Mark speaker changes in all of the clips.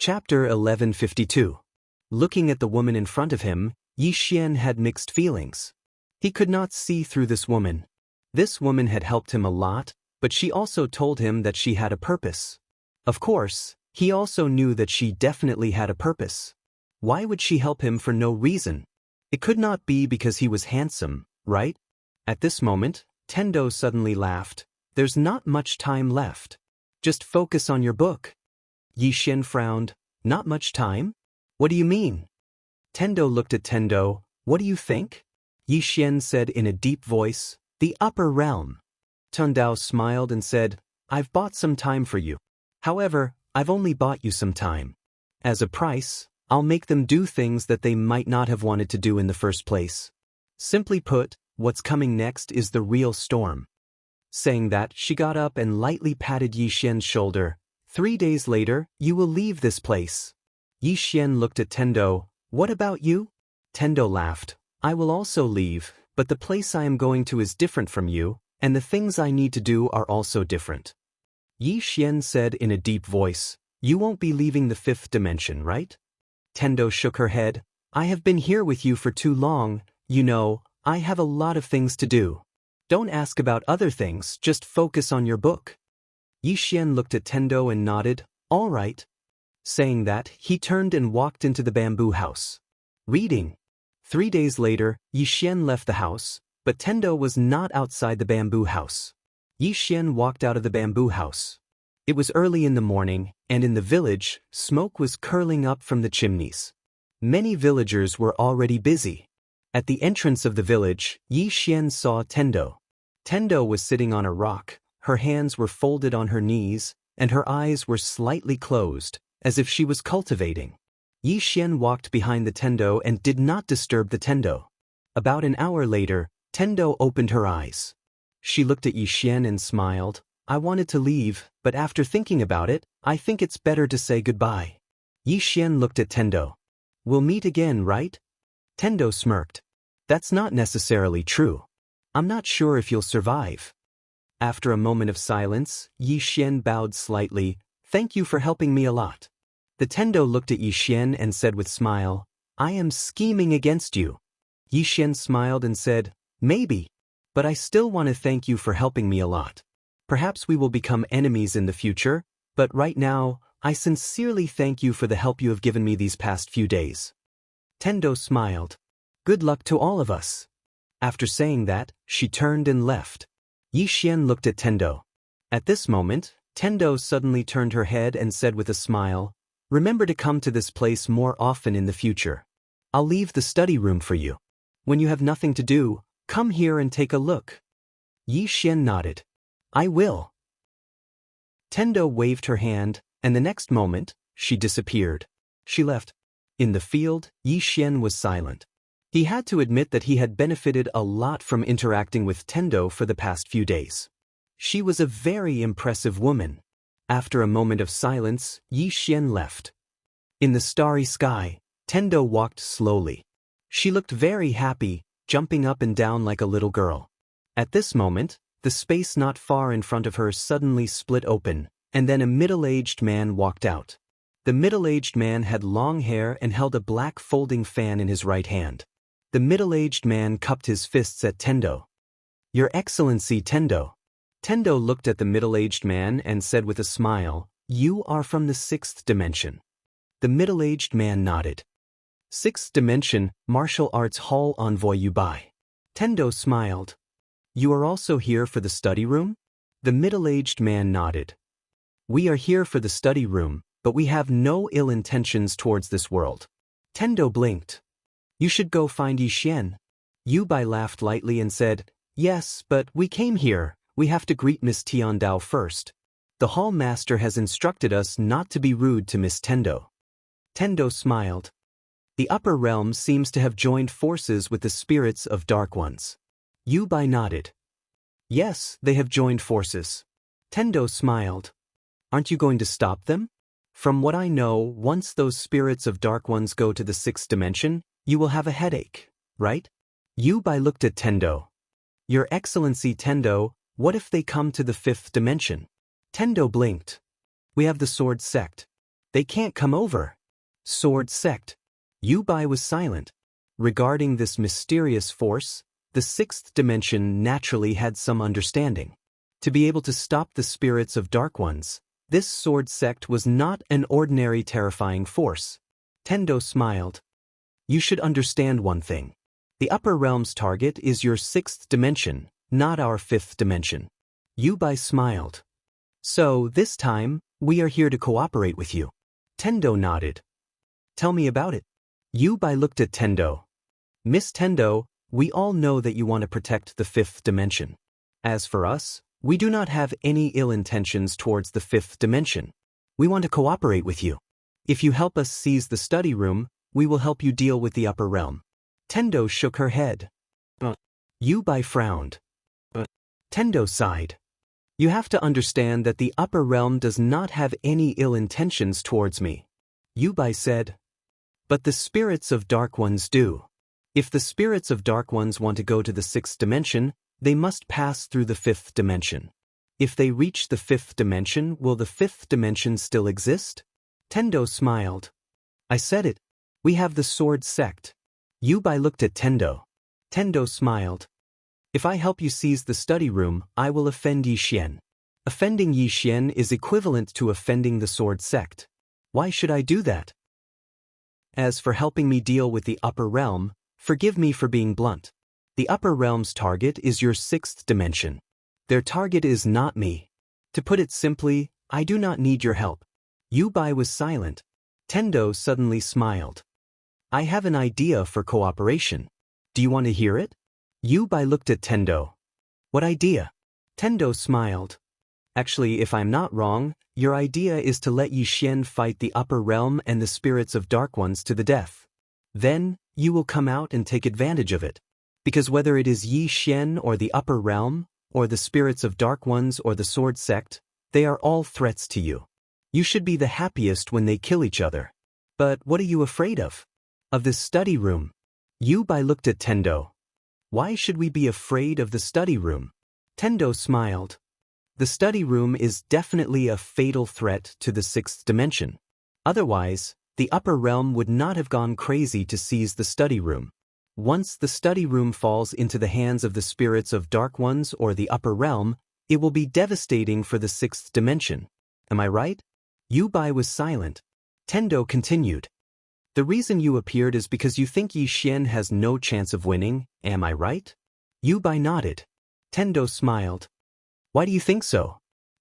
Speaker 1: Chapter 1152. Looking at the woman in front of him, Yi Xian had mixed feelings. He could not see through this woman. This woman had helped him a lot, but she also told him that she had a purpose. Of course, he also knew that she definitely had a purpose. Why would she help him for no reason? It could not be because he was handsome, right? At this moment, Tendo suddenly laughed. There's not much time left. Just focus on your book. Yi Xian frowned. Not much time? What do you mean? Tendo looked at Tendo. What do you think? Yi Xian said in a deep voice, the upper realm. Tendao smiled and said, I've bought some time for you. However, I've only bought you some time. As a price, I'll make them do things that they might not have wanted to do in the first place. Simply put, what's coming next is the real storm. Saying that, she got up and lightly patted Yi Xian's shoulder. 3 days later, you will leave this place. Yi Xian looked at Tendo. What about you? Tendo laughed. I will also leave, but the place I am going to is different from you, and the things I need to do are also different. Yi Xian said in a deep voice, you won't be leaving the 5th dimension, right? Tendo shook her head. I have been here with you for too long, you know, I have a lot of things to do. Don't ask about other things, just focus on your book. Yi Xian looked at Tendo and nodded, all right. Saying that, he turned and walked into the bamboo house. Reading. 3 days later, Yi Xian left the house, but Tendo was not outside the bamboo house. Yi Xian walked out of the bamboo house. It was early in the morning, and in the village, smoke was curling up from the chimneys. Many villagers were already busy. At the entrance of the village, Yi Xian saw Tendo. Tendo was sitting on a rock, her hands were folded on her knees, and her eyes were slightly closed, as if she was cultivating. Yi Xian walked behind the Tendo and did not disturb the Tendo. About an hour later, Tendo opened her eyes. She looked at Yi Xian and smiled. I wanted to leave, but after thinking about it, I think it's better to say goodbye. Yi Xian looked at Tendo. We'll meet again, right? Tendo smirked. That's not necessarily true. I'm not sure if you'll survive. After a moment of silence, Yi Xian bowed slightly. Thank you for helping me a lot. The Tendo looked at Yi Xian and said with smile, I am scheming against you. Yi Xian smiled and said, maybe. But I still want to thank you for helping me a lot. Perhaps we will become enemies in the future, but right now, I sincerely thank you for the help you have given me these past few days. Tendo smiled. Good luck to all of us. After saying that, she turned and left. Yi Xian looked at Tendo. At this moment, Tendo suddenly turned her head and said with a smile, remember to come to this place more often in the future. I'll leave the study room for you. When you have nothing to do, come here and take a look. Yi Xian nodded. I will. Tendo waved her hand, and the next moment, she disappeared. She left. In the field, Yi Xian was silent. He had to admit that he had benefited a lot from interacting with Tendo for the past few days. She was a very impressive woman. After a moment of silence, Yi Xian left. In the starry sky, Tendo walked slowly. She looked very happy, jumping up and down like a little girl. At this moment, the space not far in front of her suddenly split open, and then a middle-aged man walked out. The middle-aged man had long hair and held a black folding fan in his right hand. The middle-aged man cupped his fists at Tendo. Your Excellency Tendo. Tendo looked at the middle-aged man and said with a smile, you are from the 6th dimension. The middle-aged man nodded. 6th dimension, martial arts hall envoy you by. Tendo smiled. You are also here for the study room? The middle-aged man nodded. We are here for the study room, but we have no ill intentions towards this world. Tendo blinked. You should go find Yi Xian. Yu Bai laughed lightly and said, yes, but we came here. We have to greet Miss Tiandao first. The hall master has instructed us not to be rude to Miss Tendo. Tendo smiled. The upper realm seems to have joined forces with the spirits of Dark Ones. Yu Bai nodded. Yes, they have joined forces. Tendo smiled. Aren't you going to stop them? From what I know, once those spirits of Dark Ones go to the 6th dimension, you will have a headache, right? Yu Bai looked at Tendo. Your Excellency Tendo, what if they come to the 5th dimension? Tendo blinked. We have the sword sect. They can't come over. Sword sect. Yu Bai was silent. Regarding this mysterious force, the sixth dimension naturally had some understanding. To be able to stop the spirits of Dark Ones, this sword sect was not an ordinary terrifying force. Tendo smiled. You should understand one thing. The upper realm's target is your sixth dimension, not our fifth dimension. Yu Bai smiled. So, this time, we are here to cooperate with you. Tendo nodded. Tell me about it. Yu Bai looked at Tendo. Miss Tendo, we all know that you want to protect the fifth dimension. As for us, we do not have any ill intentions towards the fifth dimension. We want to cooperate with you. If you help us seize the study room, we will help you deal with the upper realm. Tendo shook her head. Yu Bai frowned. Tendo sighed. You have to understand that the upper realm does not have any ill intentions towards me. Yu Bai said. But the spirits of Dark Ones do. If the spirits of Dark Ones want to go to the sixth dimension, they must pass through the fifth dimension. If they reach the fifth dimension, will the fifth dimension still exist? Tendo smiled. I said it. We have the sword sect. Yu Bai looked at Tendo. Tendo smiled. If I help you seize the study room, I will offend Yi Xian. Offending Yi Xian is equivalent to offending the sword sect. Why should I do that? As for helping me deal with the upper realm, forgive me for being blunt. The upper realm's target is your sixth dimension. Their target is not me. To put it simply, I do not need your help. Yu Bai was silent. Tendo suddenly smiled. I have an idea for cooperation. Do you want to hear it? Yu Bai looked at Tendo. What idea? Tendo smiled. Actually, if I'm not wrong, your idea is to let Yi Xian fight the upper realm and the spirits of Dark Ones to the death. Then, you will come out and take advantage of it. Because whether it is Yi Xian or the upper realm, or the spirits of Dark Ones or the sword sect, they are all threats to you. You should be the happiest when they kill each other. But what are you afraid of? Of this study room. Yu Bai looked at Tendo. Why should we be afraid of the study room? Tendo smiled. The study room is definitely a fatal threat to the sixth dimension. Otherwise, the upper realm would not have gone crazy to seize the study room. Once the study room falls into the hands of the spirits of Dark Ones or the upper realm, it will be devastating for the sixth dimension. Am I right? Yu Bai was silent. Tendo continued. The reason you appeared is because you think Yi Xian has no chance of winning, am I right? Yu Bai nodded. Tendo smiled. Why do you think so?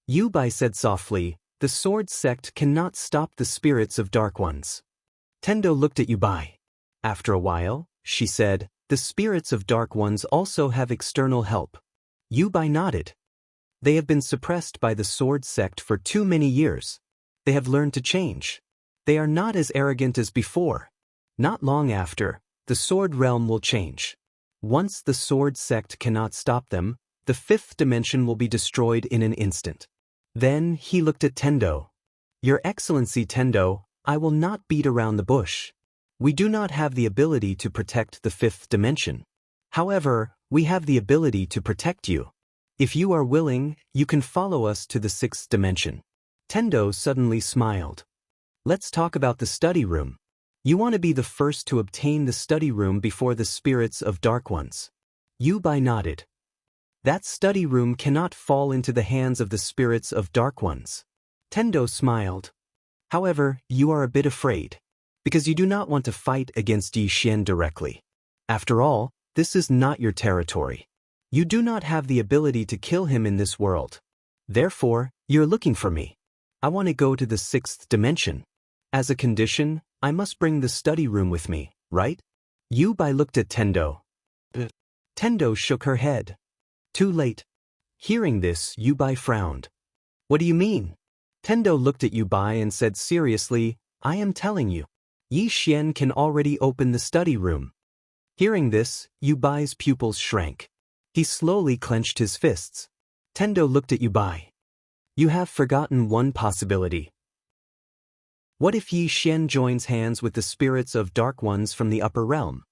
Speaker 1: Yu Bai said softly, the sword sect cannot stop the spirits of Dark Ones. Tendo looked at Yu Bai. After a while, she said, the spirits of Dark Ones also have external help. Yu Bai nodded. They have been suppressed by the sword sect for too many years. They have learned to change. They are not as arrogant as before. Not long after, the sword realm will change. Once the sword sect cannot stop them, the fifth dimension will be destroyed in an instant. Then he looked at Tendo. Your Excellency Tendo, I will not beat around the bush. We do not have the ability to protect the fifth dimension. However, we have the ability to protect you. If you are willing, you can follow us to the sixth dimension. Tendo suddenly smiled. Let's talk about the study room. You want to be the first to obtain the study room before the spirits of Dark Ones. Yu Bai nodded. That study room cannot fall into the hands of the spirits of Dark Ones. Tendo smiled. However, you are a bit afraid. Because you do not want to fight against Yi Xian directly. After all, this is not your territory. You do not have the ability to kill him in this world. Therefore, you're looking for me. I want to go to the sixth dimension. As a condition, I must bring the study room with me, right? Yu Bai looked at Tendo. Tendo shook her head. Too late. Hearing this, Yu Bai frowned. What do you mean? Tendo looked at Yu Bai and said seriously, I am telling you. Yi Xian can already open the study room. Hearing this, Yu Bai's pupils shrank. He slowly clenched his fists. Tendo looked at Yu Bai. You have forgotten one possibility. What if Yi Xian joins hands with the spirits of Dark Ones from the upper realm?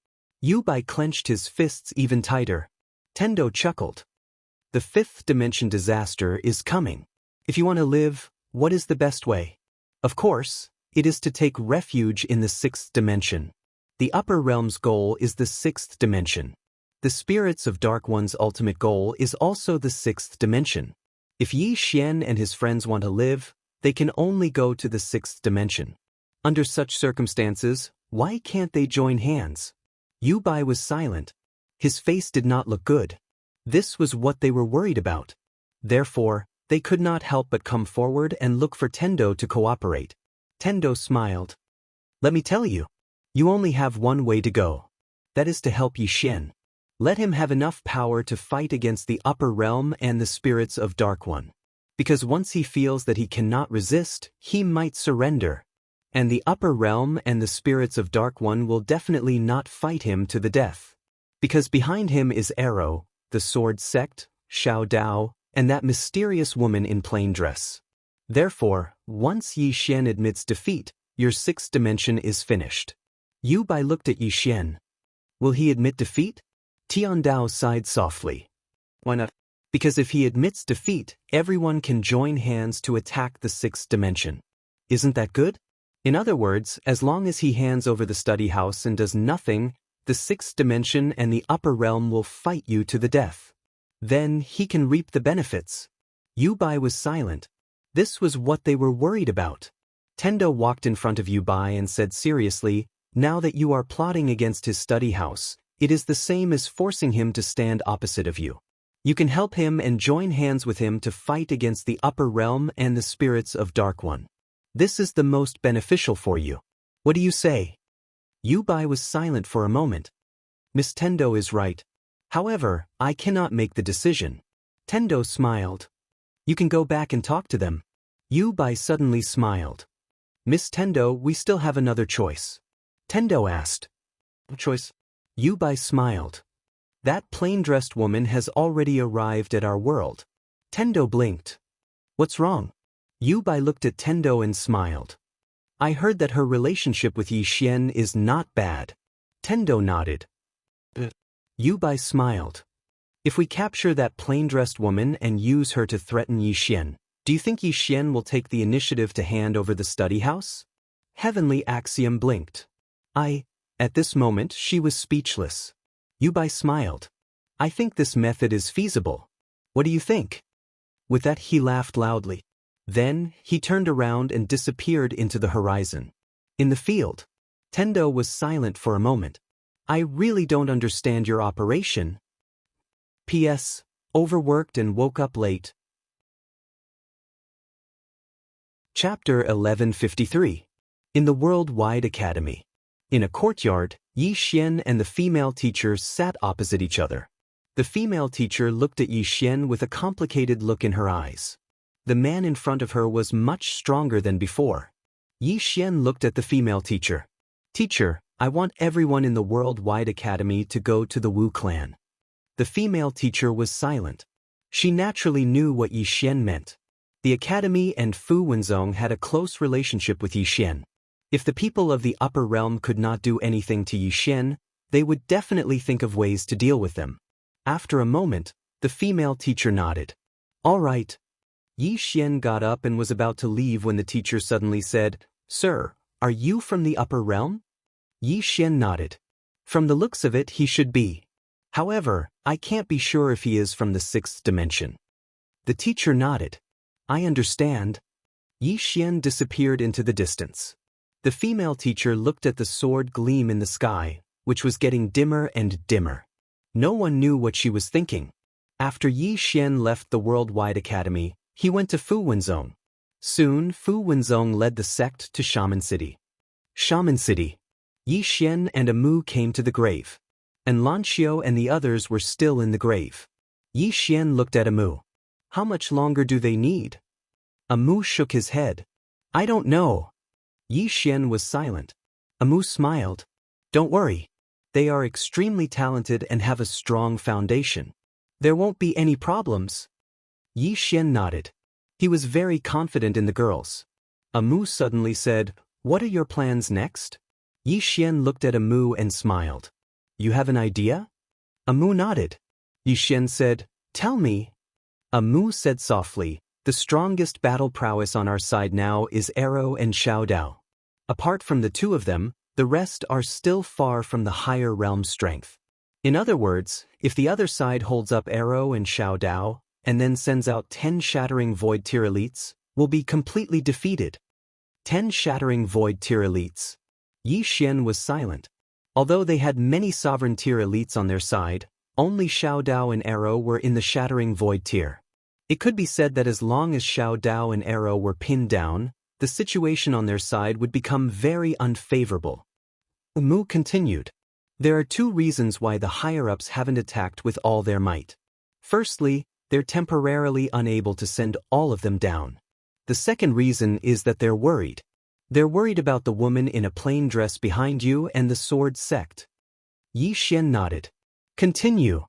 Speaker 1: Yu Bai clenched his fists even tighter. Tendo chuckled. The fifth dimension disaster is coming. If you want to live, what is the best way? Of course, It is to take refuge in the sixth dimension. The upper realm's goal is the sixth dimension. The spirits of Dark One's ultimate goal is also the sixth dimension. If Yi Xian and his friends want to live, they can only go to the sixth dimension. Under such circumstances, why can't they join hands? Yu Bai was silent. His face did not look good. This was what they were worried about. Therefore, they could not help but come forward and look for Tendo to cooperate. Tendo smiled. Let me tell you, you only have one way to go. That is to help Yi Xian. Let him have enough power to fight against the upper realm and the spirits of Dark One. Because once he feels that he cannot resist, he might surrender. And the upper realm and the spirits of Dark One will definitely not fight him to the death. Because behind him is Arrow, the sword sect, Xiao Dao, and that mysterious woman in plain dress. Therefore, once Yi Xian admits defeat, your sixth dimension is finished. Yu Bai looked at Yi Xian. Will he admit defeat? Tian Dao sighed softly. Why not? Because if he admits defeat, everyone can join hands to attack the sixth dimension. Isn't that good? In other words, as long as he hands over the study house and does nothing, the sixth dimension and the upper realm will fight you to the death. Then he can reap the benefits. Yu Bai was silent. This was what they were worried about. Tendo walked in front of Yu Bai and said seriously, now that you are plotting against his study house, it is the same as forcing him to stand opposite of you. You can help him and join hands with him to fight against the upper realm and the spirits of Dark One. This is the most beneficial for you. What do you say? Yu Bai was silent for a moment. Miss Tendo is right. However, I cannot make the decision. Tendo smiled. You can go back and talk to them. Yu Bai suddenly smiled. Miss Tendo, we still have another choice. Tendo asked. What choice? Yu Bai smiled. That plain-dressed woman has already arrived at our world. Tendo blinked. What's wrong? Yu Bai looked at Tendo and smiled. I heard that her relationship with Yi Xian is not bad. Tendo nodded. Yu Bai smiled. If we capture that plain-dressed woman and use her to threaten Yi Xian, do you think Yi Xian will take the initiative to hand over the study house? Heavenly Axiom blinked. At this moment she was speechless. Yu Bai smiled. I think this method is feasible. What do you think? With that he laughed loudly. Then, he turned around and disappeared into the horizon. In the field, Tendo was silent for a moment. I really don't understand your operation. P.S. Overworked and woke up late. Chapter 1153. In the Worldwide Academy. In a courtyard, Yi Xian and the female teacher sat opposite each other. The female teacher looked at Yi Xian with a complicated look in her eyes. The man in front of her was much stronger than before. Yi Xian looked at the female teacher. Teacher, I want everyone in the Worldwide Academy to go to the Wu clan. The female teacher was silent. She naturally knew what Yi Xian meant. The academy and Fu Wenzong had a close relationship with Yi Xian. If the people of the upper realm could not do anything to Yi Xian, they would definitely think of ways to deal with them. After a moment, the female teacher nodded. All right. Yi Xian got up and was about to leave when the teacher suddenly said, Sir, are you from the upper realm? Yi Xian nodded. From the looks of it, he should be. However, I can't be sure if he is from the sixth dimension. The teacher nodded. I understand. Yi Xian disappeared into the distance. The female teacher looked at the sword gleam in the sky, which was getting dimmer and dimmer. No one knew what she was thinking. After Yi Xian left the Worldwide Academy, he went to Fu Wenzong. Soon, Fu Wenzong led the sect to Shaman City. Shaman City. Yi Xian and Amu came to the grave. And Lanxiu and the others were still in the grave. Yi Xian looked at Amu. How much longer do they need? Amu shook his head. I don't know. Yi Xian was silent. Amu smiled. Don't worry. They are extremely talented and have a strong foundation. There won't be any problems. Yi Xian nodded. He was very confident in the girls. Amu suddenly said, What are your plans next? Yi Xian looked at Amu and smiled. You have an idea? Amu nodded. Yi Xian said, Tell me. Amu said softly, The strongest battle prowess on our side now is Arrow and Xiao Dao. Apart from the two of them, the rest are still far from the higher realm strength. In other words, if the other side holds up Arrow and Xiao Dao, and then sends out 10 shattering void tier elites, will be completely defeated. 10 shattering void tier elites. Yi Xian was silent. Although they had many sovereign tier elites on their side, only Xiao Dao and Arrow were in the shattering void tier. It could be said that as long as Xiao Dao and Arrow were pinned down, the situation on their side would become very unfavorable. Mu continued. There are two reasons why the higher-ups haven't attacked with all their might. Firstly, they're temporarily unable to send all of them down. The second reason is that they're worried. They're worried about the woman in a plain dress behind you and the sword sect. Yi Xian nodded. Continue.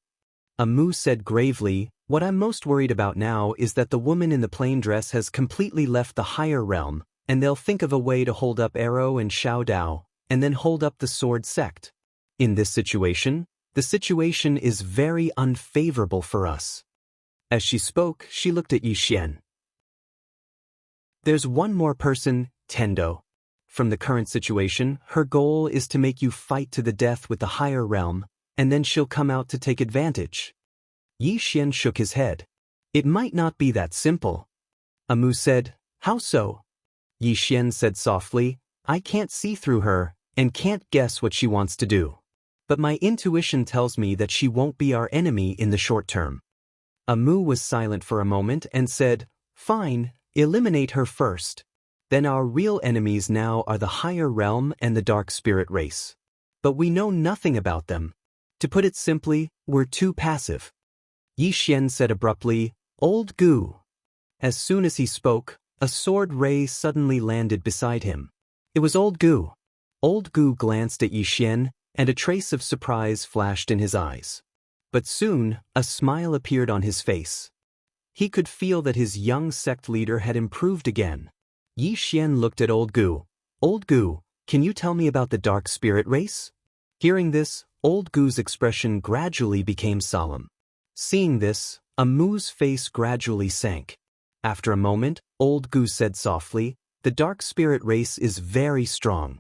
Speaker 1: Mu said gravely, what I'm most worried about now is that the woman in the plain dress has completely left the higher realm, and they'll think of a way to hold up Arrow and Xiao Dao, and then hold up the sword sect. In this situation, the situation is very unfavorable for us. As she spoke, she looked at Yi Xian. There's one more person, Tendo. From the current situation, her goal is to make you fight to the death with the higher realm, and then she'll come out to take advantage. Yi Xian shook his head. It might not be that simple. Mu said, how so? Yi Xian said softly, I can't see through her, and can't guess what she wants to do. But my intuition tells me that she won't be our enemy in the short term. Mu was silent for a moment and said, fine, eliminate her first. Then our real enemies now are the higher realm and the dark spirit race. But we know nothing about them. To put it simply, we're too passive. Yi Xian said abruptly, Old Gu. As soon as he spoke, a sword ray suddenly landed beside him. It was Old Gu. Old Gu glanced at Yi Xian, and a trace of surprise flashed in his eyes. But soon, a smile appeared on his face. He could feel that his young sect leader had improved again. Yi Xian looked at Old Gu. Old Gu, can you tell me about the dark spirit race? Hearing this, Old Gu's expression gradually became solemn. Seeing this, Mu's face gradually sank. After a moment, Old Gu said softly, the dark spirit race is very strong.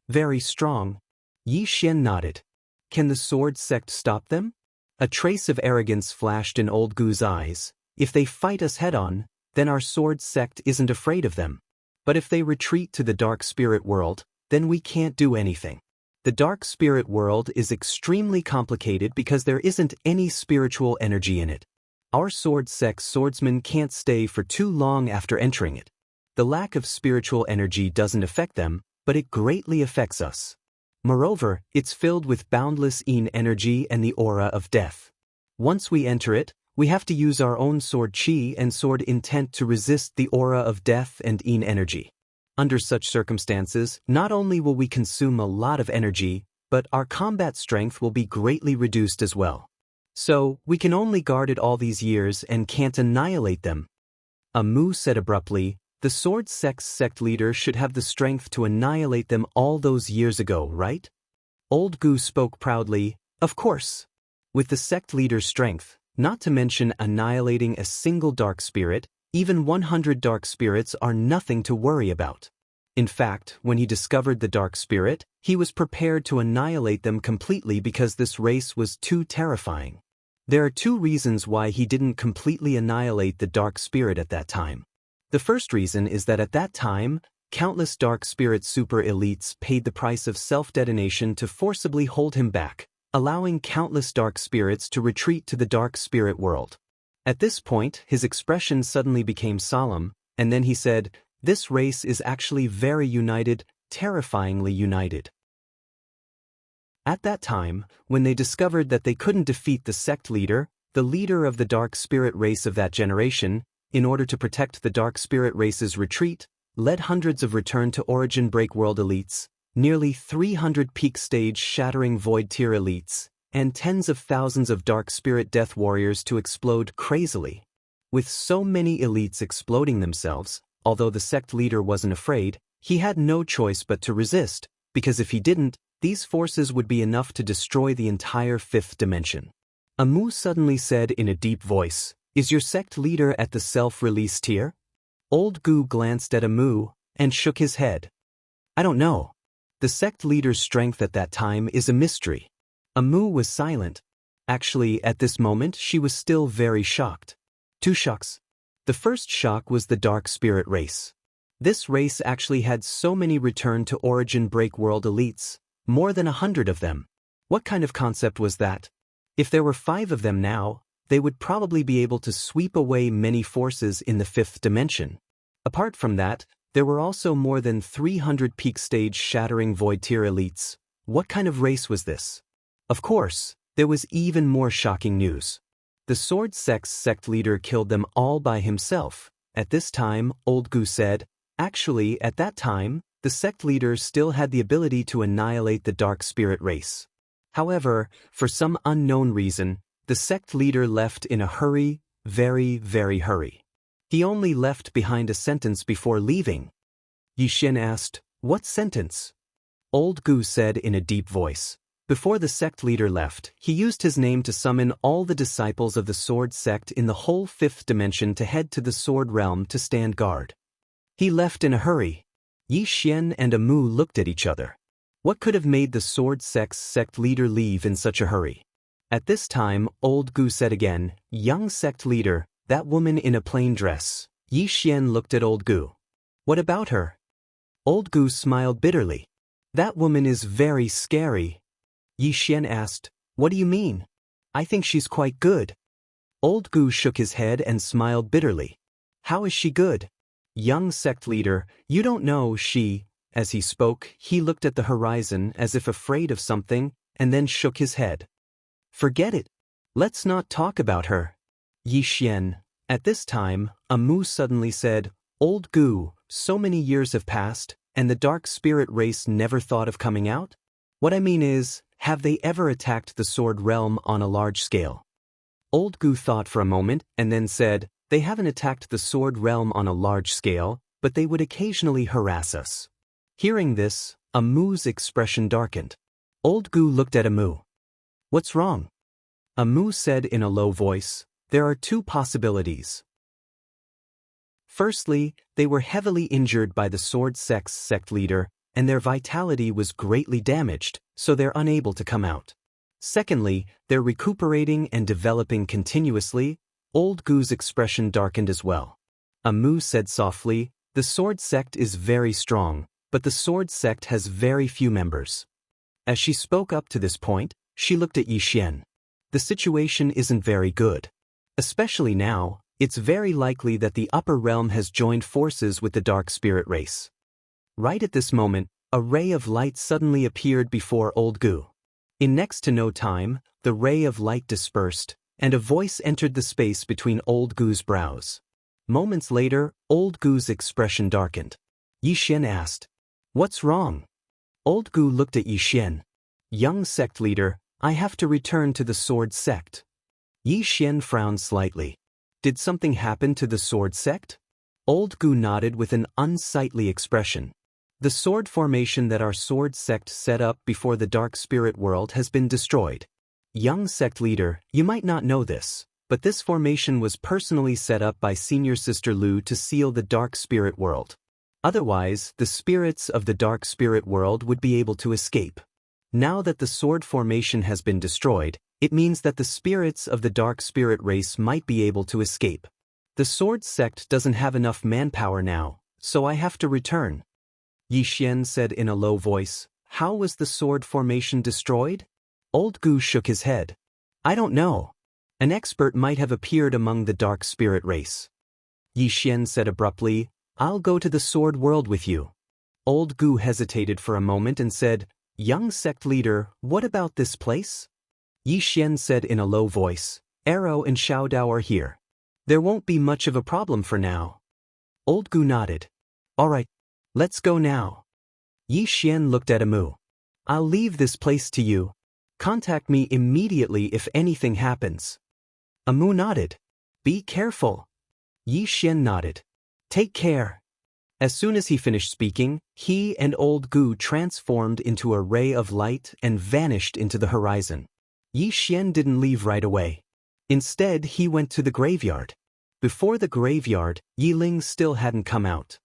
Speaker 1: Very strong. Yi Xian nodded. Can the sword sect stop them? A trace of arrogance flashed in Old Gu's eyes. If they fight us head-on, then our sword sect isn't afraid of them. But if they retreat to the dark spirit world, then we can't do anything. The dark spirit world is extremely complicated because there isn't any spiritual energy in it. Our sword sect swordsmen can't stay for too long after entering it. The lack of spiritual energy doesn't affect them, but it greatly affects us. Moreover, it's filled with boundless Yin energy and the aura of death. Once we enter it, we have to use our own sword chi and sword intent to resist the aura of death and Yin energy. Under such circumstances, not only will we consume a lot of energy, but our combat strength will be greatly reduced as well. So, we can only guard it all these years and can't annihilate them. Mu said abruptly, the sword sect's sect leader should have the strength to annihilate them all those years ago, right? Old Gu spoke proudly, of course. With the sect leader's strength, not to mention annihilating a single dark spirit, even 100 dark spirits are nothing to worry about. In fact, when he discovered the dark spirit, he was prepared to annihilate them completely because this race was too terrifying. There are two reasons why he didn't completely annihilate the dark spirit at that time. The first reason is that at that time, countless dark spirit super elites paid the price of self-detonation to forcibly hold him back, allowing countless dark spirits to retreat to the dark spirit world. At this point, his expression suddenly became solemn, and then he said, this race is actually very united, terrifyingly united. At that time, when they discovered that they couldn't defeat the sect leader, the leader of the dark spirit race of that generation, in order to protect the dark spirit race's retreat, led hundreds of return to origin break world elites, nearly 300 peak stage shattering void tier elites, and tens of thousands of dark spirit death warriors to explode crazily. With so many elites exploding themselves, although the sect leader wasn't afraid, he had no choice but to resist, because if he didn't, these forces would be enough to destroy the entire fifth dimension. Mu suddenly said in a deep voice, is your sect leader at the self-release tier? Old Gu glanced at Mu and shook his head. I don't know. The sect leader's strength at that time is a mystery. Amu was silent. Actually, at this moment she was still very shocked. Two shocks. The first shock was the dark spirit race. This race actually had so many return to origin break world elites, more than 100 of them. What kind of concept was that? If there were 5 of them now, they would probably be able to sweep away many forces in the 5th dimension. Apart from that, there were also more than 300 peak stage shattering void tier elites. What kind of race was this? Of course, there was even more shocking news. The Sword Sect's sect leader killed them all by himself. At this time, Old Gu said, actually, at that time, the sect leader still had the ability to annihilate the dark spirit race. However, for some unknown reason, the sect leader left in a hurry, very hurry. He only left behind a sentence before leaving. Yixian asked, "What sentence?" Old Gu said in a deep voice. Before the sect leader left, he used his name to summon all the disciples of the Sword Sect in the whole 5th dimension to head to the Sword Realm to stand guard. He left in a hurry. Yixian and Amu looked at each other. What could have made the Sword Sect's sect leader leave in such a hurry? At this time, Old Gu said again, "Young sect leader, that woman in a plain dress." Yixian looked at Old Gu. "What about her?" Old Gu smiled bitterly. "That woman is very scary." Yixian asked, "What do you mean?" "I think she's quite good." Old Gu shook his head and smiled bitterly. "How is she good?" "Young sect leader, you don't know she..." As he spoke, he looked at the horizon as if afraid of something, and then shook his head. "Forget it. Let's not talk about her." Yixian. At this time, Amu suddenly said, "Old Gu, so many years have passed, and the dark spirit race never thought of coming out? What I mean is, have they ever attacked the Sword Realm on a large scale?" Old Gu thought for a moment and then said, "They haven't attacked the Sword Realm on a large scale, but they would occasionally harass us." Hearing this, Amu's expression darkened. Old Gu looked at Amu. "What's wrong?" Amu said in a low voice, "There are 2 possibilities. Firstly, they were heavily injured by the Sword Sect's sect leader, and their vitality was greatly damaged, so they're unable to come out. Secondly, they're recuperating and developing continuously." Old Gu's expression darkened as well. Amu said softly, "The Sword Sect is very strong, but the Sword Sect has very few members." As she spoke up to this point, she looked at Yixian. "The situation isn't very good. Especially now, it's very likely that the upper realm has joined forces with the dark spirit race." Right at this moment, a ray of light suddenly appeared before Old Gu. In next to no time, the ray of light dispersed, and a voice entered the space between Old Gu's brows. Moments later, Old Gu's expression darkened. Yixian asked, "What's wrong?" Old Gu looked at Yixian. "Young sect leader, I have to return to the Sword Sect." Yixian frowned slightly. "Did something happen to the Sword Sect?" Old Gu nodded with an unsightly expression. "The sword formation that our Sword Sect set up before the Dark Spirit World has been destroyed. Young sect leader, you might not know this, but this formation was personally set up by Senior Sister Lu to seal the Dark Spirit World. Otherwise, the spirits of the Dark Spirit World would be able to escape. Now that the sword formation has been destroyed, it means that the spirits of the Dark Spirit race might be able to escape. The Sword Sect doesn't have enough manpower now, so I have to return." Yixian said in a low voice, "How was the sword formation destroyed?" Old Gu shook his head. "I don't know. An expert might have appeared among the Dark Spirit race." Yixian said abruptly, "I'll go to the Sword World with you." Old Gu hesitated for a moment and said, "Young sect leader, what about this place?" Yixian said in a low voice, "Arrow and Xiaodao are here. There won't be much of a problem for now." Old Gu nodded. "All right. Let's go now." Yixian looked at Amu. "I'll leave this place to you. Contact me immediately if anything happens." Amu nodded. "Be careful." Yixian nodded. "Take care." As soon as he finished speaking, he and Old Gu transformed into a ray of light and vanished into the horizon. Yixian didn't leave right away. Instead, he went to the graveyard. Before the graveyard, Yiling still hadn't come out.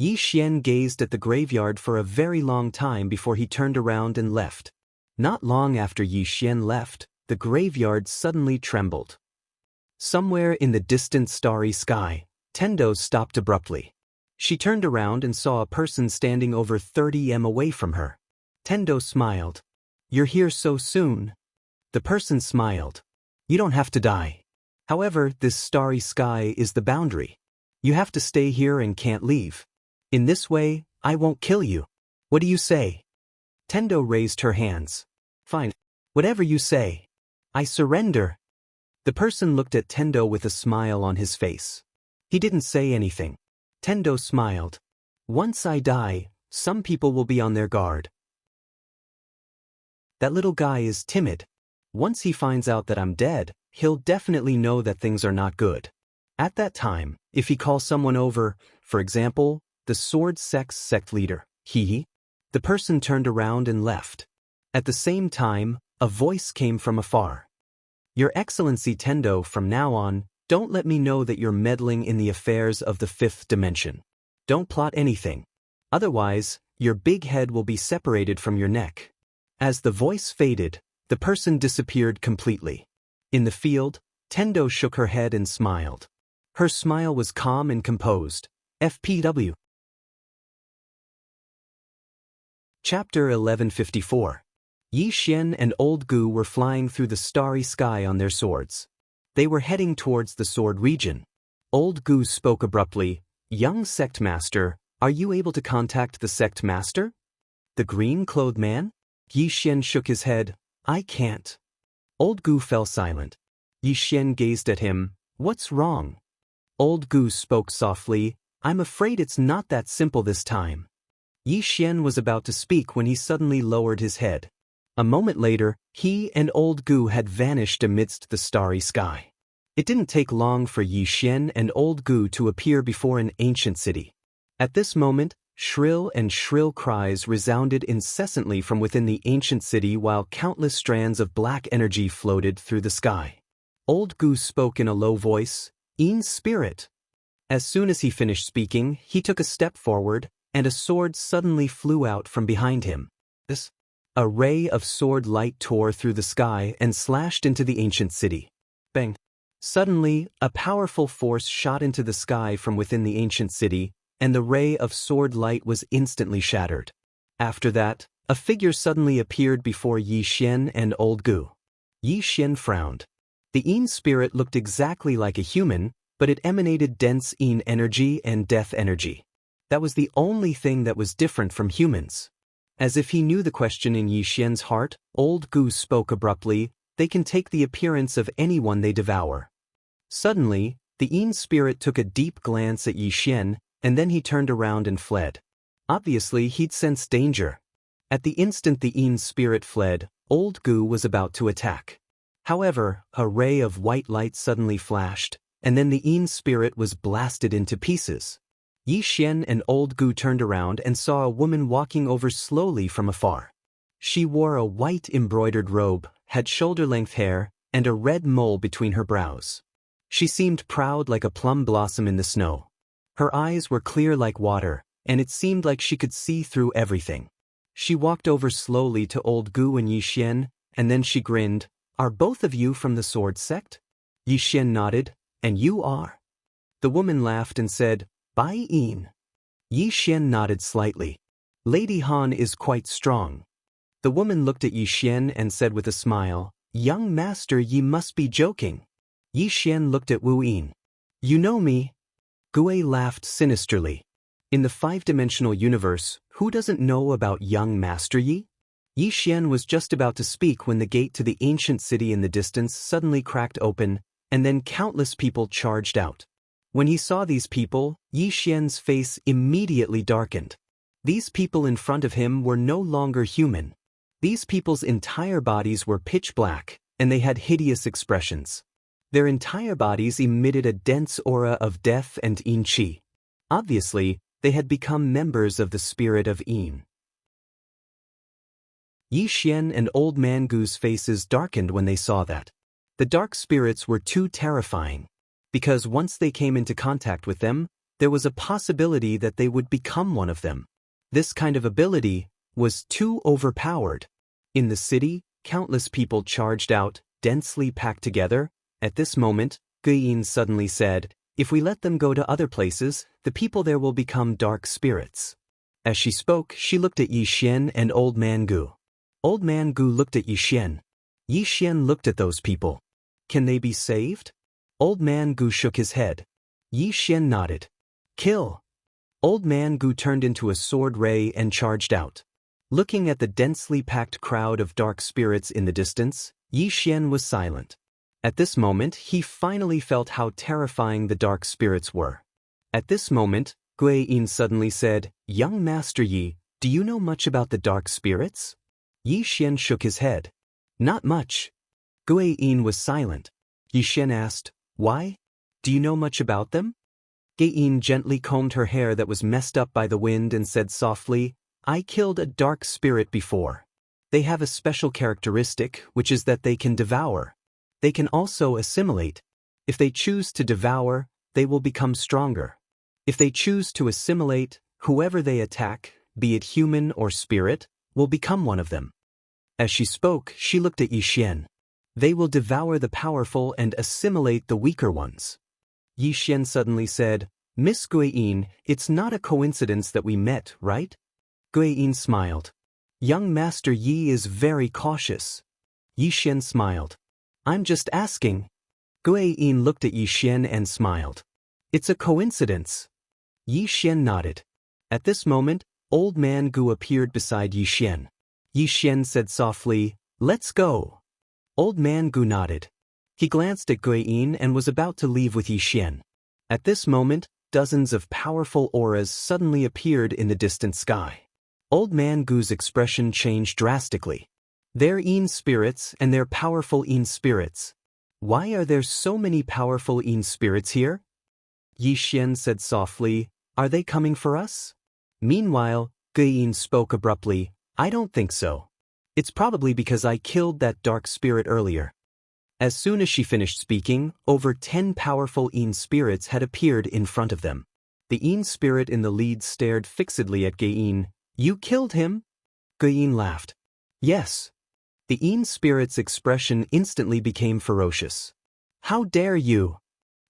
Speaker 1: Yi Xian gazed at the graveyard for a very long time before he turned around and left. Not long after Yi Xian left, the graveyard suddenly trembled. Somewhere in the distant starry sky, Tendo stopped abruptly. She turned around and saw a person standing over 30 m away from her. Tendo smiled. "You're here so soon." The person smiled. "You don't have to die. However, this starry sky is the boundary. You have to stay here and can't leave. In this way, I won't kill you. What do you say?" Tendo raised her hands. "Fine. Whatever you say. I surrender." The person looked at Tendo with a smile on his face. He didn't say anything. Tendo smiled. "Once I die, some people will be on their guard. That little guy is timid. Once he finds out that I'm dead, he'll definitely know that things are not good. At that time, if he calls someone over, for example, the sword sect leader, the person turned around and left. At the same time, a voice came from afar. "Your Excellency Tendo, from now on, don't let me know that you're meddling in the affairs of the fifth dimension. Don't plot anything. Otherwise, your big head will be separated from your neck." As the voice faded, the person disappeared completely. In the field, Tendo shook her head and smiled. Her smile was calm and composed. FPW. Chapter 1154. Yi Xian and Old Gu were flying through the starry sky on their swords. They were heading towards the sword region. Old Gu spoke abruptly. "Young sect master, are you able to contact the sect master?" "The green-clothed man?" Yi Xian shook his head. "I can't." Old Gu fell silent. Yi Xian gazed at him. "What's wrong?" Old Gu spoke softly. "I'm afraid it's not that simple this time." Yi Xian was about to speak when he suddenly lowered his head. A moment later, he and Old Gu had vanished amidst the starry sky. It didn't take long for Yi Xian and Old Gu to appear before an ancient city. At this moment, shrill cries resounded incessantly from within the ancient city while countless strands of black energy floated through the sky. Old Gu spoke in a low voice. "In spirit." As soon as he finished speaking, he took a step forward, and a sword suddenly flew out from behind him. A ray of sword light tore through the sky and slashed into the ancient city. Bang! Suddenly, a powerful force shot into the sky from within the ancient city, and the ray of sword light was instantly shattered. After that, a figure suddenly appeared before Yi Xian and Old Gu. Yi Xian frowned. The Yin spirit looked exactly like a human, but it emanated dense Yin energy and death energy. That was the only thing that was different from humans. As if he knew the question in Yi Xian's heart, Old Gu spoke abruptly. "They can take the appearance of anyone they devour." Suddenly, the Yin spirit took a deep glance at Yi Xian, and then he turned around and fled. Obviously, he'd sensed danger. At the instant the Yin spirit fled, Old Gu was about to attack. However, a ray of white light suddenly flashed, and then the Yin spirit was blasted into pieces. Yi Xian and Old Gu turned around and saw a woman walking over slowly from afar. She wore a white embroidered robe, had shoulder-length hair, and a red mole between her brows. She seemed proud like a plum blossom in the snow. Her eyes were clear like water, and it seemed like she could see through everything. She walked over slowly to Old Gu and Yi Xian, and then she grinned. "Are both of you from the sword sect?" Yi Xian nodded. "And you are?" The woman laughed and said, "Bai Yin." Yi Xian nodded slightly. "Lady Han is quite strong." The woman looked at Yi Xian and said with a smile, "Young master, ye must be joking." Yi Xian looked at Wu Yin. "You know me?" Gue laughed sinisterly. In the five-dimensional universe, who doesn't know about young Master Yi? Yi Xian was just about to speak when the gate to the ancient city in the distance suddenly cracked open, and then countless people charged out. When he saw these people, Yi Xian's face immediately darkened. These people in front of him were no longer human. These people's entire bodies were pitch black, and they had hideous expressions. Their entire bodies emitted a dense aura of death and Yin Qi. Obviously, they had become members of the spirit of Yin. Yi Xian and Old Man Gu's faces darkened when they saw that. The dark spirits were too terrifying. Because once they came into contact with them, there was a possibility that they would become one of them. This kind of ability was too overpowered. In the city, countless people charged out, densely packed together. At this moment, Guiying suddenly said, "If we let them go to other places, the people there will become dark spirits." As she spoke, she looked at Yi Xian and Old Man Gu. Old Man Gu looked at Yi Xian. Yi Xian looked at those people. Can they be saved? Old Man Gu shook his head. Yi Xian nodded. Kill! Old Man Gu turned into a sword ray and charged out. Looking at the densely packed crowd of dark spirits in the distance, Yi Xian was silent. At this moment, he finally felt how terrifying the dark spirits were. At this moment, Guiying suddenly said, "Young Master Yi, do you know much about the dark spirits?" Yi Xian shook his head. Not much. Guiying was silent. Yi Xian asked, "Why? Do you know much about them?" Guiying gently combed her hair that was messed up by the wind and said softly, "I killed a dark spirit before. They have a special characteristic, which is that they can devour. They can also assimilate. If they choose to devour, they will become stronger. If they choose to assimilate, whoever they attack, be it human or spirit, will become one of them." As she spoke, she looked at Yi Xian. They will devour the powerful and assimilate the weaker ones. Yi Xian suddenly said, "Miss Guiying, it's not a coincidence that we met, right?" Guiying smiled. "Young Master Yi is very cautious." Yi Xian smiled. "I'm just asking." Guiying looked at Yi Xian and smiled. "It's a coincidence." Yi Xian nodded. At this moment, Old Man Gu appeared beside Yi Xian. Yi Xian said softly, "Let's go." Old Man Gu nodded. He glanced at Guiying and was about to leave with Yi Xian. At this moment, dozens of powerful auras suddenly appeared in the distant sky. Old Man Gu's expression changed drastically. They're Yin spirits and they're powerful Yin spirits. Why are there so many powerful Yin spirits here? Yi Xian said softly, "Are they coming for us?" Meanwhile, Guiying spoke abruptly, "I don't think so. It's probably because I killed that dark spirit earlier." As soon as she finished speaking, over 10 powerful Yin spirits had appeared in front of them. The Yin spirit in the lead stared fixedly at Guiying. "You killed him?" Guiying laughed. "Yes." The Yin spirit's expression instantly became ferocious. "How dare you!"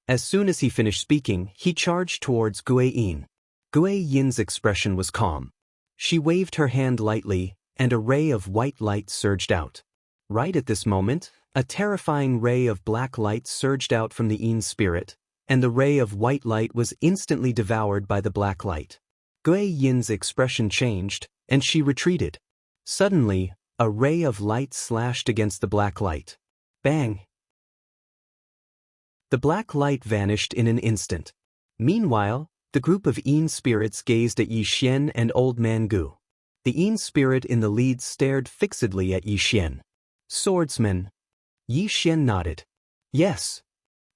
Speaker 1: As soon as he finished speaking, he charged towards Guiying. Guiying's expression was calm. She waved her hand lightly, and a ray of white light surged out. Right at this moment, a terrifying ray of black light surged out from the Yin spirit, and the ray of white light was instantly devoured by the black light. Guiying's expression changed, and she retreated. Suddenly, a ray of light slashed against the black light. Bang! The black light vanished in an instant. Meanwhile, the group of Yin spirits gazed at Yi Xian and Old Man Gu. The Yin spirit in the lead stared fixedly at Yi Xian. "Swordsman." Yi Xian nodded. "Yes."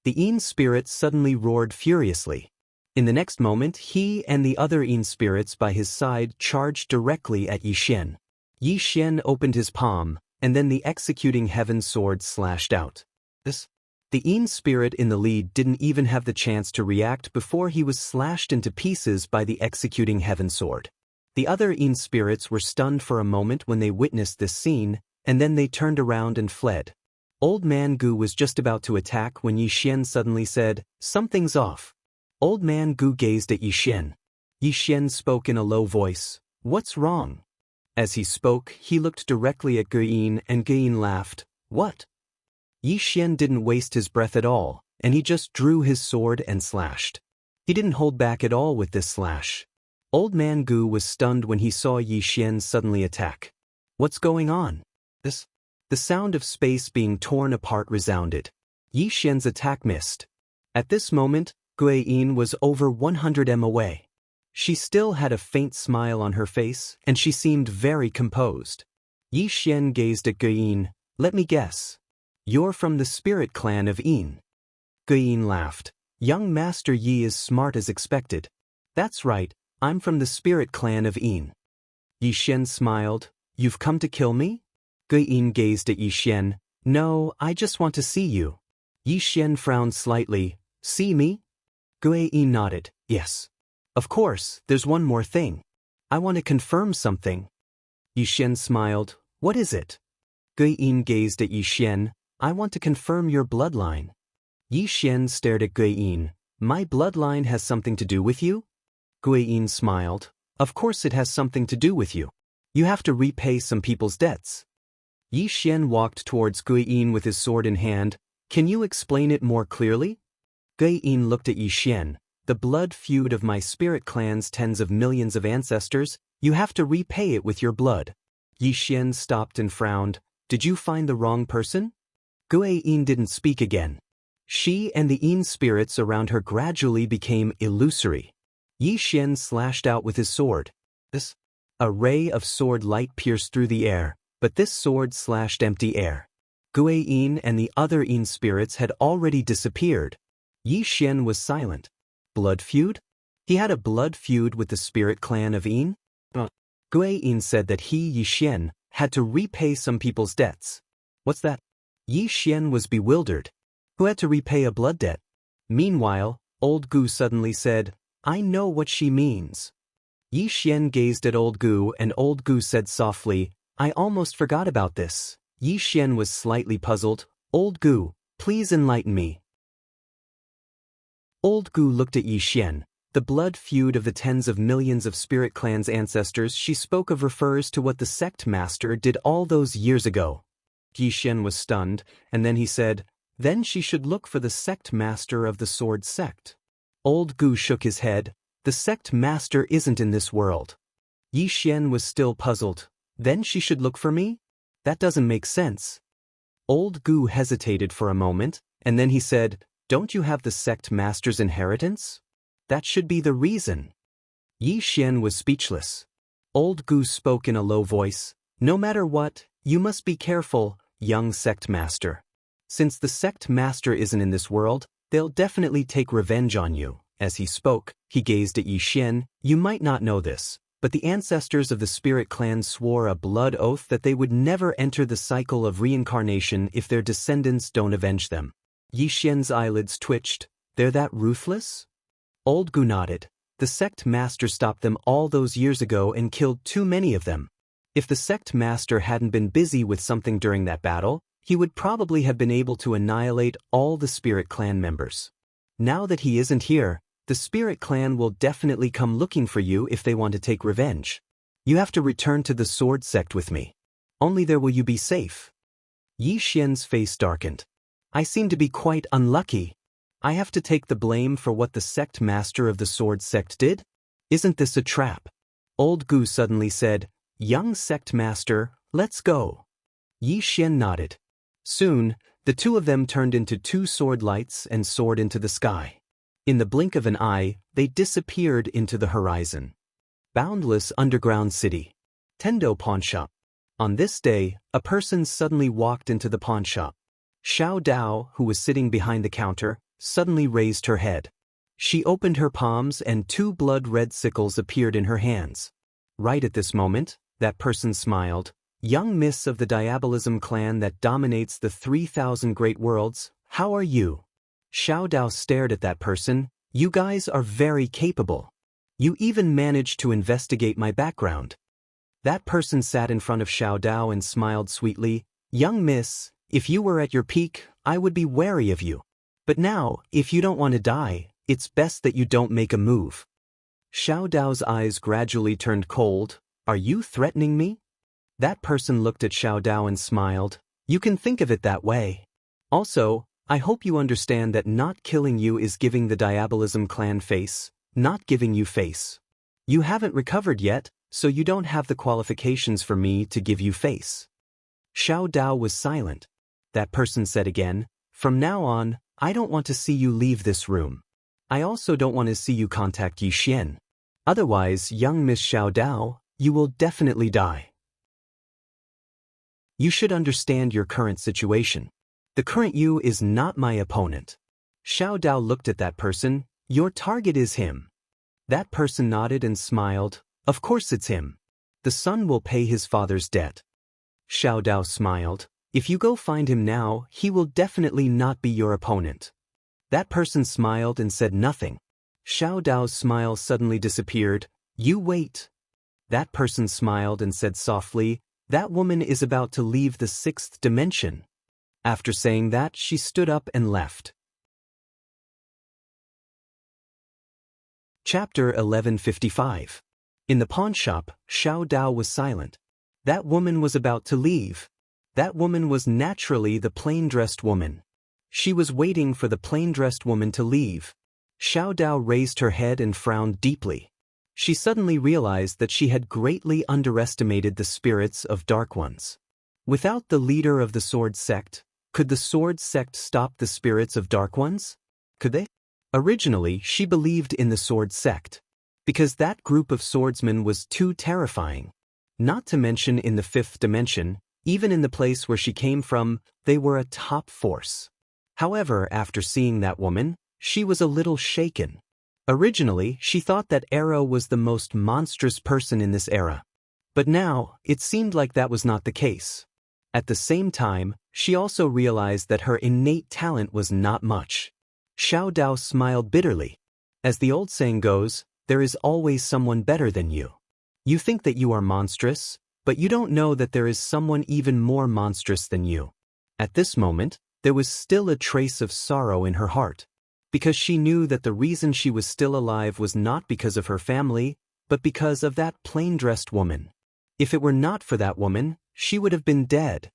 Speaker 1: The Yin spirit suddenly roared furiously. In the next moment, he and the other Yin spirits by his side charged directly at Yi Xian. Yi Xian opened his palm, and then the executing heaven sword slashed out. The Yin spirit in the lead didn't even have the chance to react before he was slashed into pieces by the executing heaven sword. The other Yin spirits were stunned for a moment when they witnessed this scene, and then they turned around and fled. Old Man Gu was just about to attack when Yi Xian suddenly said, "Something's off." Old Man Gu gazed at Yi Xian. Yi Xian spoke in a low voice, "What's wrong?" As he spoke, he looked directly at Guiying, and Guiying laughed. "What?" Yi Xian didn't waste his breath at all, and he just drew his sword and slashed. He didn't hold back at all with this slash. Old Man Gu was stunned when he saw Yi Xian suddenly attack. "What's going on?" The sound of space being torn apart resounded. Yi Xian's attack missed. At this moment, Guiying was over 100 m away. She still had a faint smile on her face, and she seemed very composed. Yi Xian gazed at Guiying. "Let me guess. You're from the spirit clan of Yin." Guiying laughed. "Young Master Yi is smart as expected." "That's right, I'm from the spirit clan of Yin." Yi Xian smiled. "You've come to kill me?" Guiying gazed at Yi Xian. "No, I just want to see you." Yi Xian frowned slightly. "See me?" Guiying nodded. Yes. Of course, there's one more thing. I want to confirm something. Yi Xian smiled. What is it? Gui Yin gazed at Yi Xian. I want to confirm your bloodline. Yi Xian stared at Gui Yin. My bloodline has something to do with you? Gui Yin smiled. Of course it has something to do with you. You have to repay some people's debts. Yi Xian walked towards Gui Yin with his sword in hand. Can you explain it more clearly? Gui Yin looked at Yi Xian. The blood feud of my spirit clan's tens of millions of ancestors, you have to repay it with your blood. Yi Xian stopped and frowned. Did you find the wrong person? Gui Yin didn't speak again. She and the Yin spirits around her gradually became illusory. Yi Xian slashed out with his sword. A ray of sword light pierced through the air, but this sword slashed empty air. Gui Yin and the other Yin spirits had already disappeared. Yi Xian was silent. Blood feud? He had a blood feud with the spirit clan of Yin? Gui Yin said that he, Yi Xian, had to repay some people's debts. What's that? Yi Xian was bewildered. Who had to repay a blood debt? Meanwhile, old Gu suddenly said, I know what she means. Yi Xian gazed at old Gu and old Gu said softly, I almost forgot about this. Yi Xian was slightly puzzled. Old Gu, please enlighten me. Old Gu looked at Yi Xian. The blood feud of the tens of millions of spirit clan's ancestors she spoke of refers to what the sect master did all those years ago. Yi Xian was stunned, and then he said, Then she should look for the sect master of the sword sect. Old Gu shook his head. The sect master isn't in this world. Yi Xian was still puzzled. Then she should look for me? That doesn't make sense. Old Gu hesitated for a moment, and then he said, Don't you have the sect master's inheritance? That should be the reason. Yi Xian was speechless. Old Gu spoke in a low voice. No matter what, you must be careful, young sect master. Since the sect master isn't in this world, they'll definitely take revenge on you. As he spoke, he gazed at Yi Xian. You might not know this, but the ancestors of the spirit clan swore a blood oath that they would never enter the cycle of reincarnation if their descendants don't avenge them. Yi Xian's eyelids twitched. They're that ruthless? Old Gu nodded. The sect master stopped them all those years ago and killed too many of them. If the sect master hadn't been busy with something during that battle, he would probably have been able to annihilate all the spirit clan members. Now that he isn't here, the spirit clan will definitely come looking for you if they want to take revenge. You have to return to the sword sect with me. Only there will you be safe. Yi Xian's face darkened. I seem to be quite unlucky. I have to take the blame for what the sect master of the sword sect did? Isn't this a trap? Old Gu suddenly said, Young sect master, let's go. Yi Xian nodded. Soon, the two of them turned into two sword lights and soared into the sky. In the blink of an eye, they disappeared into the horizon. Boundless underground city. Tendo pawnshop. On this day, a person suddenly walked into the pawnshop. Xiao Dao, who was sitting behind the counter, suddenly raised her head. She opened her palms and two blood-red sickles appeared in her hands. Right at this moment, that person smiled. Young miss of the Diabolism clan that dominates the 3,000 great worlds, how are you? Xiao Dao stared at that person. You guys are very capable. You even managed to investigate my background. That person sat in front of Xiao Dao and smiled sweetly. Young miss, if you were at your peak, I would be wary of you. But now, if you don't want to die, it's best that you don't make a move. Xiao Dao's eyes gradually turned cold. Are you threatening me? That person looked at Xiao Dao and smiled. You can think of it that way. Also, I hope you understand that not killing you is giving the Diabolism clan face, not giving you face. You haven't recovered yet, so you don't have the qualifications for me to give you face. Xiao Dao was silent. That person said again, From now on, I don't want to see you leave this room. I also don't want to see you contact Yi Xian. Otherwise, young Miss Xiao Dao, you will definitely die. You should understand your current situation. The current you is not my opponent. Xiao Dao looked at that person. Your target is him. That person nodded and smiled. Of course it's him. The son will pay his father's debt. Xiao Dao smiled. If you go find him now, he will definitely not be your opponent. That person smiled and said nothing. Xiao Dao's smile suddenly disappeared. You wait. That person smiled and said softly, that woman is about to leave the sixth dimension. After saying that, she stood up and left. Chapter 1155. In the pawn shop, Xiao Dao was silent. That woman was about to leave. That woman was naturally the plain-dressed woman. She was waiting for the plain-dressed woman to leave. Xiao Dao raised her head and frowned deeply. She suddenly realized that she had greatly underestimated the spirits of Dark Ones. Without the leader of the Sword Sect, could the Sword Sect stop the spirits of Dark Ones? Could they? Originally, she believed in the Sword Sect, because that group of swordsmen was too terrifying. Not to mention in the fifth dimension, even in the place where she came from, they were a top force. However, after seeing that woman, she was a little shaken. Originally, she thought that Arrow was the most monstrous person in this era. But now, it seemed like that was not the case. At the same time, she also realized that her innate talent was not much. Xiao Dao smiled bitterly. As the old saying goes, there is always someone better than you. You think that you are monstrous, but you don't know that there is someone even more monstrous than you. At this moment, there was still a trace of sorrow in her heart, because she knew that the reason she was still alive was not because of her family, but because of that plain-dressed woman. If it were not for that woman, she would have been dead.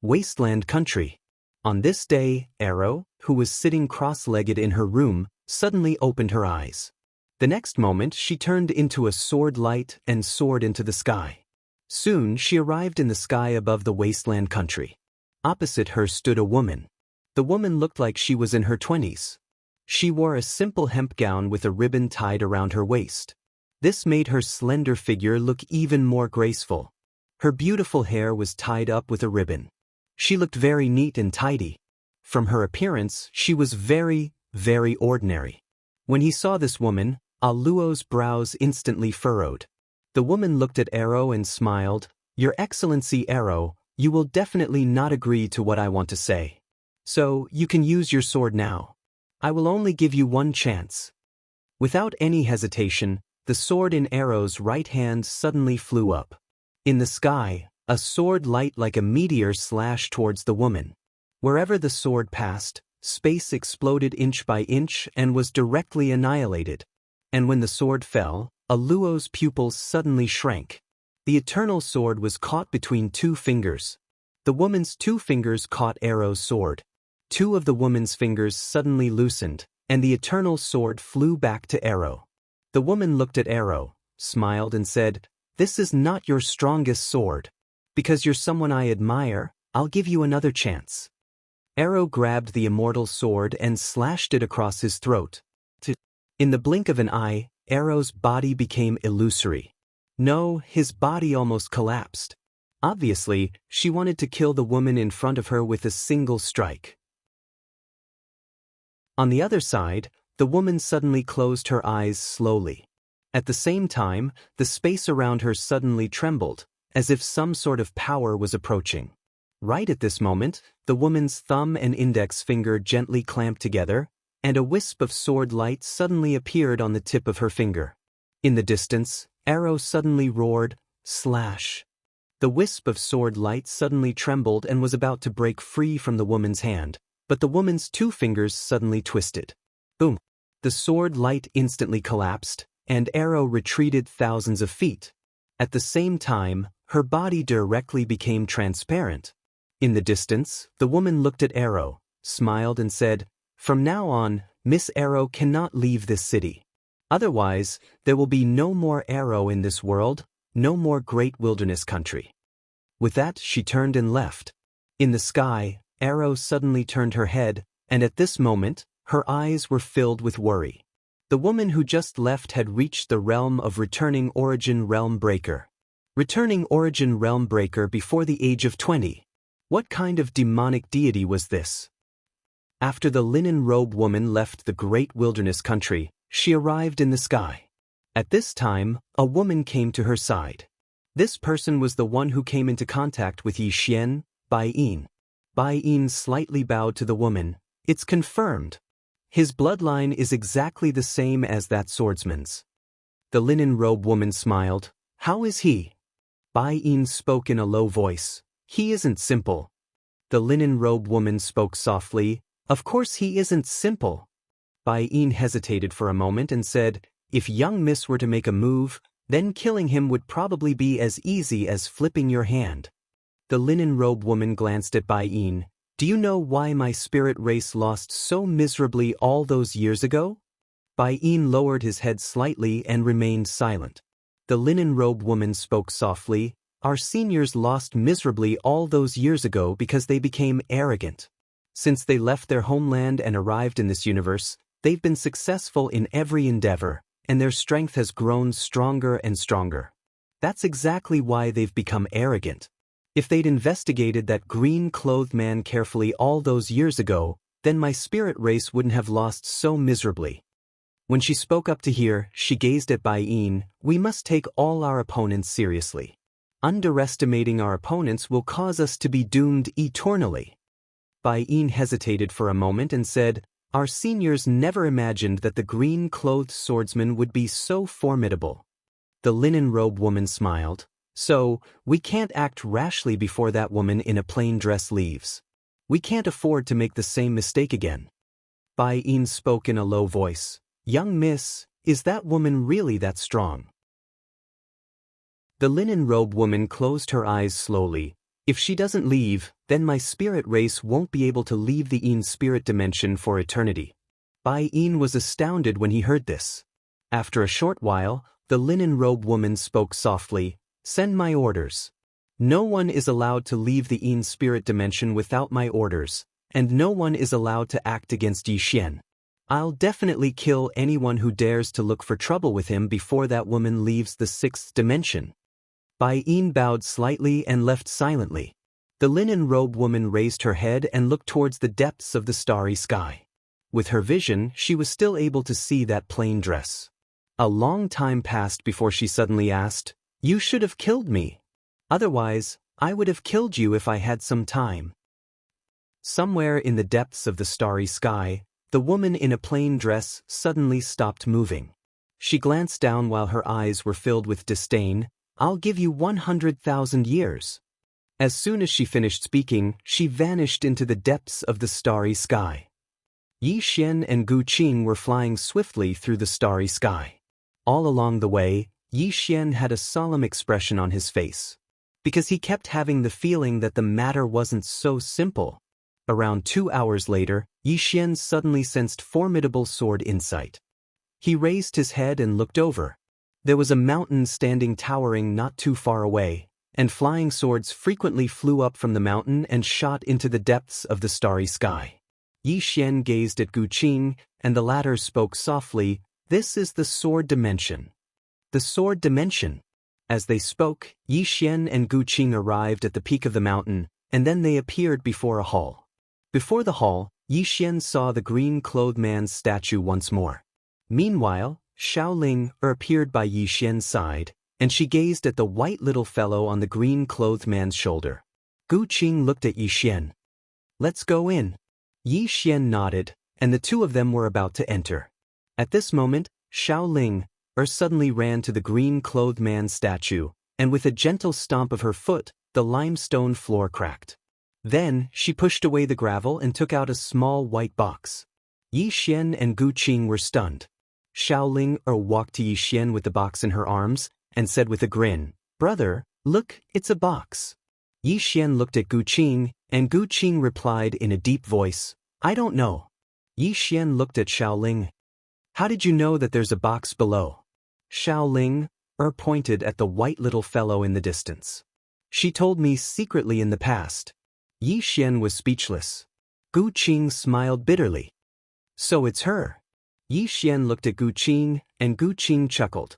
Speaker 1: Wasteland Country. On this day, Arrow, who was sitting cross-legged in her room, suddenly opened her eyes. The next moment she turned into a sword light and soared into the sky. Soon she arrived in the sky above the Wasteland Country. Opposite her stood a woman. The woman looked like she was in her 20s. She wore a simple hemp gown with a ribbon tied around her waist. This made her slender figure look even more graceful. Her beautiful hair was tied up with a ribbon. She looked very neat and tidy. From her appearance, she was very, very ordinary. When he saw this woman, Luo's brows instantly furrowed. The woman looked at Arrow and smiled. Your Excellency Arrow, you will definitely not agree to what I want to say. So, you can use your sword now. I will only give you one chance. Without any hesitation, the sword in Arrow's right hand suddenly flew up. In the sky, a sword light like a meteor slashed towards the woman. Wherever the sword passed, space exploded inch by inch and was directly annihilated. And when the sword fell, Luo's pupils suddenly shrank. The eternal sword was caught between two fingers. The woman's two fingers caught Arrow's sword. Two of the woman's fingers suddenly loosened, and the eternal sword flew back to Arrow. The woman looked at Arrow, smiled and said, "This is not your strongest sword. Because you're someone I admire, I'll give you another chance." Arrow grabbed the immortal sword and slashed it across his throat. In the blink of an eye, Arrow's body became illusory. No, his body almost collapsed. Obviously, she wanted to kill the woman in front of her with a single strike. On the other side, the woman suddenly closed her eyes slowly. At the same time, the space around her suddenly trembled, as if some sort of power was approaching. Right at this moment, the woman's thumb and index finger gently clamped together, and a wisp of sword light suddenly appeared on the tip of her finger. In the distance, Arrow suddenly roared, "Slash!" The wisp of sword light suddenly trembled and was about to break free from the woman's hand, but the woman's two fingers suddenly twisted. Boom! The sword light instantly collapsed, and Arrow retreated thousands of feet. At the same time, her body directly became transparent. In the distance, the woman looked at Arrow, smiled and said, "From now on, Miss Arrow cannot leave this city. Otherwise, there will be no more Arrow in this world, no more great wilderness country." With that, she turned and left. In the sky, Arrow suddenly turned her head, and at this moment, her eyes were filled with worry. The woman who just left had reached the realm of Returning Origin Realm Breaker. Returning Origin Realm Breaker before the age of 20. What kind of demonic deity was this? After the linen robe woman left the great wilderness country, she arrived in the sky. At this time, a woman came to her side. This person was the one who came into contact with Yi Xian, Bai Yin. Bai Yin slightly bowed to the woman. "It's confirmed. His bloodline is exactly the same as that swordsman's. The linen robe woman smiled. How is he? Bai Yin spoke in a low voice. He isn't simple. The linen robe woman spoke softly. Of course he isn't simple. Bai Yin hesitated for a moment and said, if young miss were to make a move, then killing him would probably be as easy as flipping your hand. The linen robe woman glanced at Bai Yin. Do you know why my spirit race lost so miserably all those years ago? Bai Yin lowered his head slightly and remained silent. The linen robe woman spoke softly. Our seniors lost miserably all those years ago because they became arrogant. Since they left their homeland and arrived in this universe, they've been successful in every endeavor, and their strength has grown stronger and stronger. That's exactly why they've become arrogant. If they'd investigated that green-clothed man carefully all those years ago, then my spirit race wouldn't have lost so miserably. When she spoke up to hear, she gazed at Bai Yin. We must take all our opponents seriously. Underestimating our opponents will cause us to be doomed eternally. Bai Yin hesitated for a moment and said, our seniors never imagined that the green-clothed swordsman would be so formidable. The linen robe woman smiled. So, we can't act rashly before that woman in a plain dress leaves. We can't afford to make the same mistake again. Bai Yin spoke in a low voice. Young miss, is that woman really that strong? The linen robe woman closed her eyes slowly. If she doesn't leave, then my spirit race won't be able to leave the Yin spirit dimension for eternity. Bai Yin was astounded when he heard this. After a short while, the linen robe woman spoke softly. Send my orders. No one is allowed to leave the Yin spirit dimension without my orders, and no one is allowed to act against Yi Xian. I'll definitely kill anyone who dares to look for trouble with him before that woman leaves the sixth dimension. Bai Yin bowed slightly and left silently. The linen robe woman raised her head and looked towards the depths of the starry sky. With her vision, she was still able to see that plain dress. A long time passed before she suddenly asked, You should have killed me. Otherwise, I would have killed you if I had some time. Somewhere in the depths of the starry sky, the woman in a plain dress suddenly stopped moving. She glanced down while her eyes were filled with disdain. I'll give you 100,000 years. As soon as she finished speaking, she vanished into the depths of the starry sky. Yi Xian and Gu Qing were flying swiftly through the starry sky. All along the way, Yi Xian had a solemn expression on his face. Because he kept having the feeling that the matter wasn't so simple. Around 2 hours later, Yi Xian suddenly sensed formidable sword insight. He raised his head and looked over. There was a mountain standing towering not too far away, and flying swords frequently flew up from the mountain and shot into the depths of the starry sky. Yi Xian gazed at Gu Qing, and the latter spoke softly, This is the sword dimension. The sword dimension. As they spoke, Yi Xian and Gu Qing arrived at the peak of the mountain, and then they appeared before a hall. Before the hall, Yi Xian saw the green-clothed man's statue once more. Meanwhile, Xiaoling appeared by Yi Xian's side, and she gazed at the white little fellow on the green-clothed man's shoulder. Gu Qing looked at Yi Xian. Let's go in. Yi Xian nodded, and the two of them were about to enter. At this moment, Xiaoling suddenly ran to the green-clothed man's statue, and with a gentle stomp of her foot, the limestone floor cracked. Then, she pushed away the gravel and took out a small white box. Yi Xian and Gu Qing were stunned. Xiaoling walked to Yi Xian with the box in her arms, and said with a grin, Brother, look, it's a box. Yi Xian looked at Gu Qing, and Gu Qing replied in a deep voice, I don't know. Yi Xian looked at Xiaoling. How did you know that there's a box below? Xiaoling pointed at the white little fellow in the distance. She told me secretly in the past. Yi Xian was speechless. Gu Qing smiled bitterly. So it's her. Yi Xian looked at Gu Qing, and Gu Qing chuckled.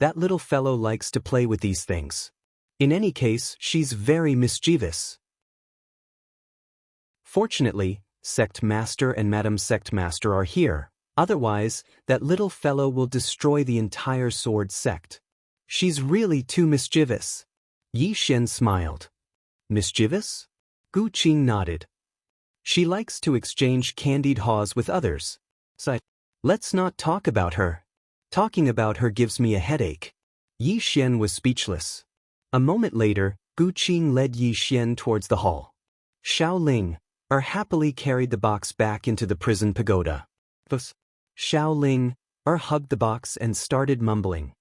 Speaker 1: That little fellow likes to play with these things. In any case, she's very mischievous. Fortunately, Sect Master and Madam Sect Master are here. Otherwise, that little fellow will destroy the entire sword sect. She's really too mischievous. Yi Xian smiled. Mischievous? Gu Qing nodded. She likes to exchange candied haws with others, Sighed. Let's not talk about her. Talking about her gives me a headache. Yi Xian was speechless. A moment later, Gu Qing led Yi Xian towards the hall. Xiao Ling happily carried the box back into the prison pagoda. Thus, Xiao Ling hugged the box and started mumbling.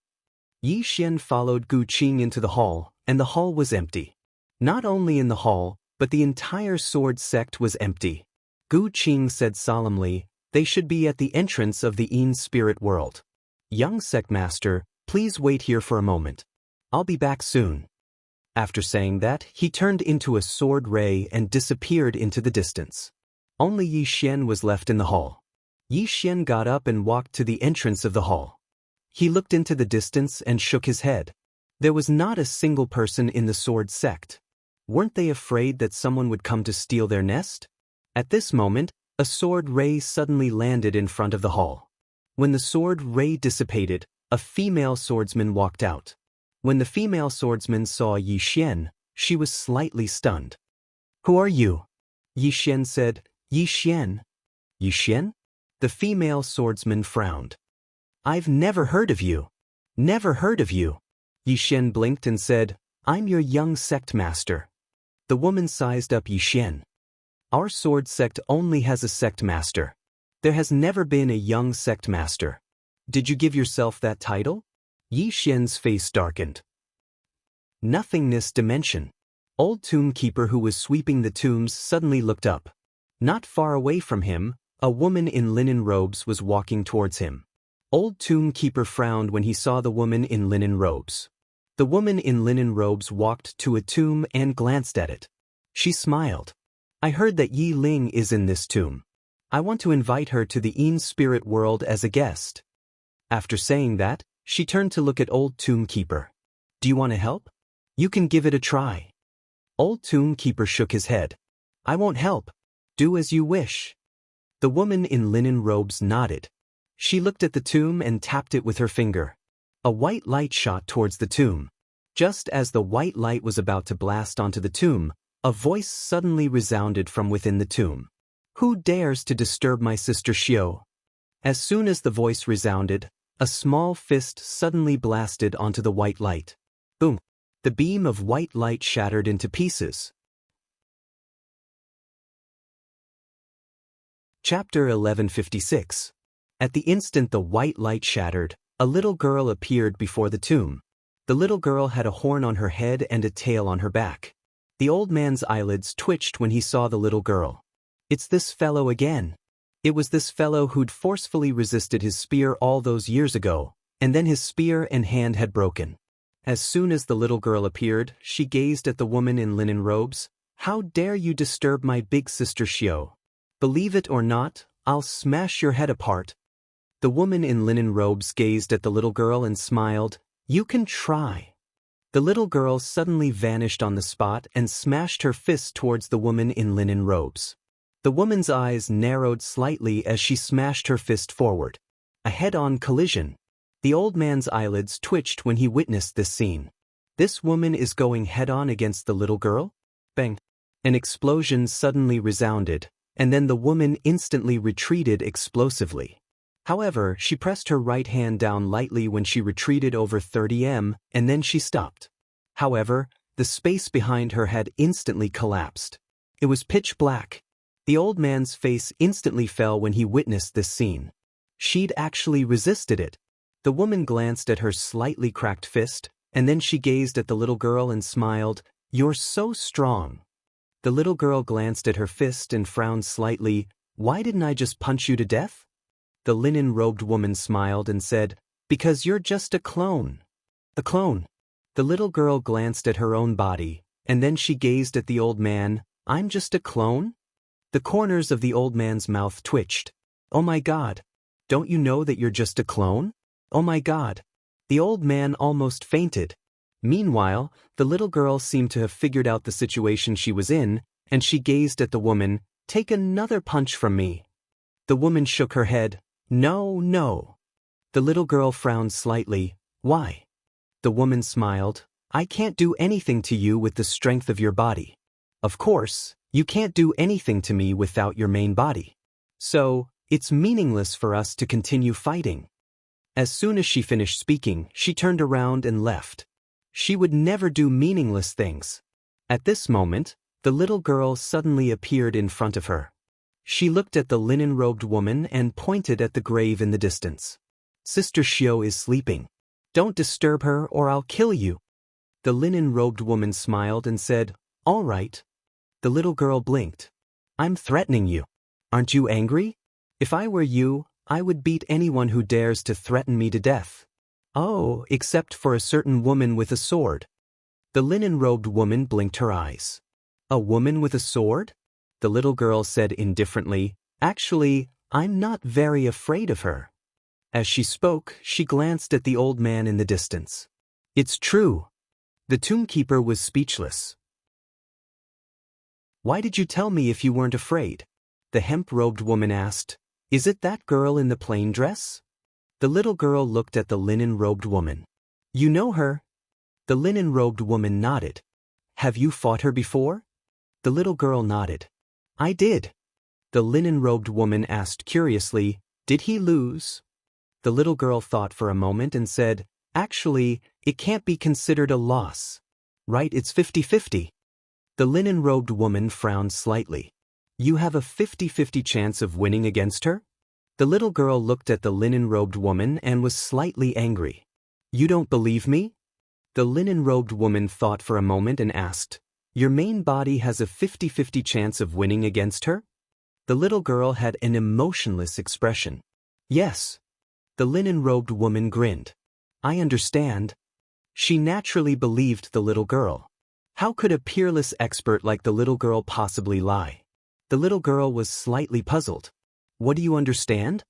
Speaker 1: Yi Xian followed Gu Qing into the hall, and the hall was empty. Not only in the hall, but the entire sword sect was empty. Gu Qing said solemnly, they should be at the entrance of the Yin spirit world. Young sect master, please wait here for a moment. I'll be back soon. After saying that, he turned into a sword ray and disappeared into the distance. Only Yi Xian was left in the hall. Yi Xian got up and walked to the entrance of the hall. He looked into the distance and shook his head. There was not a single person in the sword sect. Weren't they afraid that someone would come to steal their nest? At this moment, a sword ray suddenly landed in front of the hall. When the sword ray dissipated, a female swordsman walked out. When the female swordsman saw Yi Xian, she was slightly stunned. Who are you? Yi Xian said. Yi Xian? Yi Xian? The female swordsman frowned. I've never heard of you. Never heard of you. Yi Xian blinked and said, I'm your young sect master. The woman sized up Yi Xian. Our sword sect only has a sect master. There has never been a young sect master. Did you give yourself that title? Yi Xian's face darkened. Nothingness dimension. Old tomb keeper who was sweeping the tombs suddenly looked up. Not far away from him, a woman in linen robes was walking towards him. Old tomb keeper frowned when he saw the woman in linen robes. The woman in linen robes walked to a tomb and glanced at it. She smiled. I heard that Yi Ling is in this tomb. I want to invite her to the Yin spirit world as a guest. After saying that, she turned to look at old tomb keeper. Do you want to help? You can give it a try. Old tomb keeper shook his head. I won't help. Do as you wish. The woman in linen robes nodded. She looked at the tomb and tapped it with her finger. A white light shot towards the tomb. Just as the white light was about to blast onto the tomb, a voice suddenly resounded from within the tomb. Who dares to disturb my sister Xiao? As soon as the voice resounded, a small fist suddenly blasted onto the white light. Boom! The beam of white light shattered into pieces. Chapter 1156. At the instant the white light shattered, a little girl appeared before the tomb. The little girl had a horn on her head and a tail on her back. The old man's eyelids twitched when he saw the little girl. It's this fellow again. It was this fellow who'd forcefully resisted his spear all those years ago, and then his spear and hand had broken. As soon as the little girl appeared, she gazed at the woman in linen robes. How dare you disturb my big sister Xiao? Believe it or not, I'll smash your head apart. The woman in linen robes gazed at the little girl and smiled. You can try. The little girl suddenly vanished on the spot and smashed her fist towards the woman in linen robes. The woman's eyes narrowed slightly as she smashed her fist forward. A head-on collision. The old man's eyelids twitched when he witnessed this scene. This woman is going head-on against the little girl? Bang! An explosion suddenly resounded, and then the woman instantly retreated explosively. However, she pressed her right hand down lightly when she retreated over 30 m, and then she stopped. However, the space behind her had instantly collapsed. It was pitch black. The old man's face instantly fell when he witnessed this scene. She'd actually resisted it. The woman glanced at her slightly cracked fist, and then she gazed at the little girl and smiled. You're so strong. The little girl glanced at her fist and frowned slightly. Why didn't I just punch you to death? The linen-robed woman smiled and said, Because you're just a clone. A clone. The little girl glanced at her own body, and then she gazed at the old man. I'm just a clone? The corners of the old man's mouth twitched. Oh my God. Don't you know that you're just a clone? Oh my God. The old man almost fainted. Meanwhile, the little girl seemed to have figured out the situation she was in, and she gazed at the woman. Take another punch from me. The woman shook her head. No, no. The little girl frowned slightly. Why? The woman smiled. I can't do anything to you with the strength of your body. Of course, you can't do anything to me without your main body. So, It's meaningless for us to continue fighting. As soon as she finished speaking, she turned around and left. She would never do meaningless things. At this moment, the little girl suddenly appeared in front of her. She looked at the linen-robed woman and pointed at the grave in the distance. Sister Xiao is sleeping. Don't disturb her or I'll kill you. The linen-robed woman smiled and said, All right. The little girl blinked. I'm threatening you. Aren't you angry? If I were you, I would beat anyone who dares to threaten me to death. Oh, except for a certain woman with a sword. The linen-robed woman blinked her eyes. A woman with a sword? The little girl said indifferently, Actually, I'm not very afraid of her. As she spoke, she glanced at the old man in the distance. It's true. The tombkeeper was speechless. Why did you tell me if you weren't afraid? The hemp-robed woman asked. Is it that girl in the plain dress? The little girl looked at the linen-robed woman. You know her? The linen-robed woman nodded. Have you fought her before? The little girl nodded. I did. The linen-robed woman asked curiously, Did he lose? The little girl thought for a moment and said, Actually, it can't be considered a loss. Right, it's 50-50. The linen-robed woman frowned slightly. You have a 50-50 chance of winning against her? The little girl looked at the linen-robed woman and was slightly angry. You don't believe me? The linen-robed woman thought for a moment and asked, Your main body has a 50-50 chance of winning against her? The little girl had an emotionless expression. Yes. The linen-robed woman grinned. I understand. She naturally believed the little girl. How could a peerless expert like the little girl possibly lie? The little girl was slightly puzzled. What do you understand?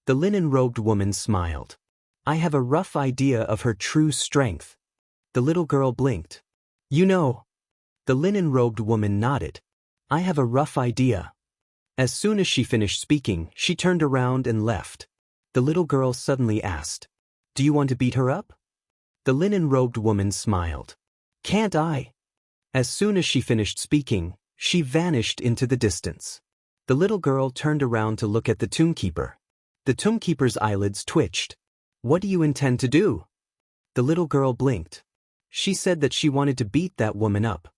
Speaker 1: The linen-robed woman smiled. I have a rough idea of her true strength. The little girl blinked. You know. The linen-robed woman nodded. I have a rough idea. As soon as she finished speaking, she turned around and left. The little girl suddenly asked, Do you want to beat her up? The linen-robed woman smiled. Can't I? As soon as she finished speaking, she vanished into the distance. The little girl turned around to look at the tombkeeper. The tombkeeper's eyelids twitched. What do you intend to do? The little girl blinked. She said that she wanted to beat that woman up.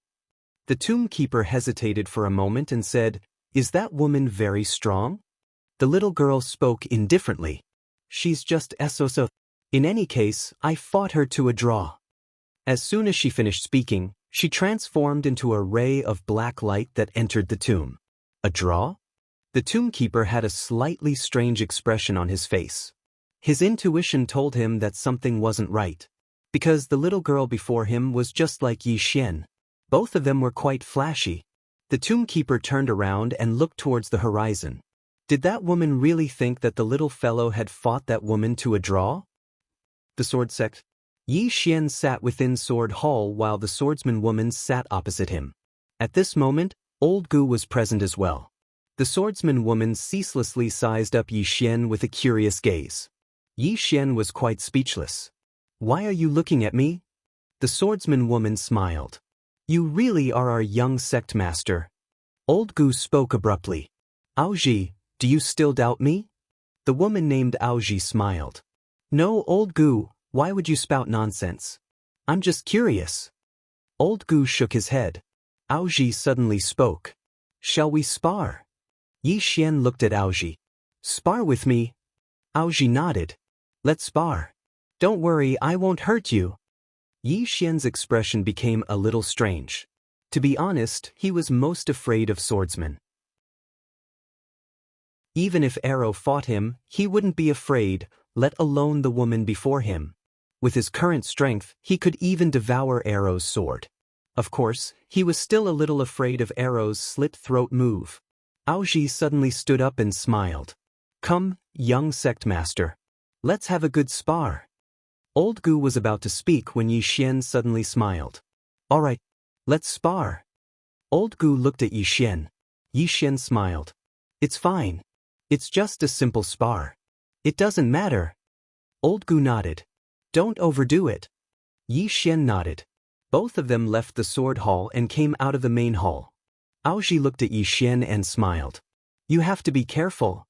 Speaker 1: The tombkeeper hesitated for a moment and said, Is that woman very strong? The little girl spoke indifferently. She's just so. In any case, I fought her to a draw. As soon as she finished speaking, she transformed into a ray of black light that entered the tomb. A draw? The tombkeeper had a slightly strange expression on his face. His intuition told him that something wasn't right, because the little girl before him was just like Yi Xian. Both of them were quite flashy. The tombkeeper turned around and looked towards the horizon. Did that woman really think that the little fellow had fought that woman to a draw? The sword sect. Yi Xian sat within Sword Hall while the swordsman woman sat opposite him. At this moment, Old Gu was present as well. The swordsman woman ceaselessly sized up Yi Xian with a curious gaze. Yi Xian was quite speechless. Why are you looking at me? The swordsman woman smiled. You really are our young sect master. Old Gu spoke abruptly. Aoji, do you still doubt me? The woman named Aoji smiled. No, Old Gu, why would you spout nonsense? I'm just curious. Old Gu shook his head. Aoji suddenly spoke. Shall we spar? Yi Xian looked at Aoji. Spar with me? Aoji nodded. Let's spar. Don't worry, I won't hurt you. Yi Xian's expression became a little strange. To be honest, he was most afraid of swordsmen. Even if Arrow fought him, he wouldn't be afraid, let alone the woman before him. With his current strength, he could even devour Arrow's sword. Of course, he was still a little afraid of Arrow's slit-throat move. Aoji suddenly stood up and smiled. Come, young sect master. Let's have a good spar. Old Gu was about to speak when Yi Xian suddenly smiled. All right, let's spar. Old Gu looked at Yi Xian. Yi Xian smiled. It's fine. It's just a simple spar. It doesn't matter. Old Gu nodded. Don't overdo it. Yi Xian nodded. Both of them left the sword hall and came out of the main hall. Aoji looked at Yi Xian and smiled. You have to be careful.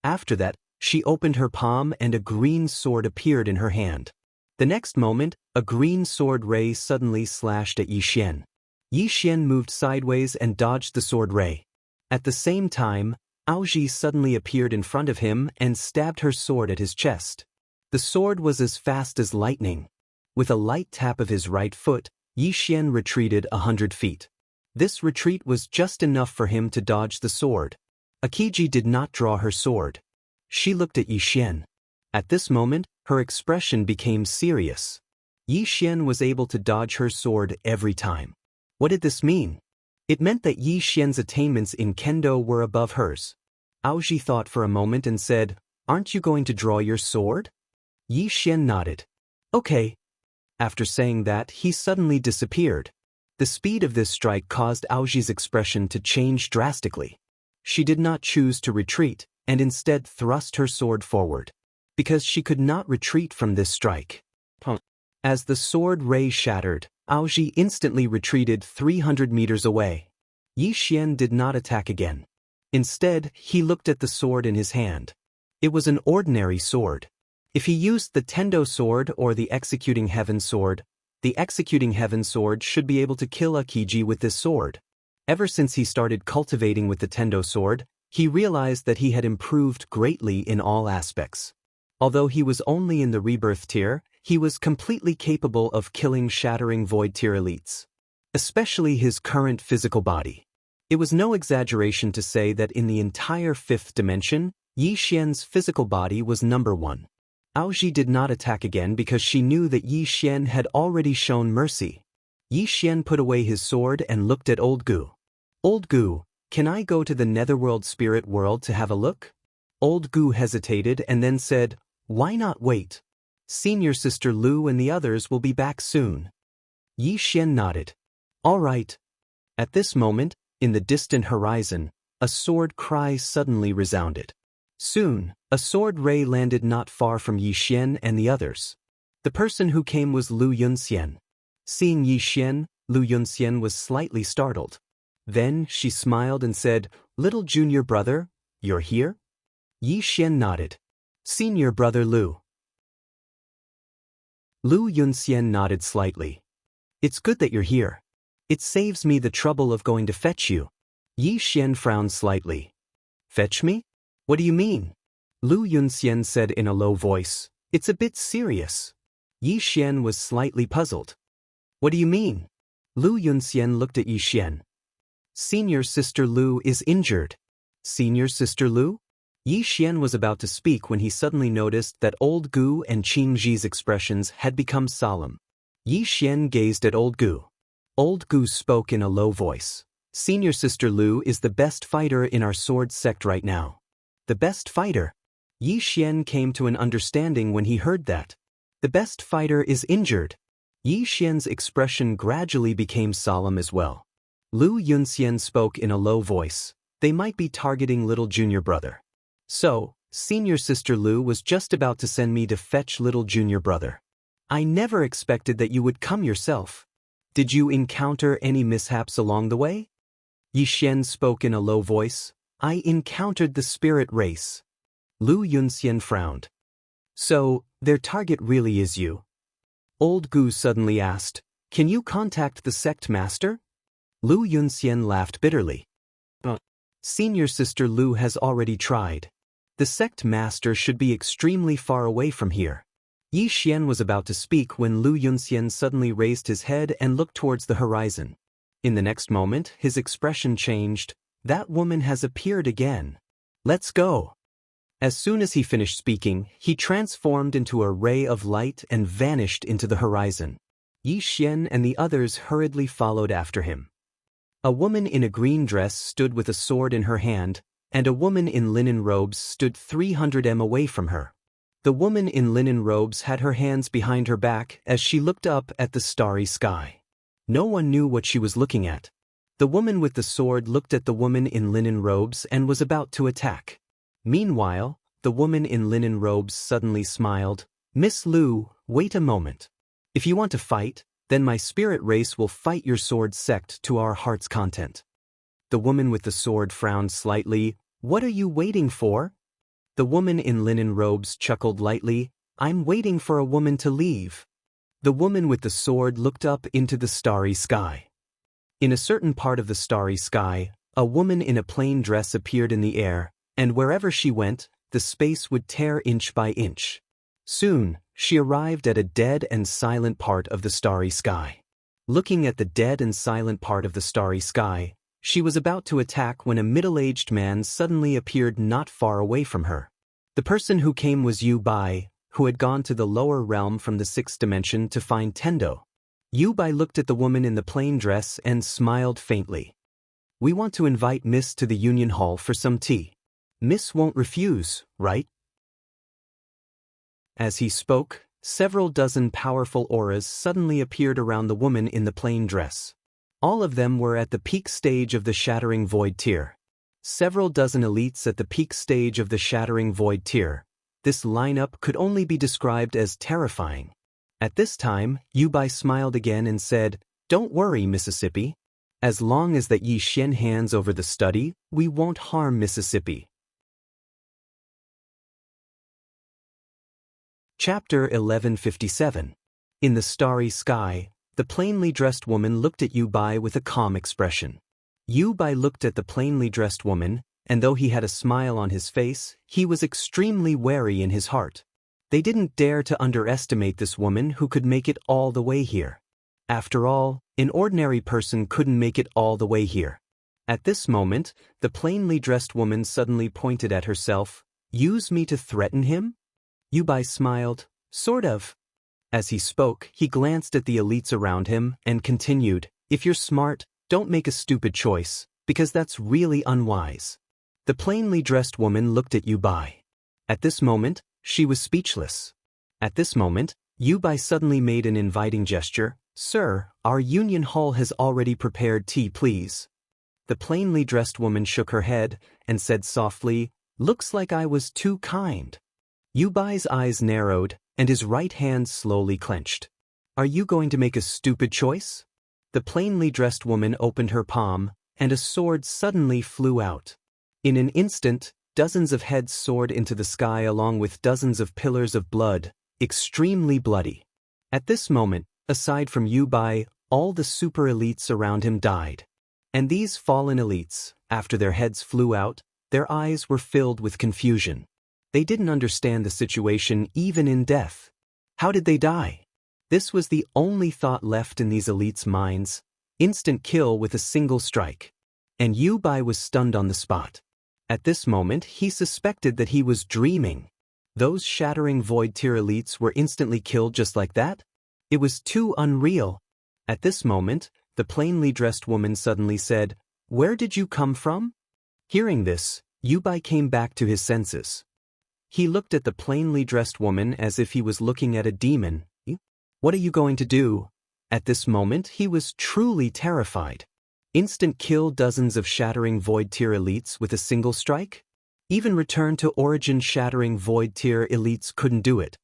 Speaker 1: After that, she opened her palm and a green sword appeared in her hand. The next moment, a green sword ray suddenly slashed at Yi Xian. Yi Xian moved sideways and dodged the sword ray. At the same time, Aoji suddenly appeared in front of him and stabbed her sword at his chest. The sword was as fast as lightning. With a light tap of his right foot, Yi Xian retreated 100 feet. This retreat was just enough for him to dodge the sword. Akiji did not draw her sword. She looked at Yi Xian. At this moment, her expression became serious. Yi Xian was able to dodge her sword every time. What did this mean? It meant that Yi Xian's attainments in kendo were above hers. Aoji thought for a moment and said, "Aren't you going to draw your sword?" Yi Xian nodded. "Okay." After saying that, he suddenly disappeared. The speed of this strike caused Aoji's expression to change drastically. She did not choose to retreat, and instead thrust her sword forward. Because she could not retreat from this strike. As the sword ray shattered, Aoji instantly retreated 300 meters away. Yi Xian did not attack again. Instead, he looked at the sword in his hand. It was an ordinary sword. If he used the Tendo sword or the Executing Heaven sword, the Executing Heaven sword should be able to kill Akiji with this sword. Ever since he started cultivating with the Tendo sword, he realized that he had improved greatly in all aspects. Although he was only in the rebirth tier, he was completely capable of killing shattering void tier elites. Especially his current physical body. It was no exaggeration to say that in the entire fifth dimension, Yi Xian's physical body was number 1. Aoji did not attack again because she knew that Yi Xian had already shown mercy. Yi Xian put away his sword and looked at Old Gu. "Old Gu, can I go to the netherworld spirit world to have a look?" Old Gu hesitated and then said, "Why not wait? Senior Sister Lu and the others will be back soon." Yi Xian nodded. "All right." At this moment, in the distant horizon, a sword cry suddenly resounded. Soon, a sword ray landed not far from Yi Xian and the others. The person who came was Lu Yunxian. Seeing Yi Xian, Lu Yunxian was slightly startled. Then she smiled and said, "Little junior brother, you're here?" Yi Xian nodded. "Senior brother Lu." Lu Yunxian nodded slightly. "It's good that you're here. It saves me the trouble of going to fetch you." Yi Xian frowned slightly. "Fetch me? What do you mean?" Lu Yunxian said in a low voice. "It's a bit serious." Yi Xian was slightly puzzled. "What do you mean?" Lu Yunxian looked at Yi Xian. "Senior Sister Lu is injured." "Senior Sister Lu?" Yi Xian was about to speak when he suddenly noticed that Old Gu and Qing Ji's expressions had become solemn. Yi Xian gazed at Old Gu. Old Gu spoke in a low voice. "Senior Sister Lu is the best fighter in our sword sect right now." The best fighter? Yi Xian came to an understanding when he heard that. The best fighter is injured. Yi Xian's expression gradually became solemn as well. Lu Yunxian spoke in a low voice. "They might be targeting little junior brother. So, Senior Sister Lu was just about to send me to fetch little junior brother. I never expected that you would come yourself. Did you encounter any mishaps along the way?" Yi Xian spoke in a low voice. "I encountered the spirit race." Lu Yunxian frowned. "So, their target really is you?" Old Gu suddenly asked, "Can you contact the sect master?" Lu Yunxian laughed bitterly. Senior Sister Lu has already tried. The sect master should be extremely far away from here." Yi Xian was about to speak when Lu Yunxian suddenly raised his head and looked towards the horizon. In the next moment, his expression changed. "That woman has appeared again. Let's go." As soon as he finished speaking, he transformed into a ray of light and vanished into the horizon. Yi Xian and the others hurriedly followed after him. A woman in a green dress stood with a sword in her hand, and a woman in linen robes stood 300 m away from her. The woman in linen robes had her hands behind her back as she looked up at the starry sky. No one knew what she was looking at. The woman with the sword looked at the woman in linen robes and was about to attack. Meanwhile, the woman in linen robes suddenly smiled. "Miss Lu, wait a moment. If you want to fight, then my spirit race will fight your sword sect to our heart's content." The woman with the sword frowned slightly. "What are you waiting for?" The woman in linen robes chuckled lightly. I'm waiting for a woman to leave. The woman with the sword looked up into the starry sky. In a certain part of the starry sky, a woman in a plain dress appeared in the air, and wherever she went, the space would tear inch by inch. Soon, she arrived at a dead and silent part of the starry sky. Looking at the dead and silent part of the starry sky, she was about to attack when a middle-aged man suddenly appeared not far away from her. The person who came was Yu Bai, who had gone to the lower realm from the sixth dimension to find Tendo. Yu Bai looked at the woman in the plain dress and smiled faintly. We want to invite Miss to the Union Hall for some tea. Miss won't refuse, right? As he spoke, several dozen powerful auras suddenly appeared around the woman in the plain dress. All of them were at the peak stage of the Shattering Void tier. Several dozen elites at the peak stage of the Shattering Void tier. This lineup could only be described as terrifying. At this time, Yu Bai smiled again and said, "Don't worry, Mississippi. As long as that Yi Xian hands over the study, we won't harm Mississippi." Chapter 1157. In the starry sky, the plainly dressed woman looked at Yu Bai with a calm expression. Yu Bai looked at the plainly dressed woman, and though he had a smile on his face, he was extremely wary in his heart. They didn't dare to underestimate this woman who could make it all the way here. After all, an ordinary person couldn't make it all the way here. At this moment, the plainly dressed woman suddenly pointed at herself. Use me to threaten him? Yu Bai smiled, sort of. As he spoke, he glanced at the elites around him and continued, if you're smart, don't make a stupid choice, because that's really unwise. The plainly dressed woman looked at Yu Bai. At this moment, she was speechless. At this moment, Yu Bai suddenly made an inviting gesture. Sir, our Union Hall has already prepared tea, please. The plainly dressed woman shook her head and said softly, looks like I was too kind. Yu Bai's eyes narrowed, and his right hand slowly clenched. Are you going to make a stupid choice? The plainly dressed woman opened her palm, and a sword suddenly flew out. In an instant, dozens of heads soared into the sky along with dozens of pillars of blood, extremely bloody. At this moment, aside from Yu Bai, all the super elites around him died. And these fallen elites, after their heads flew out, their eyes were filled with confusion. They didn't understand the situation even in death. How did they die? This was the only thought left in these elites' minds. Instant kill with a single strike. And Yu Bai was stunned on the spot. At this moment, he suspected that he was dreaming. Those Shattering Void tier elites were instantly killed just like that? It was too unreal. At this moment, the plainly dressed woman suddenly said, Where did you come from? Hearing this, Yu Bai came back to his senses. He looked at the plainly dressed woman as if he was looking at a demon. What are you going to do? At this moment, he was truly terrified. Instant kill dozens of Shattering Void tier elites with a single strike? Even return to origin Shattering Void tier elites couldn't do it.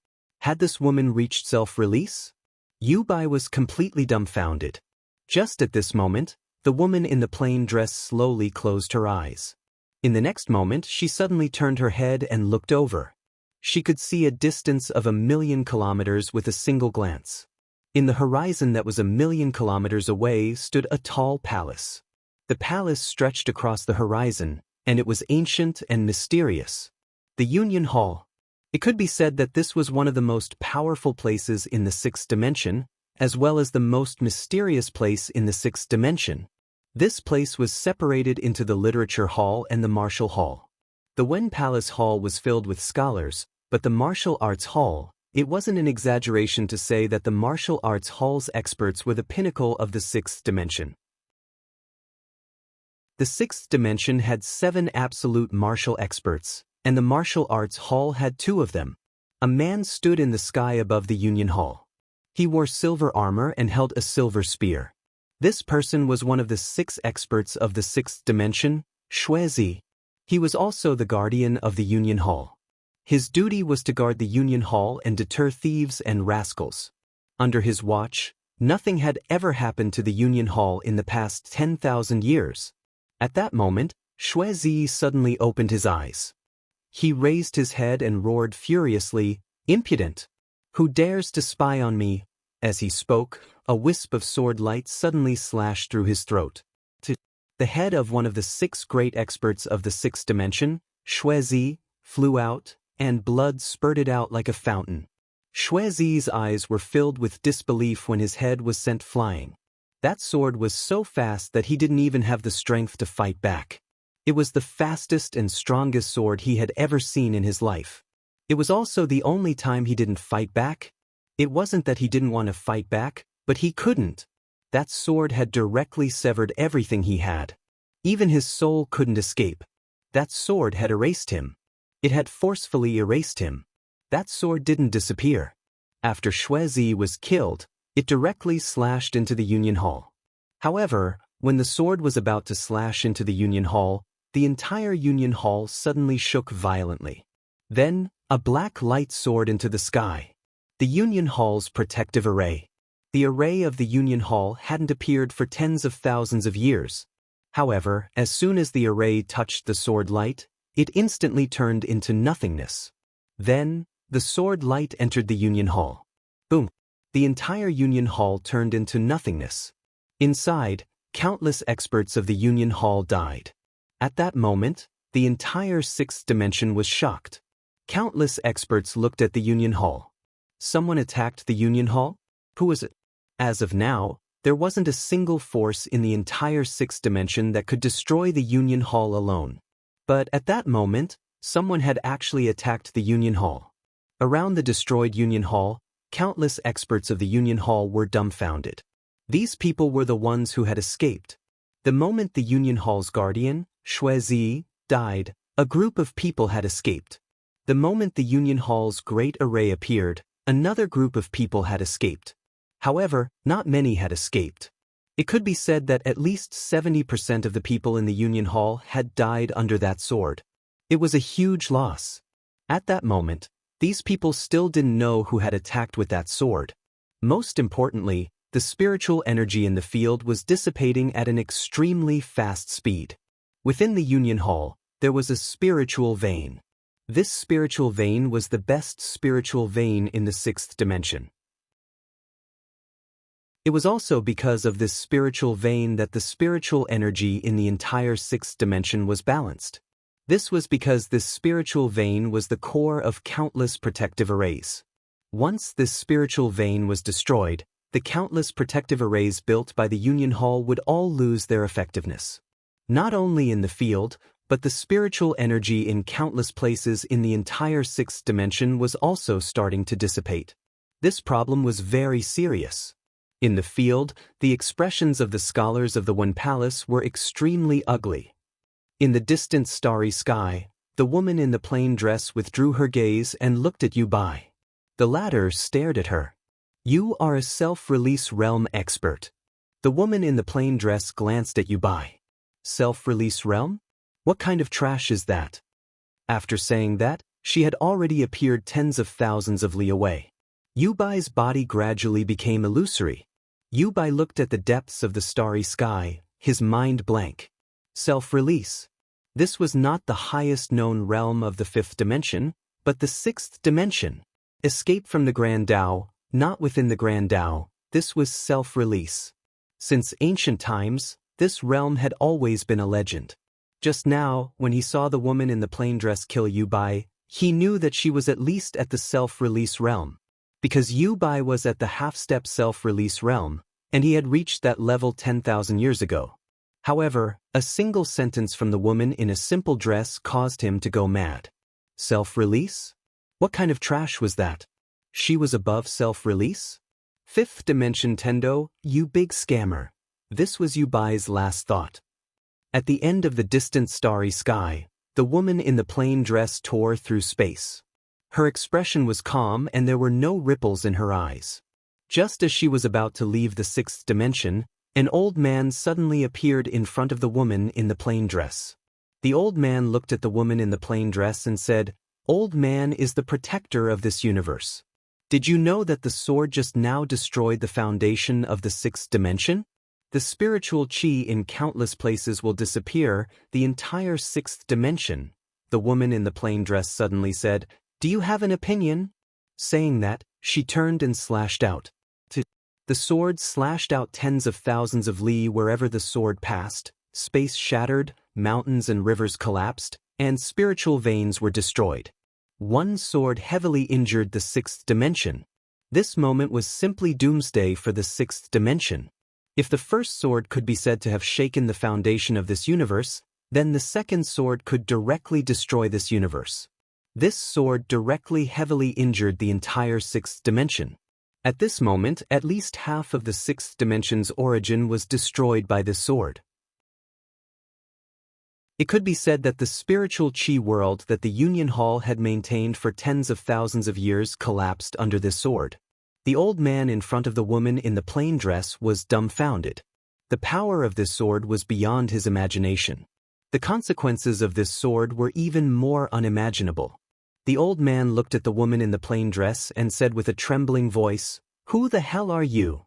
Speaker 1: Had this woman reached self-release? Yu Bai was completely dumbfounded. Just at this moment, the woman in the plain dress slowly closed her eyes. In the next moment, she suddenly turned her head and looked over. She could see a distance of 1,000,000 kilometers with a single glance. In the horizon that was 1,000,000 kilometers away stood a tall palace. The palace stretched across the horizon, and it was ancient and mysterious. The Union Hall. It could be said that this was one of the most powerful places in the sixth dimension, as well as the most mysterious place in the sixth dimension. This place was separated into the Literature Hall and the Martial Hall. The Wen Palace Hall was filled with scholars, but the Martial Arts Hall, it wasn't an exaggeration to say that the Martial Arts Hall's experts were the pinnacle of the sixth dimension. The sixth dimension had 7 absolute martial experts, and the Martial Arts Hall had 2 of them. A man stood in the sky above the Union Hall. He wore silver armor and held a silver spear. This person was one of the 6 experts of the sixth dimension, Xuezi. He was also the guardian of the Union Hall. His duty was to guard the Union Hall and deter thieves and rascals. Under his watch, nothing had ever happened to the Union Hall in the past 10,000 years. At that moment, Xuezi suddenly opened his eyes. He raised his head and roared furiously, "Impudent! Who dares to spy on me?" As he spoke, a wisp of sword light suddenly slashed through his throat. The head of one of the 6 great experts of the 6th dimension, Xuezi, flew out, and blood spurted out like a fountain. Xuezi's eyes were filled with disbelief when his head was sent flying. That sword was so fast that he didn't even have the strength to fight back. It was the fastest and strongest sword he had ever seen in his life. It was also the only time he didn't fight back. It wasn't that he didn't want to fight back, but he couldn't. That sword had directly severed everything he had. Even his soul couldn't escape. That sword had erased him. It had forcefully erased him. That sword didn't disappear. After Xuezi was killed, it directly slashed into the Union Hall. However, when the sword was about to slash into the Union Hall, the entire Union Hall suddenly shook violently. Then, a black light soared into the sky. The Union Hall's protective array. The array of the Union Hall hadn't appeared for tens of thousands of years. However, as soon as the array touched the sword light, it instantly turned into nothingness. Then, the sword light entered the Union Hall. Boom! The entire Union Hall turned into nothingness. Inside, countless experts of the Union Hall died. At that moment, the entire 6th dimension was shocked. Countless experts looked at the Union Hall. Someone attacked the Union Hall? Who was it? As of now, there wasn't a single force in the entire 6th dimension that could destroy the Union Hall alone. But at that moment, someone had actually attacked the Union Hall. Around the destroyed Union Hall, countless experts of the Union Hall were dumbfounded. These people were the ones who had escaped. The moment the Union Hall's guardian, Xuezi, died, a group of people had escaped. The moment the Union Hall's great array appeared, another group of people had escaped. However, not many had escaped. It could be said that at least 70% of the people in the Union Hall had died under that sword. It was a huge loss. At that moment, these people still didn't know who had attacked with that sword. Most importantly, the spiritual energy in the field was dissipating at an extremely fast speed. Within the Union Hall, there was a spiritual vein. This spiritual vein was the best spiritual vein in the 6th dimension. It was also because of this spiritual vein that the spiritual energy in the entire 6th dimension was balanced. This was because this spiritual vein was the core of countless protective arrays. Once this spiritual vein was destroyed, the countless protective arrays built by the Union Hall would all lose their effectiveness. Not only in the field, but the spiritual energy in countless places in the entire 6th dimension was also starting to dissipate. This problem was very serious. In the field, the expressions of the scholars of the One Palace were extremely ugly. In the distant starry sky, the woman in the plain dress withdrew her gaze and looked at Yu Bai. The latter stared at her. "You are a self-release realm expert." The woman in the plain dress glanced at Yu Bai. "Self-release realm? What kind of trash is that?" After saying that, she had already appeared tens of thousands of li away. Yu Bai's body gradually became illusory. Yu Bai looked at the depths of the starry sky, his mind blank. Self-release. This was not the highest known realm of the 5th dimension, but the 6th dimension. Escape from the Grand Dao, not within the Grand Dao, this was self-release. Since ancient times, this realm had always been a legend. Just now, when he saw the woman in the plain dress kill Yu Bai, he knew that she was at least at the self-release realm. Because Yu Bai was at the half-step self-release realm, and he had reached that level 10,000 years ago. However, a single sentence from the woman in a simple dress caused him to go mad. Self-release? What kind of trash was that? She was above self-release? 5th dimension Tendo, you big scammer. This was Yu Bai's last thought. At the end of the distant starry sky, the woman in the plain dress tore through space. Her expression was calm and there were no ripples in her eyes. Just as she was about to leave the 6th dimension, an old man suddenly appeared in front of the woman in the plain dress. The old man looked at the woman in the plain dress and said, "Old man is the protector of this universe. Did you know that the sword just now destroyed the foundation of the 6th dimension? The spiritual chi in countless places will disappear, the entire 6th dimension. The woman in the plain dress suddenly said, "Do you have an opinion?" Saying that, she turned and slashed out. The sword slashed out tens of thousands of li wherever the sword passed, space shattered, mountains and rivers collapsed, and spiritual veins were destroyed. One sword heavily injured the sixth dimension. This moment was simply doomsday for the sixth dimension. If the first sword could be said to have shaken the foundation of this universe, then the second sword could directly destroy this universe. This sword directly heavily injured the entire sixth dimension. At this moment, at least half of the sixth dimension's origin was destroyed by this sword. It could be said that the spiritual chi world that the Union Hall had maintained for tens of thousands of years collapsed under this sword. The old man in front of the woman in the plain dress was dumbfounded. The power of this sword was beyond his imagination. The consequences of this sword were even more unimaginable. The old man looked at the woman in the plain dress and said with a trembling voice, "Who the hell are you?"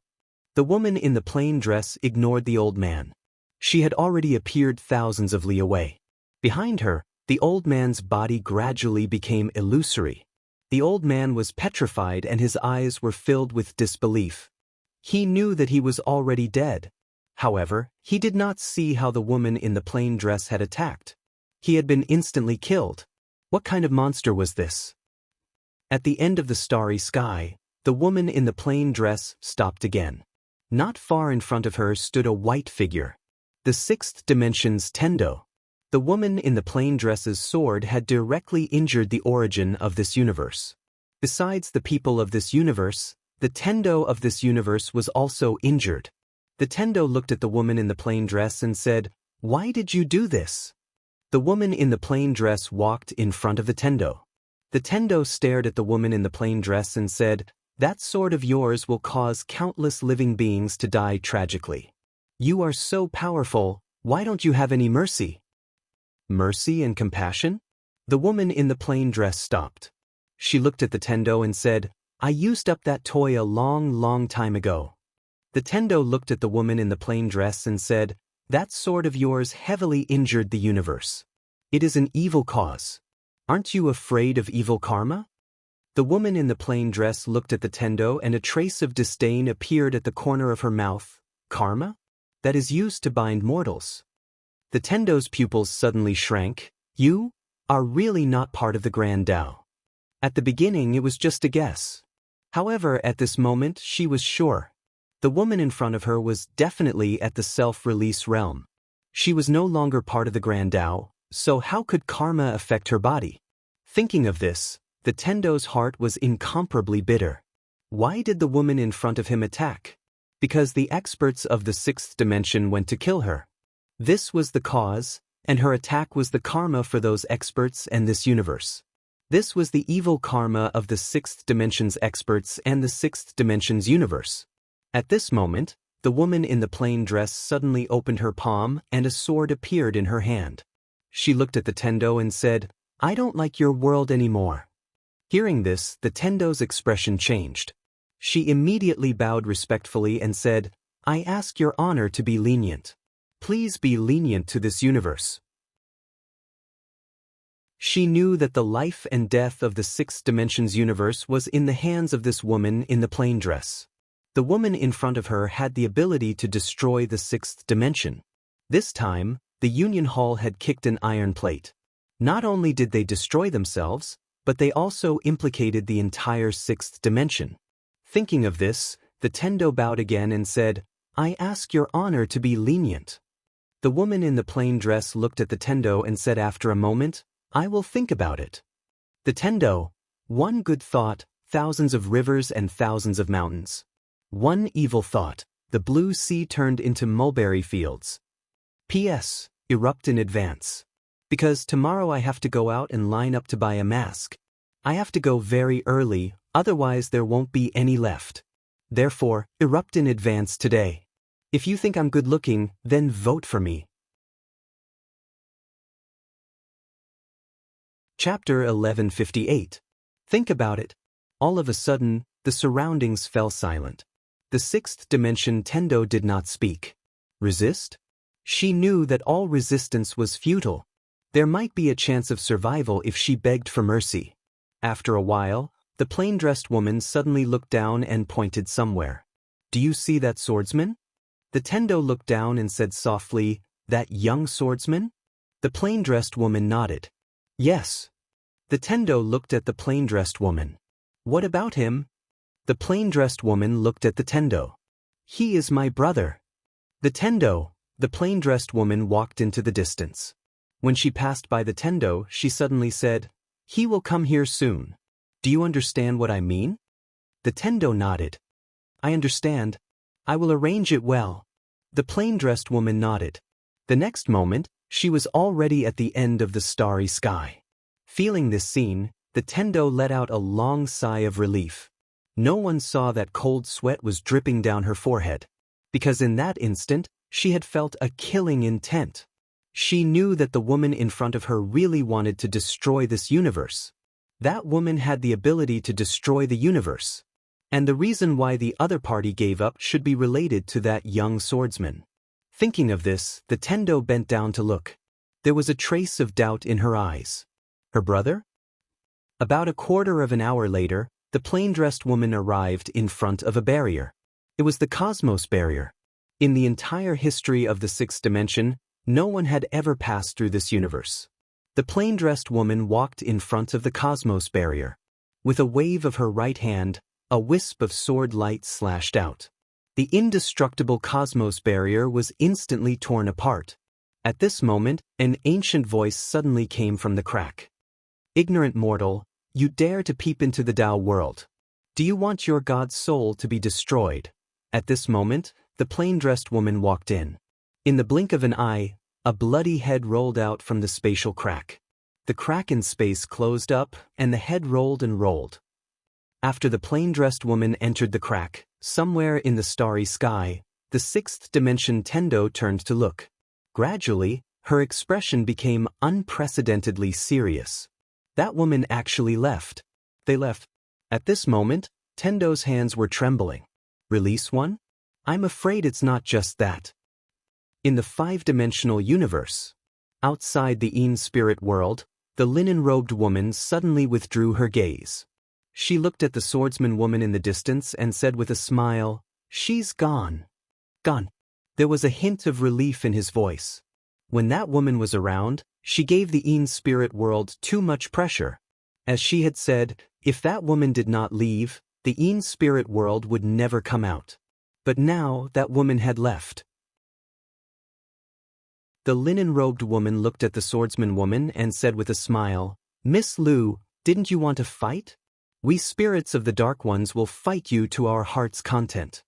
Speaker 1: The woman in the plain dress ignored the old man. She had already appeared thousands of li away. Behind her, the old man's body gradually became illusory. The old man was petrified and his eyes were filled with disbelief. He knew that he was already dead. However, he did not see how the woman in the plain dress had attacked. He had been instantly killed. What kind of monster was this? At the end of the starry sky, the woman in the plain dress stopped again. Not far in front of her stood a white figure. The sixth dimension's Tendo. The woman in the plain dress's sword had directly injured the origin of this universe. Besides the people of this universe, the Tendo of this universe was also injured. The Tendo looked at the woman in the plain dress and said, "Why did you do this?" The woman in the plain dress walked in front of the Tendo. The Tendo stared at the woman in the plain dress and said, "That sword of yours will cause countless living beings to die tragically. You are so powerful, why don't you have any mercy?" Mercy and compassion? The woman in the plain dress stopped. She looked at the Tendo and said, "I used up that toy a long time ago." The Tendo looked at the woman in the plain dress and said, "That sword of yours heavily injured the universe. It is an evil cause. Aren't you afraid of evil karma?" The woman in the plain dress looked at the Tendo and a trace of disdain appeared at the corner of her mouth. "Karma? That is used to bind mortals." The Tendo's pupils suddenly shrank. "You are really not part of the Grand Tao." At the beginning it was just a guess. However, at this moment she was sure. The woman in front of her was definitely at the self-release realm. She was no longer part of the Grand Tao, so how could karma affect her body? Thinking of this, the Tendo's heart was incomparably bitter. Why did the woman in front of him attack? Because the experts of the sixth dimension went to kill her. This was the cause, and her attack was the karma for those experts and this universe. This was the evil karma of the sixth dimension's experts and the sixth dimension's universe. At this moment, the woman in the plain dress suddenly opened her palm and a sword appeared in her hand. She looked at the Tendo and said, "I don't like your world anymore." Hearing this, the Tendo's expression changed. She immediately bowed respectfully and said, "I ask your honor to be lenient. Please be lenient to this universe." She knew that the life and death of the sixth dimension's universe was in the hands of this woman in the plain dress. The woman in front of her had the ability to destroy the sixth dimension. This time, the Union Hall had kicked an iron plate. Not only did they destroy themselves, but they also implicated the entire sixth dimension. Thinking of this, the Tendo bowed again and said, "I ask your honor to be lenient." The woman in the plain dress looked at the Tendo and said after a moment, "I will think about it." The Tendo, one good thought, thousands of rivers and thousands of mountains. One evil thought, the blue sea turned into mulberry fields. P.S. Erupt in advance. Because tomorrow I have to go out and line up to buy a mask. I have to go very early, otherwise there won't be any left. Therefore, erupt in advance today. If you think I'm good looking, then vote for me. Chapter 1158. Think about it. All of a sudden, the surroundings fell silent. The sixth dimension Tendo did not speak. Resist? She knew that all resistance was futile. There might be a chance of survival if she begged for mercy. After a while, the plain-dressed woman suddenly looked down and pointed somewhere. "Do you see that swordsman?" The Tendo looked down and said softly, "That young swordsman?" The plain-dressed woman nodded. "Yes." The Tendo looked at the plain-dressed woman. "What about him?" The plain-dressed woman looked at the Tendo. "He is my brother." The plain-dressed woman walked into the distance. When she passed by the Tendo, she suddenly said, "He will come here soon. Do you understand what I mean?" The Tendo nodded. "I understand. I will arrange it well." The plain-dressed woman nodded. The next moment, she was already at the end of the starry sky. Feeling this scene, the Tendo let out a long sigh of relief. No one saw that cold sweat was dripping down her forehead, because in that instant, she had felt a killing intent. She knew that the woman in front of her really wanted to destroy this universe. That woman had the ability to destroy the universe. And the reason why the other party gave up should be related to that young swordsman. Thinking of this, the Tendo bent down to look. There was a trace of doubt in her eyes. Her brother? About a quarter of an hour later, the plain-dressed woman arrived in front of a barrier. It was the cosmos barrier. In the entire history of the sixth dimension, no one had ever passed through this universe. The plain-dressed woman walked in front of the cosmos barrier. With a wave of her right hand, a wisp of sword light slashed out. The indestructible cosmos barrier was instantly torn apart. At this moment, an ancient voice suddenly came from the crack. "Ignorant mortal, you dare to peep into the Tao world. Do you want your god's soul to be destroyed?" At this moment, the plain-dressed woman walked in. In the blink of an eye, a bloody head rolled out from the spatial crack. The crack in space closed up, and the head rolled and rolled. After the plain-dressed woman entered the crack, somewhere in the starry sky, the sixth dimension Tendo turned to look. Gradually, her expression became unprecedentedly serious. That woman actually left. They left. At this moment, Tendo's hands were trembling. "Release one? I'm afraid it's not just that." In the five-dimensional universe, outside the Yin spirit world, the linen-robed woman suddenly withdrew her gaze. She looked at the swordsman woman in the distance and said with a smile, "She's gone." Gone. There was a hint of relief in his voice. When that woman was around, she gave the Yin spirit world too much pressure. As she had said, if that woman did not leave, the Yin spirit world would never come out. But now that woman had left. The linen-robed woman looked at the swordsman woman and said with a smile, "Miss Lu, didn't you want to fight? We spirits of the Dark Ones will fight you to our heart's content."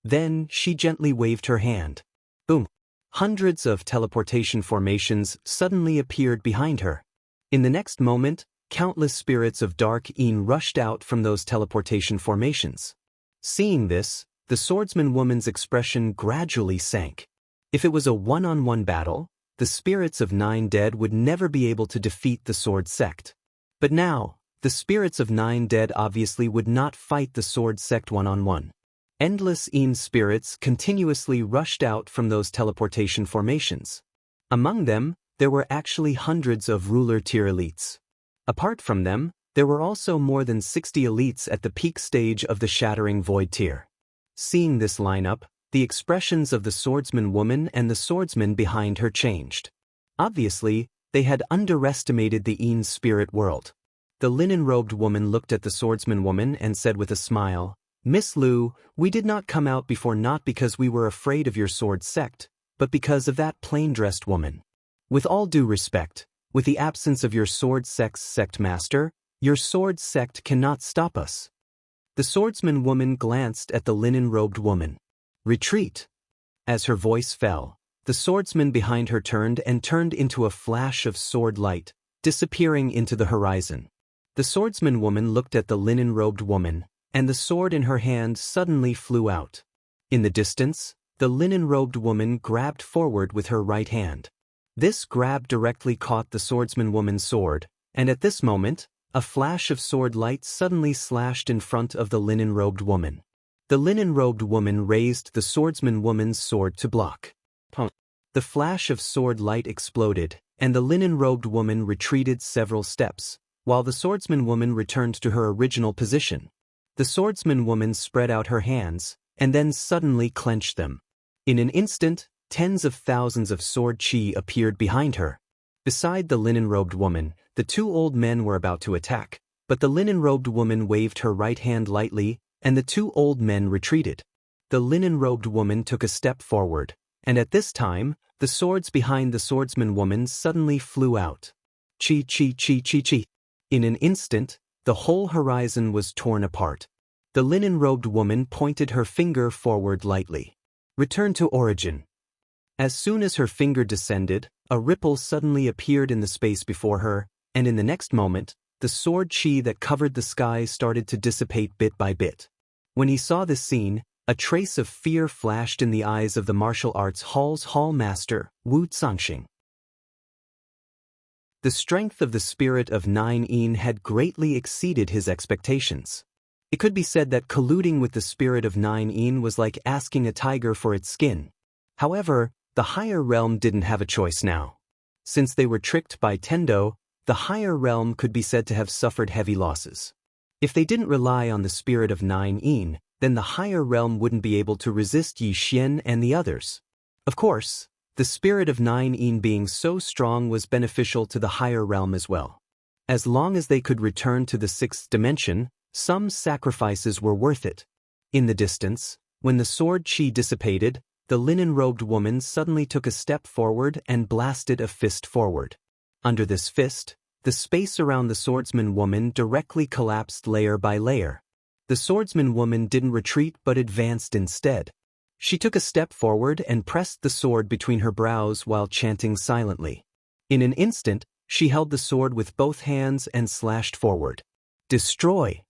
Speaker 1: Then she gently waved her hand. Boom! Hundreds of teleportation formations suddenly appeared behind her. In the next moment, countless spirits of Dark Yin rushed out from those teleportation formations. Seeing this, the swordsman woman's expression gradually sank. If it was a one-on-one battle, the spirits of 9 dead would never be able to defeat the sword sect. But now, the spirits of 9 dead obviously would not fight the sword sect one-on-one. Endless Yin spirits continuously rushed out from those teleportation formations. Among them, there were actually hundreds of ruler-tier elites. Apart from them, there were also more than 60 elites at the peak stage of the Shattering Void tier. Seeing this lineup, the expressions of the swordsman woman and the swordsman behind her changed. Obviously, they had underestimated the Yin spirit world. The linen-robed woman looked at the swordsman woman and said with a smile, "Miss Lu, we did not come out before not because we were afraid of your sword sect, but because of that plain-dressed woman. With all due respect, with the absence of your sword sect's sect master, your sword sect cannot stop us." The swordsman woman glanced at the linen-robed woman. "Retreat." As her voice fell, the swordsman behind her turned into a flash of sword light, disappearing into the horizon. The swordsman woman looked at the linen-robed woman, and the sword in her hand suddenly flew out. In the distance, the linen-robed woman grabbed forward with her right hand. This grab directly caught the swordsman woman's sword, and at this moment, a flash of sword light suddenly slashed in front of the linen-robed woman. The linen-robed woman raised the swordsman woman's sword to block. The flash of sword light exploded, and the linen-robed woman retreated several steps, while the swordsman woman returned to her original position. The swordsman woman spread out her hands, and then suddenly clenched them. In an instant, tens of thousands of sword chi appeared behind her. Beside the linen-robed woman, the two old men were about to attack, but the linen-robed woman waved her right hand lightly, and the two old men retreated. The linen-robed woman took a step forward, and at this time, the swords behind the swordsman woman suddenly flew out. Chi chi chi chi chi. In an instant, the whole horizon was torn apart. The linen-robed woman pointed her finger forward lightly. Return to origin. As soon as her finger descended, a ripple suddenly appeared in the space before her, and in the next moment, the sword chi that covered the sky started to dissipate bit by bit. When he saw this scene, a trace of fear flashed in the eyes of the martial arts hall master, Wu Zangxing. The strength of the spirit of 9-yin had greatly exceeded his expectations. It could be said that colluding with the spirit of 9-yin was like asking a tiger for its skin. However, the higher realm didn't have a choice now. Since they were tricked by Tendo, the higher realm could be said to have suffered heavy losses. If they didn't rely on the spirit of 9-yin, then the higher realm wouldn't be able to resist Yi Xian and the others. Of course, the spirit of 9-yin being so strong was beneficial to the higher realm as well. As long as they could return to the sixth dimension, some sacrifices were worth it. In the distance, when the sword chi dissipated, the linen-robed woman suddenly took a step forward and blasted a fist forward. Under this fist, the space around the swordsman woman directly collapsed layer by layer. The swordsman woman didn't retreat but advanced instead. She took a step forward and pressed the sword between her brows while chanting silently. In an instant, she held the sword with both hands and slashed forward. Destroy!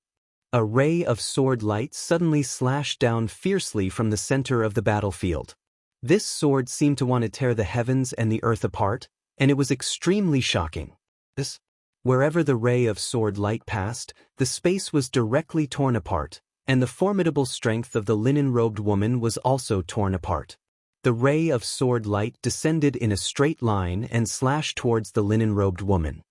Speaker 1: A ray of sword light suddenly slashed down fiercely from the center of the battlefield. This sword seemed to want to tear the heavens and the earth apart, and it was extremely shocking. Wherever the ray of sword light passed, the space was directly torn apart, and the formidable strength of the linen-robed woman was also torn apart. The ray of sword light descended in a straight line and slashed towards the linen-robed woman.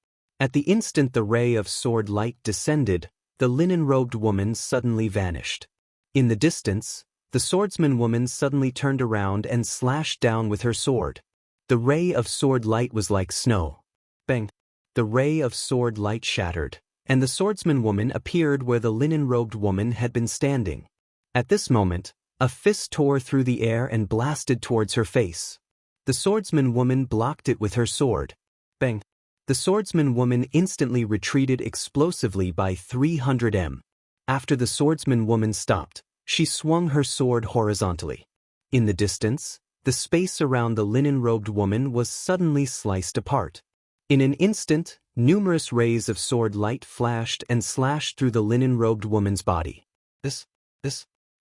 Speaker 1: At the instant the ray of sword light descended, the linen-robed woman suddenly vanished. In the distance, the swordsman woman suddenly turned around and slashed down with her sword. The ray of sword light was like snow. Bang! The ray of sword light shattered, and the swordsman woman appeared where the linen-robed woman had been standing. At this moment, a fist tore through the air and blasted towards her face. The swordsman woman blocked it with her sword. Bang! The swordsman woman instantly retreated explosively by 300 m. After the swordsman woman stopped, she swung her sword horizontally. In the distance, the space around the linen-robed woman was suddenly sliced apart. In an instant, numerous rays of sword light flashed and slashed through the linen-robed woman's body.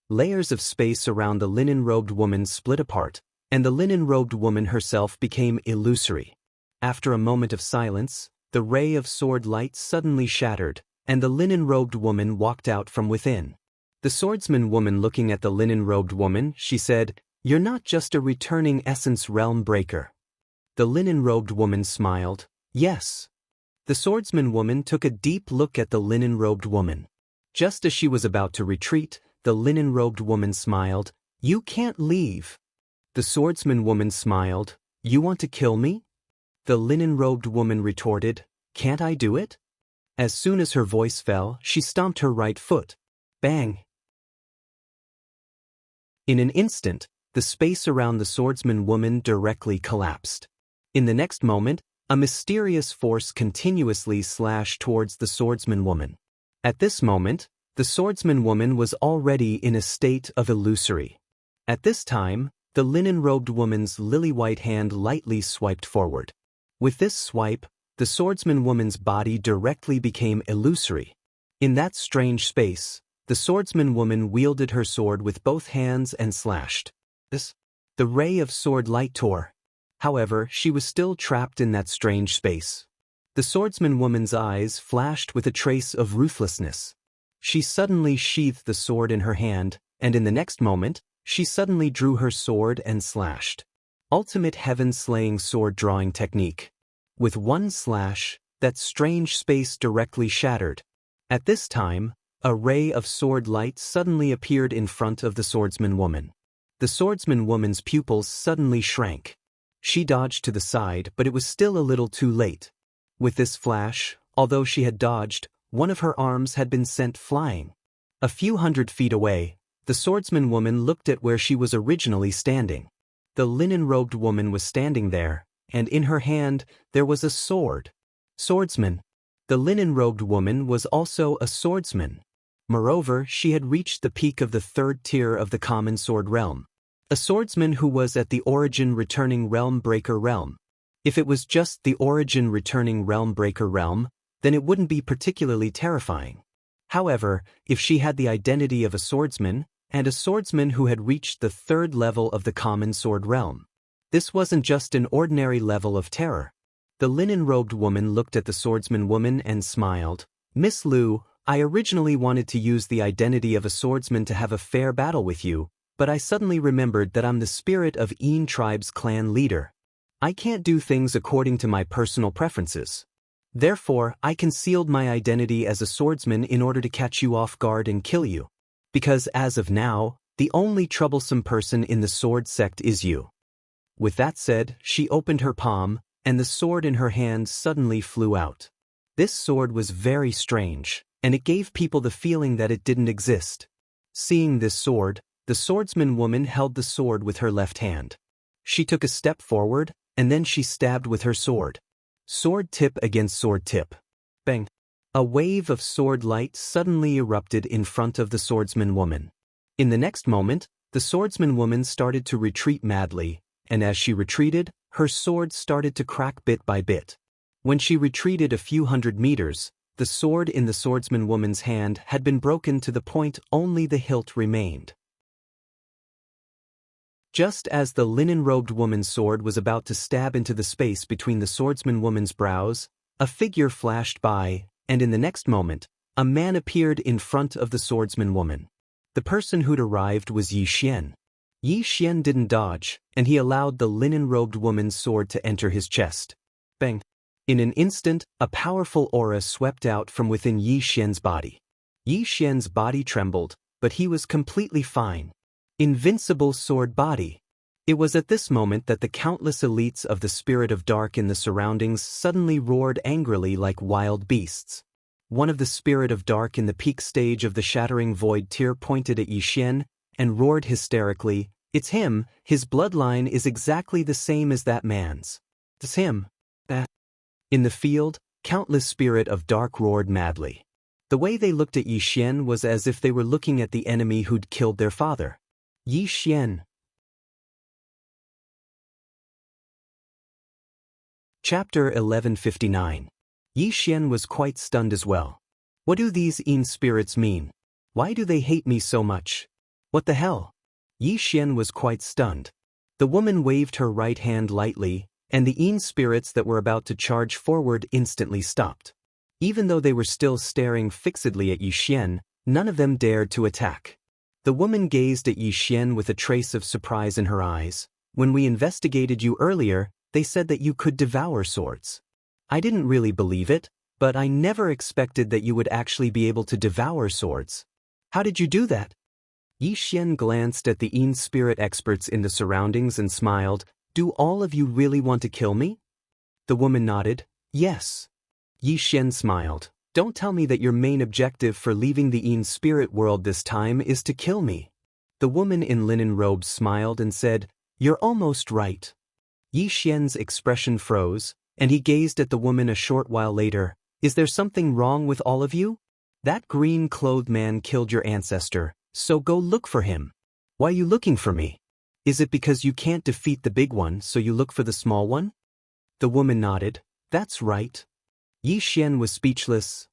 Speaker 1: Layers of space around the linen-robed woman split apart, and the linen-robed woman herself became illusory. After a moment of silence, the ray of sword light suddenly shattered, and the linen-robed woman walked out from within. The swordsman woman looking at the linen-robed woman, she said, "You're not just a returning essence realm breaker." The linen-robed woman smiled, "Yes." The swordsman woman took a deep look at the linen-robed woman. Just as she was about to retreat, the linen-robed woman smiled, "You can't leave." The swordsman woman smiled, "You want to kill me?" The linen-robed woman retorted, "Can't I do it?" As soon as her voice fell, she stomped her right foot. Bang! In an instant, the space around the swordsman woman directly collapsed. In the next moment, a mysterious force continuously slashed towards the swordsman woman. At this moment, the swordsman woman was already in a state of illusory. At this time, the linen-robed woman's lily-white hand lightly swiped forward. With this swipe, the swordsman woman's body directly became illusory. In that strange space, the swordsman woman wielded her sword with both hands and slashed. The ray of sword light tore. However, she was still trapped in that strange space. The swordsman woman's eyes flashed with a trace of ruthlessness. She suddenly sheathed the sword in her hand, and in the next moment, she suddenly drew her sword and slashed. Ultimate heaven-slaying sword drawing technique. With one slash, that strange space directly shattered. At this time, a ray of sword light suddenly appeared in front of the swordsman woman. The swordsman woman's pupils suddenly shrank. She dodged to the side, but it was still a little too late. With this flash, although she had dodged, one of her arms had been sent flying. A few 100 feet away, the swordsman woman looked at where she was originally standing. The linen-robed woman was standing there, and in her hand, there was a sword. Swordsman. The linen-robed woman was also a swordsman. Moreover, she had reached the peak of the 3rd tier of the common sword realm. A swordsman who was at the origin returning realm breaker realm. If it was just the origin returning realm breaker realm, then it wouldn't be particularly terrifying. However, if she had the identity of a swordsman, and a swordsman who had reached the 3rd level of the common sword realm, this wasn't just an ordinary level of terror. The linen-robed woman looked at the swordsman woman and smiled. "Miss Liu, I originally wanted to use the identity of a swordsman to have a fair battle with you, but I suddenly remembered that I'm the spirit of Yin tribe's clan leader. I can't do things according to my personal preferences. Therefore, I concealed my identity as a swordsman in order to catch you off guard and kill you. Because as of now, the only troublesome person in the sword sect is you." With that said, she opened her palm, and the sword in her hand suddenly flew out. This sword was very strange, and it gave people the feeling that it didn't exist. Seeing this sword, the swordsman woman held the sword with her left hand. She took a step forward, and then she stabbed with her sword. Sword tip against sword tip. Bang! A wave of sword light suddenly erupted in front of the swordsman woman. In the next moment, the swordsman woman started to retreat madly, and as she retreated, her sword started to crack bit by bit. When she retreated a few 100 meters, the sword in the swordsman woman's hand had been broken to the point only the hilt remained. Just as the linen-robed woman's sword was about to stab into the space between the swordsman woman's brows, a figure flashed by, and in the next moment, a man appeared in front of the swordsman woman. The person who'd arrived was Yi Xian. Yi Xian didn't dodge, and he allowed the linen-robed woman's sword to enter his chest. Bang! In an instant, a powerful aura swept out from within Yi Xian's body. Yi Xian's body trembled, but he was completely fine. Invincible sword body. It was at this moment that the countless elites of the Spirit of Dark in the surroundings suddenly roared angrily like wild beasts. One of the Spirit of Dark in the peak stage of the Shattering Void tier pointed at Yi Xian and roared hysterically, "It's him, his bloodline is exactly the same as that man's. It's him." In the field, countless Spirit of Dark roared madly. The way they looked at Yi Xian was as if they were looking at the enemy who'd killed their father. Yi Xian. Chapter 1159. Yi Xian was quite stunned as well. What do these Yin spirits mean? Why do they hate me so much? What the hell? Yi Xian was quite stunned. The woman waved her right hand lightly, and the Yin spirits that were about to charge forward instantly stopped. Even though they were still staring fixedly at Yi Xian, none of them dared to attack. The woman gazed at Yi Xian with a trace of surprise in her eyes. "When we investigated you earlier, they said that you could devour swords. I didn't really believe it, but I never expected that you would actually be able to devour swords. How did you do that?" Yi Xian glanced at the Yin spirit experts in the surroundings and smiled. "Do all of you really want to kill me?" The woman nodded. "Yes." Yi Xian smiled. "Don't tell me that your main objective for leaving the Yin spirit world this time is to kill me." The woman in linen robes smiled and said, "You're almost right." Yi Xian's expression froze, and he gazed at the woman a short while later. "Is there something wrong with all of you? That green-clothed man killed your ancestor, so go look for him. Why are you looking for me? Is it because you can't defeat the big one, so you look for the small one?" The woman nodded. "That's right." Yi Xian was speechless.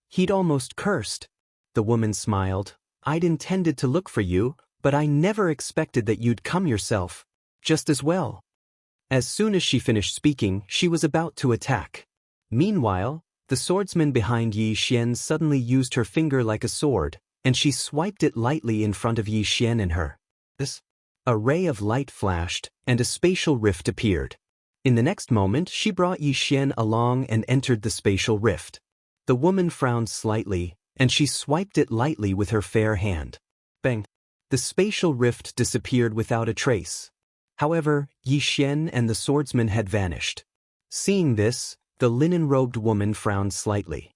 Speaker 1: He'd almost cursed. The woman smiled. "I'd intended to look for you, but I never expected that you'd come yourself. Just as well." As soon as she finished speaking, she was about to attack. Meanwhile, the swordsman behind Yi Xian suddenly used her finger like a sword, and she swiped it lightly in front of Yi Xian and her. A ray of light flashed, and a spatial rift appeared. In the next moment, she brought Yi Xian along and entered the spatial rift. The woman frowned slightly, and she swiped it lightly with her fair hand. Bang! The spatial rift disappeared without a trace. However, Yi Xian and the swordsman had vanished. Seeing this, the linen-robed woman frowned slightly.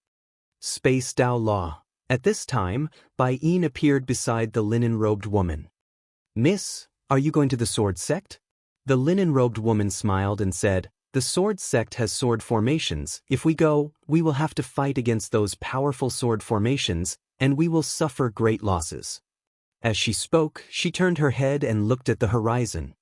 Speaker 1: Space Dao Law. At this time, Bai Yin appeared beside the linen-robed woman. "Miss, are you going to the sword sect?" The linen-robed woman smiled and said, "The sword sect has sword formations. If we go, we will have to fight against those powerful sword formations, and we will suffer great losses." As she spoke, she turned her head and looked at the horizon.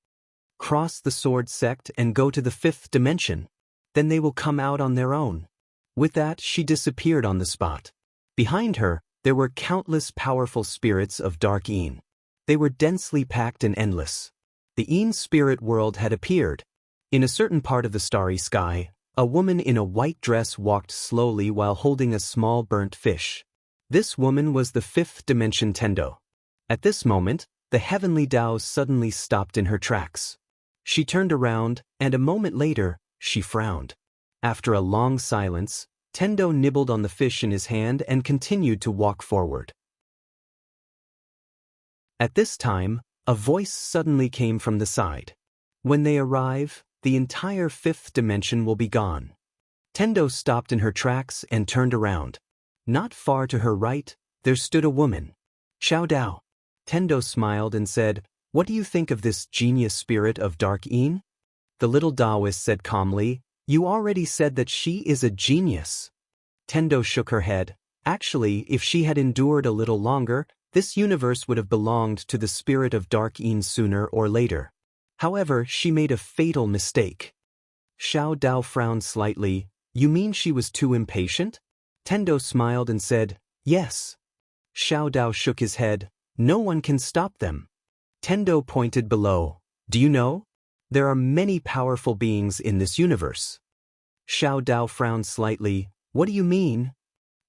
Speaker 1: "Cross the sword sect and go to the 5th dimension. Then they will come out on their own." With that, she disappeared on the spot. Behind her, there were countless powerful spirits of Dark Yin. They were densely packed and endless. The Yin spirit world had appeared. In a certain part of the starry sky, a woman in a white dress walked slowly while holding a small burnt fish. This woman was the 5th dimension Tendo. At this moment, the heavenly Dao suddenly stopped in her tracks. She turned around, and a moment later, she frowned. After a long silence, Tendo nibbled on the fish in his hand and continued to walk forward. At this time, a voice suddenly came from the side. "When they arrive, the entire 5th dimension will be gone." Tendo stopped in her tracks and turned around. Not far to her right, there stood a woman. "Xiao Dao." Tendo smiled and said, "What do you think of this genius spirit of Dark Yin?" The little Daoist said calmly, "You already said that she is a genius." Tendo shook her head. Actually, if she had endured a little longer, this universe would have belonged to the spirit of Dark Yin sooner or later. However, she made a fatal mistake. Xiao Dao frowned slightly. "You mean she was too impatient?" Tendo smiled and said, "Yes." Xiao Dao shook his head. "No one can stop them." Tendo pointed below. "Do you know? There are many powerful beings in this universe." Xiao Dao frowned slightly. "What do you mean?"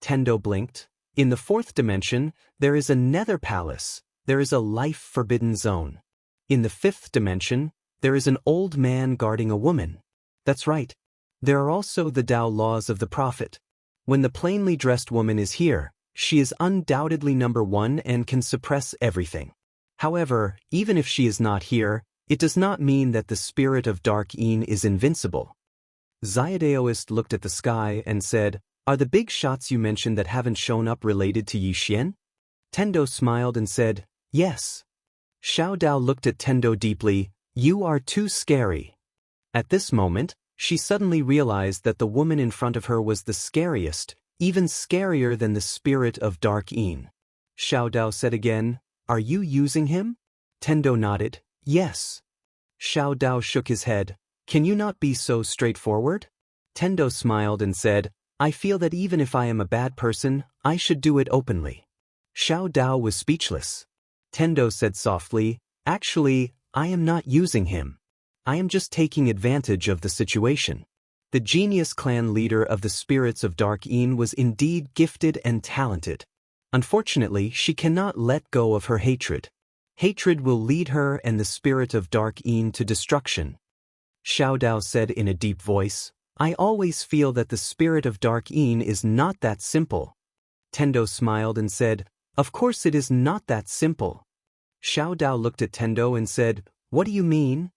Speaker 1: Tendo blinked. "In the 4th dimension, there is a nether palace. There is a life-forbidden zone. In the 5th dimension, there is an old man guarding a woman. That's right. There are also the Dao laws of the prophet. When the plainly dressed woman is here, she is undoubtedly number 1 and can suppress everything. However, even if she is not here, it does not mean that the spirit of Dark Yin is invincible." Daoist looked at the sky and said, "Are the big shots you mentioned that haven't shown up related to Yi Xian?" Tendo smiled and said, "Yes." Xiao Dao looked at Tendo deeply. "You are too scary." At this moment, she suddenly realized that the woman in front of her was the scariest, even scarier than the spirit of Dark Yin. Xiao Dao said again, "Are you using him?" Tendo nodded, "Yes." Xiao Dao shook his head. "Can you not be so straightforward?" Tendo smiled and said, "I feel that even if I am a bad person, I should do it openly." Xiao Dao was speechless. Tendo said softly, "Actually, I am not using him. I am just taking advantage of the situation." The genius clan leader of the spirits of Dark Yin was indeed gifted and talented. Unfortunately, she cannot let go of her hatred. Hatred will lead her and the spirit of Dark Yin to destruction. Xiao Dao said in a deep voice, "I always feel that the spirit of Dark Yin is not that simple." Tendo smiled and said, "Of course it is not that simple." Xiao Dao looked at Tendo and said, "What do you mean?"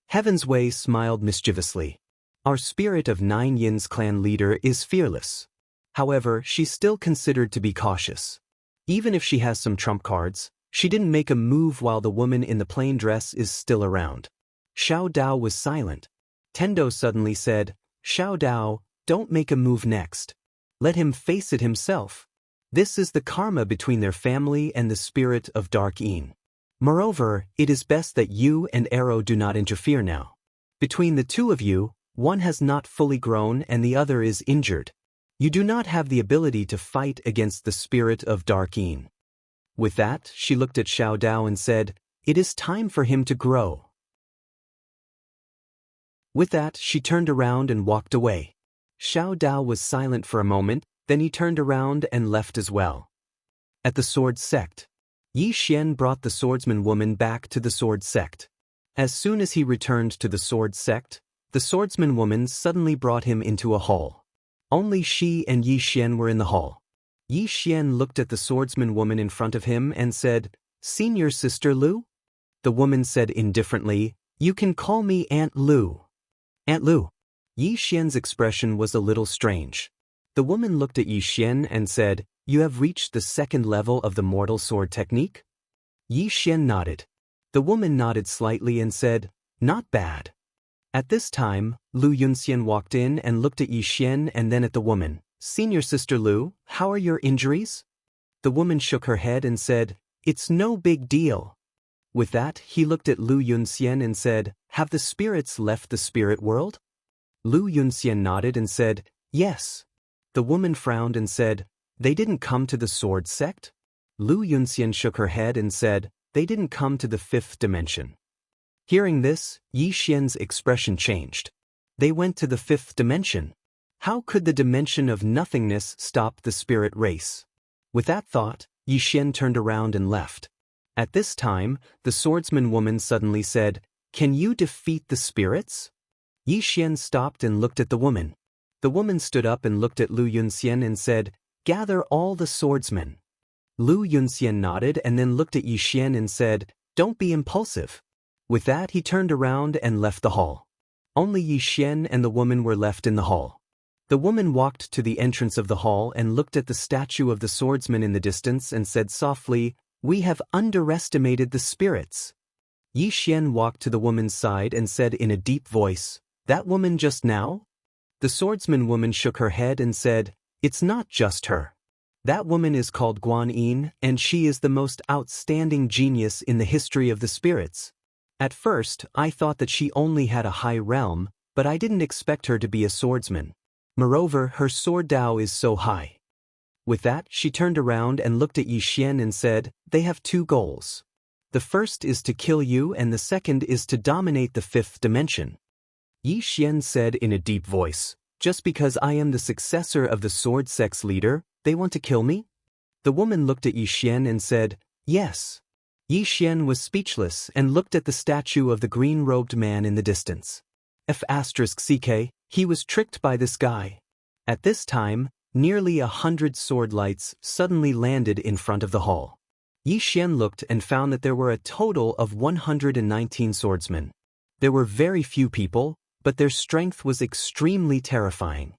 Speaker 1: Heaven's Way smiled mischievously. "Our spirit of 9 Yin's clan leader is fearless. However, she's still considered to be cautious. Even if she has some trump cards, she didn't make a move while the woman in the plain dress is still around." Xiao Dao was silent. Tendo suddenly said, "Xiao Dao, don't make a move next. Let him face it himself. This is the karma between their family and the spirit of Dark Yin. Moreover, it is best that you and Arrow do not interfere now. Between the two of you, one has not fully grown and the other is injured. You do not have the ability to fight against the spirit of Dark Yin." With that, she looked at Xiao Dao and said, "It is time for him to grow." With that, she turned around and walked away. Xiao Dao was silent for a moment, then he turned around and left as well. At the sword sect, Yi Xian brought the swordsman woman back to the sword sect. As soon as he returned to the sword sect, The swordsman woman suddenly brought him into a hall. Only she and Yi Xian were in the hall. Yi Xian looked at the swordsman woman in front of him and said, "Senior Sister Lu?" The woman said indifferently, "You can call me Aunt Lu." Aunt Lu. Yi Xian's expression was a little strange. The woman looked at Yi Xian and said, "You have reached the second level of the mortal sword technique?" Yi Xian nodded. The woman nodded slightly and said, "Not bad." At this time, Lu Yunxian walked in and looked at Yi Xian and then at the woman. "Senior Sister Lu, how are your injuries?" The woman shook her head and said, "It's no big deal." With that, he looked at Lu Yunxian and said, "Have the spirits left the spirit world?" Lu Yunxian nodded and said, "Yes." The woman frowned and said, "They didn't come to the sword sect?" Lu Yunxian shook her head and said, "They didn't come to the fifth dimension." Hearing this, Yi Xian's expression changed. They went to the fifth dimension. How could the dimension of nothingness stop the spirit race? With that thought, Yi Xian turned around and left. At this time, the swordsman woman suddenly said, "Can you defeat the spirits?" Yi Xian stopped and looked at the woman. The woman stood up and looked at Lu Yunxian and said, "Gather all the swordsmen." Lu Yunxian nodded and then looked at Yi Xian and said, "Don't be impulsive." With that, he turned around and left the hall. Only Yi Xian and the woman were left in the hall. The woman walked to the entrance of the hall and looked at the statue of the swordsman in the distance and said softly, "We have underestimated the spirits." Yi Xian walked to the woman's side and said in a deep voice, "That woman just now?" The swordsman woman shook her head and said, "It's not just her. That woman is called Guan Yin, and she is the most outstanding genius in the history of the spirits. At first, I thought that she only had a high realm, but I didn't expect her to be a swordsman. Moreover, her sword Dao is so high." With that, she turned around and looked at Yi Xian and said, "They have two goals. The first is to kill you and the second is to dominate the fifth dimension." Yi Xian said in a deep voice, "Just because I am the successor of the sword sect's leader, they want to kill me?" The woman looked at Yi Xian and said, "Yes." Yi Xian was speechless and looked at the statue of the green-robed man in the distance. F***ck, he was tricked by this guy. At this time, nearly 100 sword lights suddenly landed in front of the hall. Yi Xian looked and found that there were a total of 119 swordsmen. There were very few people, but their strength was extremely terrifying.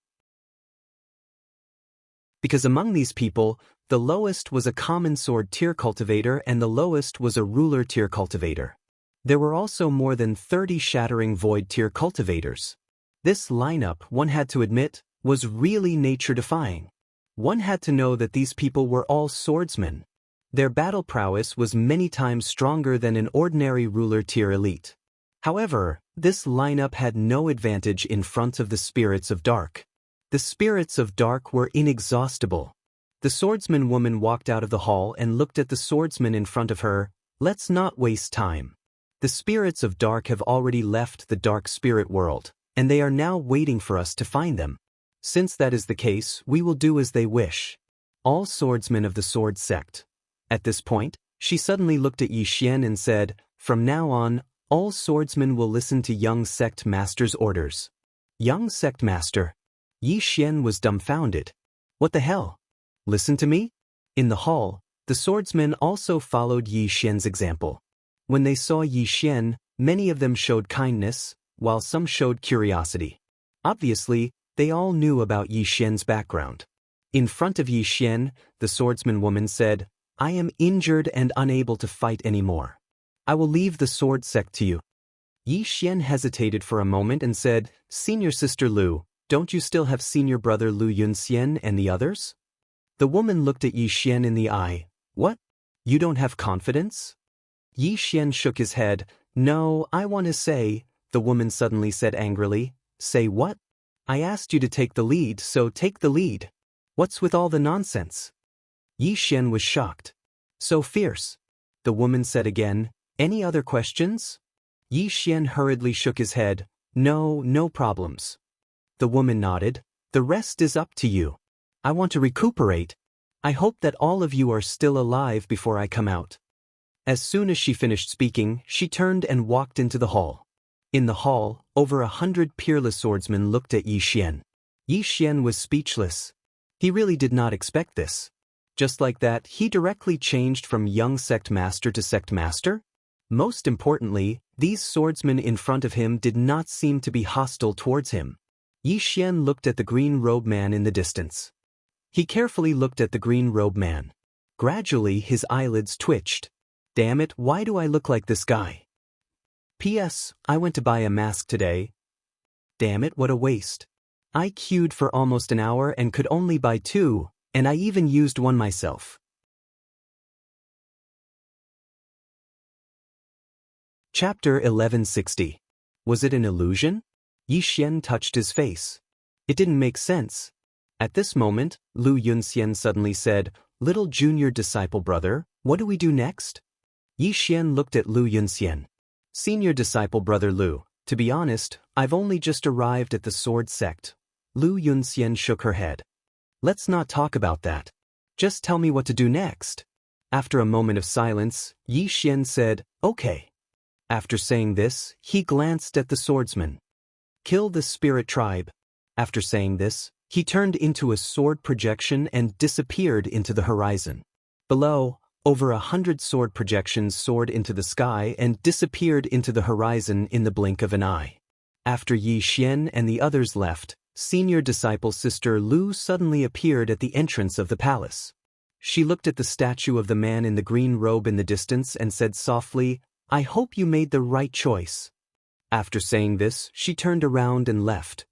Speaker 1: Because among these people, the lowest was a common sword tier cultivator and the lowest was a ruler tier cultivator. There were also more than 30 shattering void tier cultivators. This lineup, one had to admit, was really nature-defying. One had to know that these people were all swordsmen. Their battle prowess was many times stronger than an ordinary ruler tier elite. However, this lineup had no advantage in front of the spirits of dark. The spirits of dark were inexhaustible. The swordsman woman walked out of the hall and looked at the swordsman in front of her. "Let's not waste time. The spirits of dark have already left the dark spirit world, and they are now waiting for us to find them. Since that is the case, we will do as they wish." All swordsmen of the sword sect. At this point, she suddenly looked at Yi Xian and said, "From now on, all swordsmen will listen to young sect master's orders." Young sect master? Yi Xian was dumbfounded. What the hell? Listen to me? In the hall, the swordsmen also followed Yi Xian's example. When they saw Yi Xian, many of them showed kindness, while some showed curiosity. Obviously, they all knew about Yi Xian's background. In front of Yi Xian, the swordsman woman said, "I am injured and unable to fight anymore. I will leave the sword sect to you." Yi Xian hesitated for a moment and said, "Senior Sister Lu, don't you still have senior brother Lu Yunxian and the others?" The woman looked at Yi Xian in the eye. "What? You don't have confidence?" Yi Xian shook his head. "No, I want to say," the woman suddenly said angrily. "Say what? I asked you to take the lead, so take the lead. What's with all the nonsense?" Yi Xian was shocked. "So fierce," the woman said again. "Any other questions?" Yi Xian hurriedly shook his head. No problems." The woman nodded. "The rest is up to you. I want to recuperate. I hope that all of you are still alive before I come out." As soon as she finished speaking, she turned and walked into the hall. In the hall, over 100 peerless swordsmen looked at Yi Xian. Yi Xian was speechless. He really did not expect this. Just like that, he directly changed from young sect master to sect master? Most importantly, these swordsmen in front of him did not seem to be hostile towards him. Yi Xian looked at the green-robed man in the distance. He carefully looked at the green-robed man. Gradually, his eyelids twitched. Damn it, why do I look like this guy? P.S. I went to buy a mask today. Damn it, what a waste. I queued for almost an hour and could only buy 2, and I even used one myself. Chapter 1160. Was it an illusion? Yi Xian touched his face. It didn't make sense. At this moment, Lu Yunxian suddenly said, "Little junior disciple brother, what do we do next?" Yi Xian looked at Lu Yunxian. "Senior disciple brother Lu, to be honest, I've only just arrived at the sword sect." Lu Yunxian shook her head. "Let's not talk about that. Just tell me what to do next." After a moment of silence, Yi Xian said, "Okay." After saying this, he glanced at the swordsman. "Kill the spirit tribe." After saying this, he turned into a sword projection and disappeared into the horizon. Below, over 100 sword projections soared into the sky and disappeared into the horizon in the blink of an eye. After Yi Xian and the others left, senior disciple sister Lu suddenly appeared at the entrance of the palace. She looked at the statue of the man in the green robe in the distance and said softly, "I hope you made the right choice." After saying this, she turned around and left.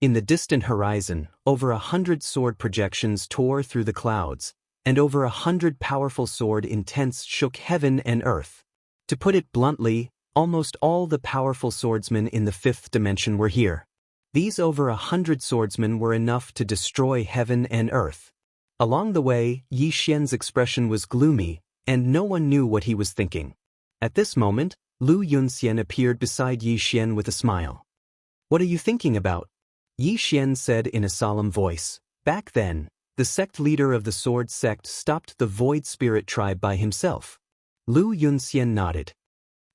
Speaker 1: In the distant horizon, over 100 sword projections tore through the clouds, and over 100 powerful sword intents shook heaven and earth. To put it bluntly, almost all the powerful swordsmen in the 5th dimension were here. These over 100 swordsmen were enough to destroy heaven and earth. Along the way, Yi Xian's expression was gloomy, and no one knew what he was thinking. At this moment, Lu Yunxian appeared beside Yi Xian with a smile. "What are you thinking about?" Yi Xian said in a solemn voice. Back then, the sect leader of the sword sect stopped the void spirit tribe by himself. Lu Yunxian nodded.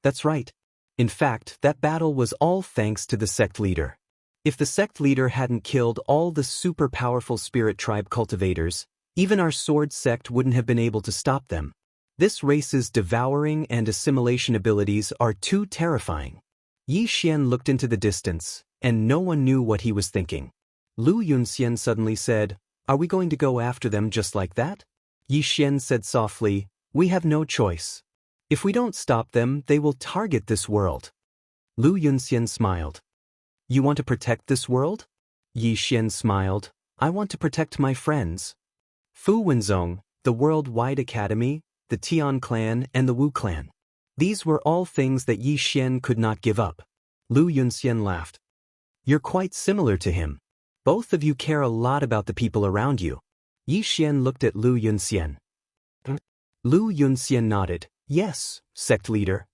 Speaker 1: "That's right. In fact, that battle was all thanks to the sect leader. If the sect leader hadn't killed all the super powerful spirit tribe cultivators, even our sword sect wouldn't have been able to stop them. This race's devouring and assimilation abilities are too terrifying." Yi Xian looked into the distance, and no one knew what he was thinking. Lu Yunxian suddenly said, "Are we going to go after them just like that?" Yi Xian said softly, "We have no choice. If we don't stop them, they will target this world." Lu Yunxian smiled. "You want to protect this world?" Yi Xian smiled. "I want to protect my friends. Fu Wenzong, the Worldwide Academy, the Tian clan, and the Wu clan. These were all things that Yi Xian could not give up." Lu Yunxian laughed. "You're quite similar to him. Both of you care a lot about the people around you." Yi Xian looked at Lu Yunxian. Lu Yunxian nodded. "Yes, sect leader."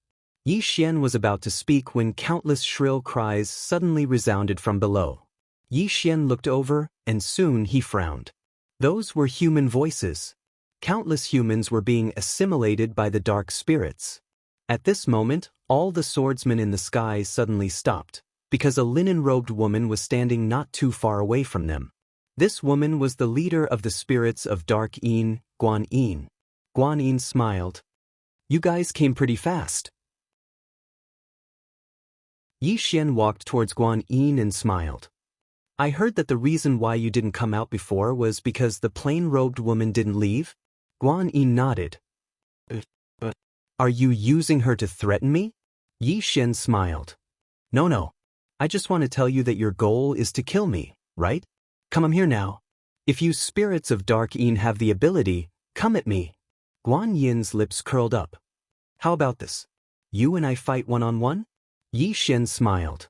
Speaker 1: Yi Xian was about to speak when countless shrill cries suddenly resounded from below. Yi Xian looked over, and soon he frowned. Those were human voices. Countless humans were being assimilated by the dark spirits. At this moment, all the swordsmen in the sky suddenly stopped, because a linen-robed woman was standing not too far away from them. This woman was the leader of the spirits of Dark Yin, Guan Yin. Guan Yin smiled. "You guys came pretty fast." Yi Xian walked towards Guan Yin and smiled. "I heard that the reason why you didn't come out before was because the plain-robed woman didn't leave?" Guan Yin nodded. But are you using her to threaten me?" Yi Xian smiled. No. I just want to tell you that your goal is to kill me, right? I'm here now. If you spirits of Dark Yin have the ability, come at me." Guan Yin's lips curled up. "How about this? You and I fight one-on-one?" Yi Xian smiled.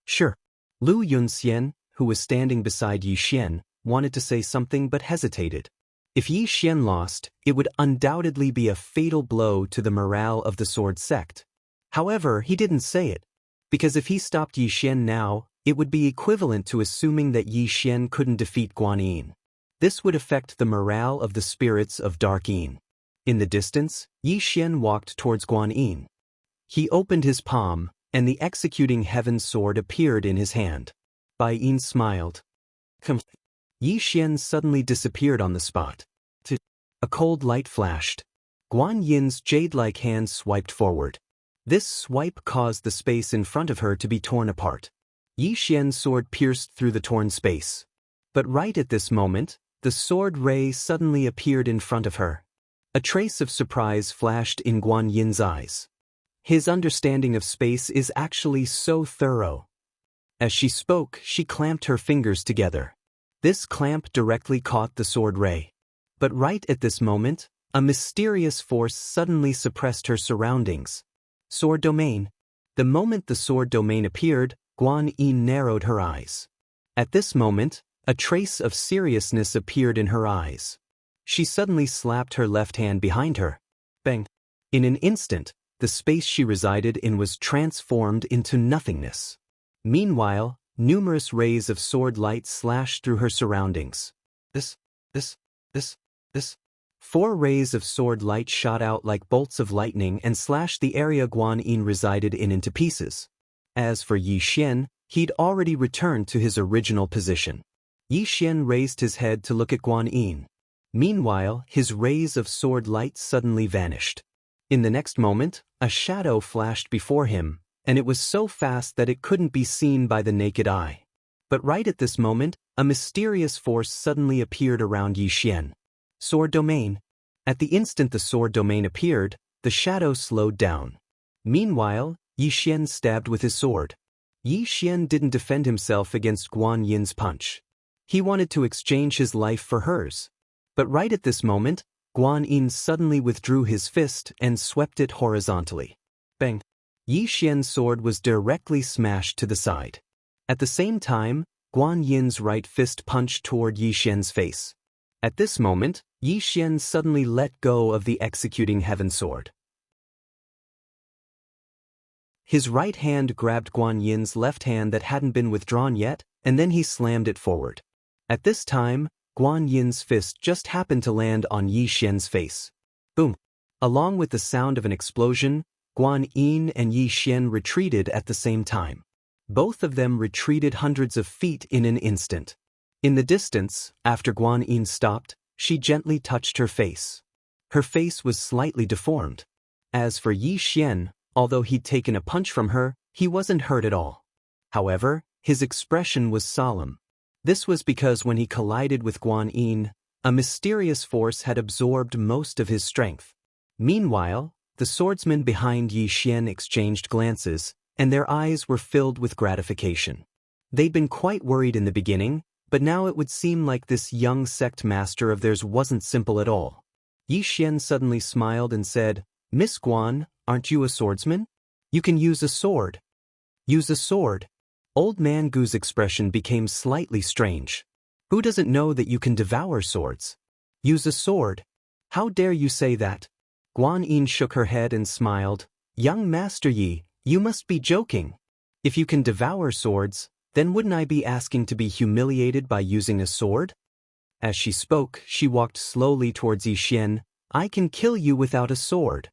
Speaker 1: "Sure." Lu Yunxian, who was standing beside Yi Xian, wanted to say something but hesitated. If Yi Xian lost, it would undoubtedly be a fatal blow to the morale of the sword sect. However, he didn't say it, because if he stopped Yi Xian now, it would be equivalent to assuming that Yi Xian couldn't defeat Guan Yin. This would affect the morale of the spirits of Dark Yin. In the distance, Yi Xian walked towards Guan Yin. He opened his palm, and the executing heaven sword appeared in his hand. Bai Yin smiled. Yi Xian suddenly disappeared on the spot. A cold light flashed. Guan Yin's jade-like hand swiped forward. This swipe caused the space in front of her to be torn apart. Yi Xian's sword pierced through the torn space. But right at this moment, the sword ray suddenly appeared in front of her. A trace of surprise flashed in Guan Yin's eyes. His understanding of space is actually so thorough. As she spoke, she clamped her fingers together. This clamp directly caught the sword ray. But right at this moment, a mysterious force suddenly suppressed her surroundings. Sword domain. The moment the sword domain appeared, Guan Yin narrowed her eyes. At this moment, a trace of seriousness appeared in her eyes. She suddenly slapped her left hand behind her. Bang! In an instant, the space she resided in was transformed into nothingness. Meanwhile, numerous rays of sword light slashed through her surroundings. This. 4 rays of sword light shot out like bolts of lightning and slashed the area Guan Yin resided in into pieces. As for Yi Xian, he'd already returned to his original position. Yi Xian raised his head to look at Guan Yin. Meanwhile, his rays of sword light suddenly vanished. In the next moment, a shadow flashed before him, and it was so fast that it couldn't be seen by the naked eye. But right at this moment, a mysterious force suddenly appeared around Yi Xian. Sword domain. At the instant the sword domain appeared, the shadow slowed down. Meanwhile, Yi Xian stabbed with his sword. Yi Xian didn't defend himself against Guan Yin's punch. He wanted to exchange his life for hers. But right at this moment, Guan Yin suddenly withdrew his fist and swept it horizontally. Bang! Yi Xian's sword was directly smashed to the side. At the same time, Guan Yin's right fist punched toward Yi Xian's face. At this moment, Yi Xian suddenly let go of the executing heaven sword. His right hand grabbed Guan Yin's left hand that hadn't been withdrawn yet, and then he slammed it forward. At this time, Guan Yin's fist just happened to land on Yi Xian's face. Boom! Along with the sound of an explosion, Guan Yin and Yi Xian retreated at the same time. Both of them retreated hundreds of feet in an instant. In the distance, after Guan Yin stopped, she gently touched her face. Her face was slightly deformed. As for Yi Xian, although he'd taken a punch from her, he wasn't hurt at all. However, his expression was solemn. This was because when he collided with Guan Yin, a mysterious force had absorbed most of his strength. Meanwhile, the swordsmen behind Yi Xian exchanged glances, and their eyes were filled with gratification. They'd been quite worried in the beginning, but now it would seem like this young sect master of theirs wasn't simple at all. Yi Xian suddenly smiled and said, "Miss Guan, aren't you a swordsman? You can use a sword." Use a sword? Old Man Gu's expression became slightly strange. Who doesn't know that you can devour swords? Use a sword? How dare you say that? Guan Yin shook her head and smiled. Young Master Yi, you must be joking. If you can devour swords, then wouldn't I be asking to be humiliated by using a sword? As she spoke, she walked slowly towards Yi Xian. I can kill you without a sword.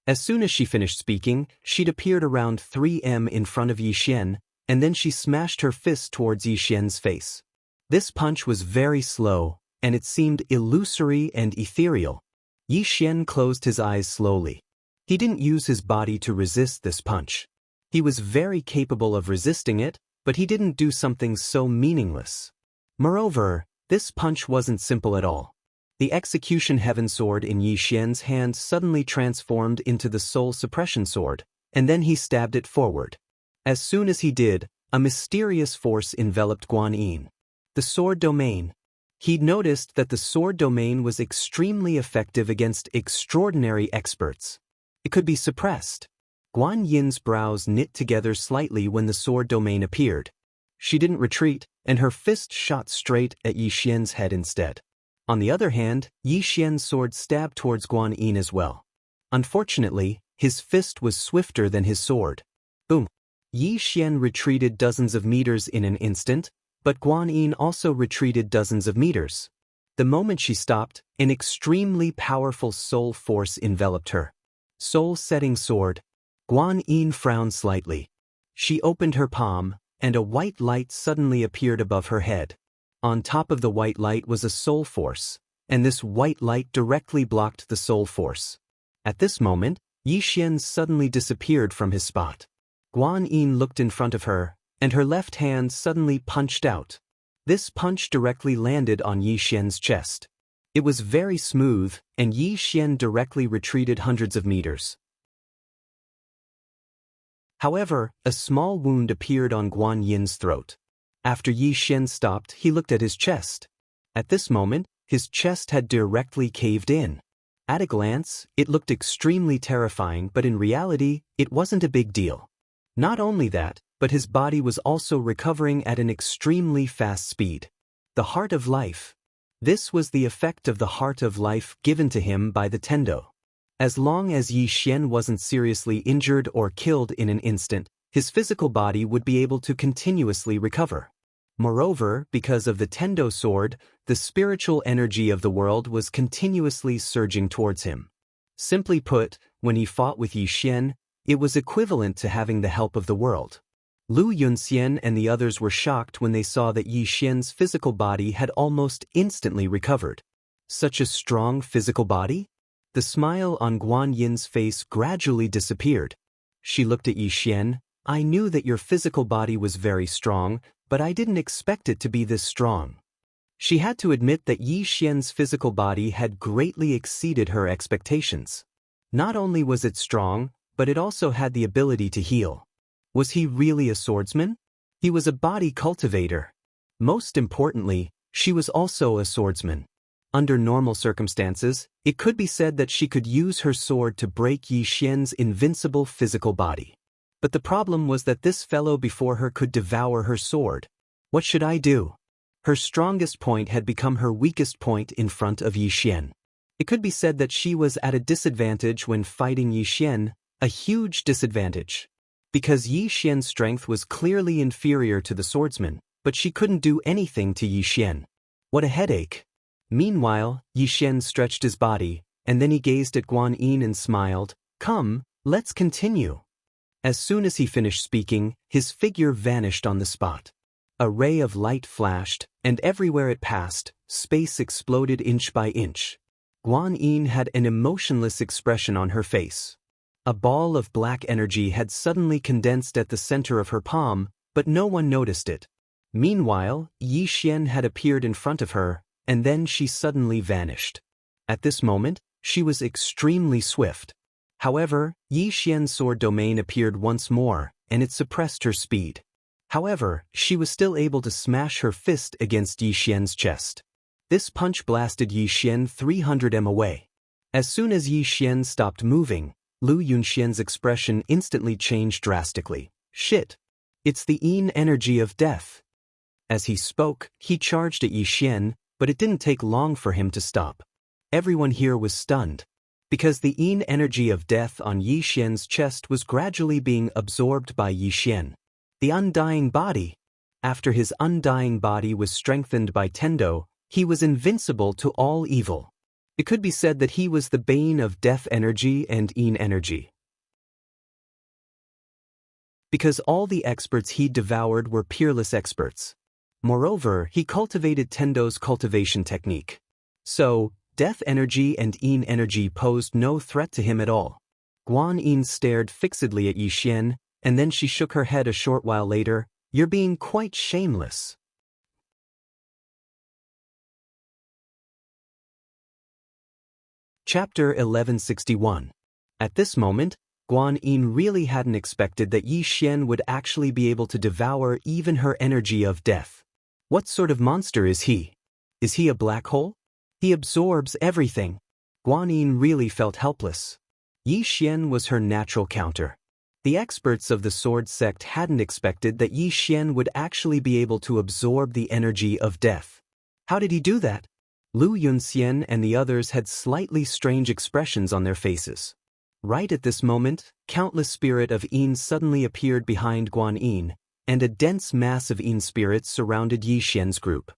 Speaker 1: As soon as she finished speaking, she'd appeared around 3 m in front of Yi Xian, and then she smashed her fist towards Yi Xian's face. This punch was very slow, and it seemed illusory and ethereal. Yi Xian closed his eyes slowly. He didn't use his body to resist this punch. He was very capable of resisting it, but he didn't do something so meaningless. Moreover, this punch wasn't simple at all. The execution heaven sword in Yi Xian's hand suddenly transformed into the soul suppression sword, and then he stabbed it forward. As soon as he did, a mysterious force enveloped Guan Yin. The sword domain. He'd noticed that the sword domain was extremely effective against extraordinary experts. It could be suppressed. Guan Yin's brows knit together slightly when the sword domain appeared. She didn't retreat, and her fist shot straight at Yi Xian's head instead. On the other hand, Yi Xian's sword stabbed towards Guan Yin as well. Unfortunately, his fist was swifter than his sword. Boom! Yi Xian retreated dozens of meters in an instant, but Guan Yin also retreated dozens of meters. The moment she stopped, an extremely powerful soul force enveloped her. Soul-setting sword. Guan Yin frowned slightly. She opened her palm, and a white light suddenly appeared above her head. On top of the white light was a soul force, and this white light directly blocked the soul force. At this moment, Yi Xian suddenly disappeared from his spot. Guan Yin looked in front of her, and her left hand suddenly punched out. This punch directly landed on Yi Xian's chest. It was very smooth, and Yi Xian directly retreated hundreds of meters. However, a small wound appeared on Guan Yin's throat. After Yi Xian stopped, he looked at his chest. At this moment, his chest had directly caved in. At a glance, it looked extremely terrifying, but in reality, it wasn't a big deal. Not only that, but his body was also recovering at an extremely fast speed. The Heart of Life. This was the effect of the Heart of Life given to him by the Tendo. As long as Yi Xian wasn't seriously injured or killed in an instant, his physical body would be able to continuously recover. Moreover, because of the Tendo sword, the spiritual energy of the world was continuously surging towards him. Simply put, when he fought with Yi Xian, it was equivalent to having the help of the world. Lu Yunxian and the others were shocked when they saw that Yi Xian's physical body had almost instantly recovered. Such a strong physical body? The smile on Guan Yin's face gradually disappeared. She looked at Yi Xian. I knew that your physical body was very strong, but I didn't expect it to be this strong. She had to admit that Yi Xian's physical body had greatly exceeded her expectations. Not only was it strong, but it also had the ability to heal. Was he really a swordsman? He was a body cultivator. Most importantly, she was also a swordsman. Under normal circumstances, it could be said that she could use her sword to break Yi Xian's invincible physical body. But the problem was that this fellow before her could devour her sword. What should I do? Her strongest point had become her weakest point in front of Yi Xian. It could be said that she was at a disadvantage when fighting Yi Xian, a huge disadvantage. Because Yi Xian's strength was clearly inferior to the swordsman, but she couldn't do anything to Yi Xian. What a headache. Meanwhile, Yi Xian stretched his body, and then he gazed at Guan Yin and smiled. Come, let's continue. As soon as he finished speaking, his figure vanished on the spot. A ray of light flashed, and everywhere it passed, space exploded inch by inch. Guan Yin had an emotionless expression on her face. A ball of black energy had suddenly condensed at the center of her palm, but no one noticed it. Meanwhile, Yi Xian had appeared in front of her, and then she suddenly vanished. At this moment, she was extremely swift. However, Yi Xian's sword domain appeared once more, and it suppressed her speed. However, she was still able to smash her fist against Yi Xian's chest. This punch blasted Yi Xian 300 m away. As soon as Yi Xian stopped moving, Lu Yunxian's expression instantly changed drastically. Shit! It's the Yin energy of death. As he spoke, he charged at Yi Xian, but it didn't take long for him to stop. Everyone here was stunned. Because the Yin energy of death on Yi Xian's chest was gradually being absorbed by Yi Xian. The undying body. After his undying body was strengthened by Tendo, he was invincible to all evil. It could be said that he was the bane of death energy and Yin energy. Because all the experts he devoured were peerless experts. Moreover, he cultivated Tendo's cultivation technique. So, death energy and Yin energy posed no threat to him at all. Guan Yin stared fixedly at Yi Xian, and then she shook her head a short while later. You're being quite shameless. Chapter 1161. At this moment, Guan Yin really hadn't expected that Yi Xian would actually be able to devour even her energy of death. What sort of monster is he? Is he a black hole? He absorbs everything. Guan Yin really felt helpless. Yi Xian was her natural counter. The experts of the sword sect hadn't expected that Yi Xian would actually be able to absorb the energy of death. How did he do that? Lu Yunxian and the others had slightly strange expressions on their faces. Right at this moment, countless spirit of Yin suddenly appeared behind Guan Yin, and a dense mass of Yin spirits surrounded Yi Xian's group.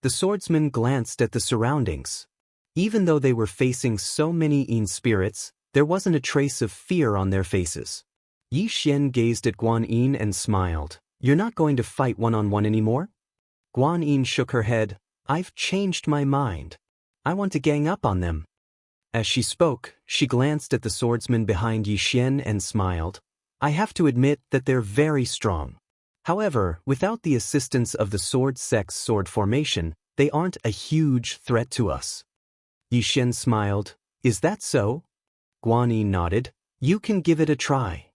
Speaker 1: The swordsman glanced at the surroundings. Even though they were facing so many Yin spirits, there wasn't a trace of fear on their faces. Yi Xian gazed at Guan Yin and smiled. You're not going to fight one-on-one anymore? Guan Yin shook her head. I've changed my mind. I want to gang up on them. As she spoke, she glanced at the swordsman behind Yi Xian and smiled. I have to admit that they're very strong. However, without the assistance of the sword sect's sword formation, they aren't a huge threat to us. Yi Xian smiled. Is that so? Guan Yin nodded. You can give it a try.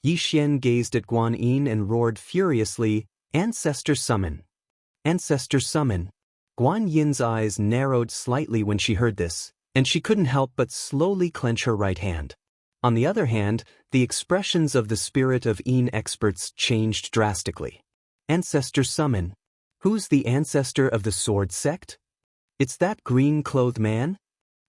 Speaker 1: Yi Xian gazed at Guan Yin and roared furiously, Ancestor summon. Ancestor summon. Guan Yin's eyes narrowed slightly when she heard this, and she couldn't help but slowly clench her right hand. On the other hand, the expressions of the spirit of Yin experts changed drastically. Ancestor summon. Who's the ancestor of the sword sect? It's that green-clothed man?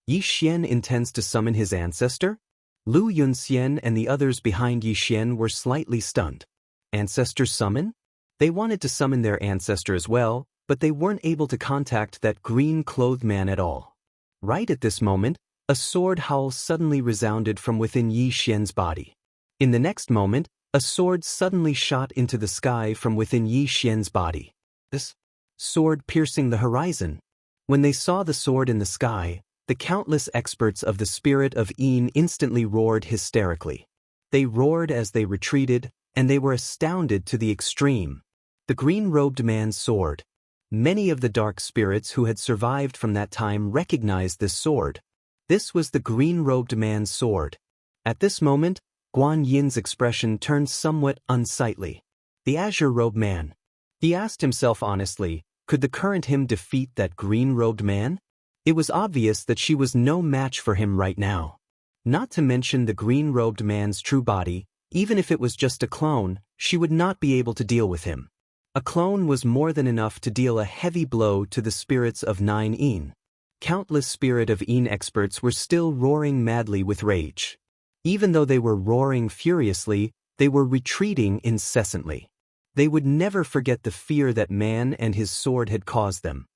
Speaker 1: Yi Xian intends to summon his ancestor? Lu Yunxian and the others behind Yi Xian were slightly stunned. Ancestor summon? They wanted to summon their ancestor as well, but they weren't able to contact that green-clothed man at all. Right at this moment, a sword howl suddenly resounded from within Yi Xian's body. In the next moment, a sword suddenly shot into the sky from within Yi Xian's body. This sword piercing the horizon. When they saw the sword in the sky, the countless experts of the spirit of Yin instantly roared hysterically. They roared as they retreated, and they were astounded to the extreme. The green-robed man's sword. Many of the dark spirits who had survived from that time recognized this sword. This was the green-robed man's sword. At this moment, Guan Yin's expression turned somewhat unsightly. The azure-robed man. He asked himself honestly, could the current him defeat that green-robed man? It was obvious that she was no match for him right now. Not to mention the green-robed man's true body, even if it was just a clone, she would not be able to deal with him. A clone was more than enough to deal a heavy blow to the spirits of 9 Yin. Countless spirit of Yin experts were still roaring madly with rage. Even though they were roaring furiously, they were retreating incessantly. They would never forget the fear that man and his sword had caused them.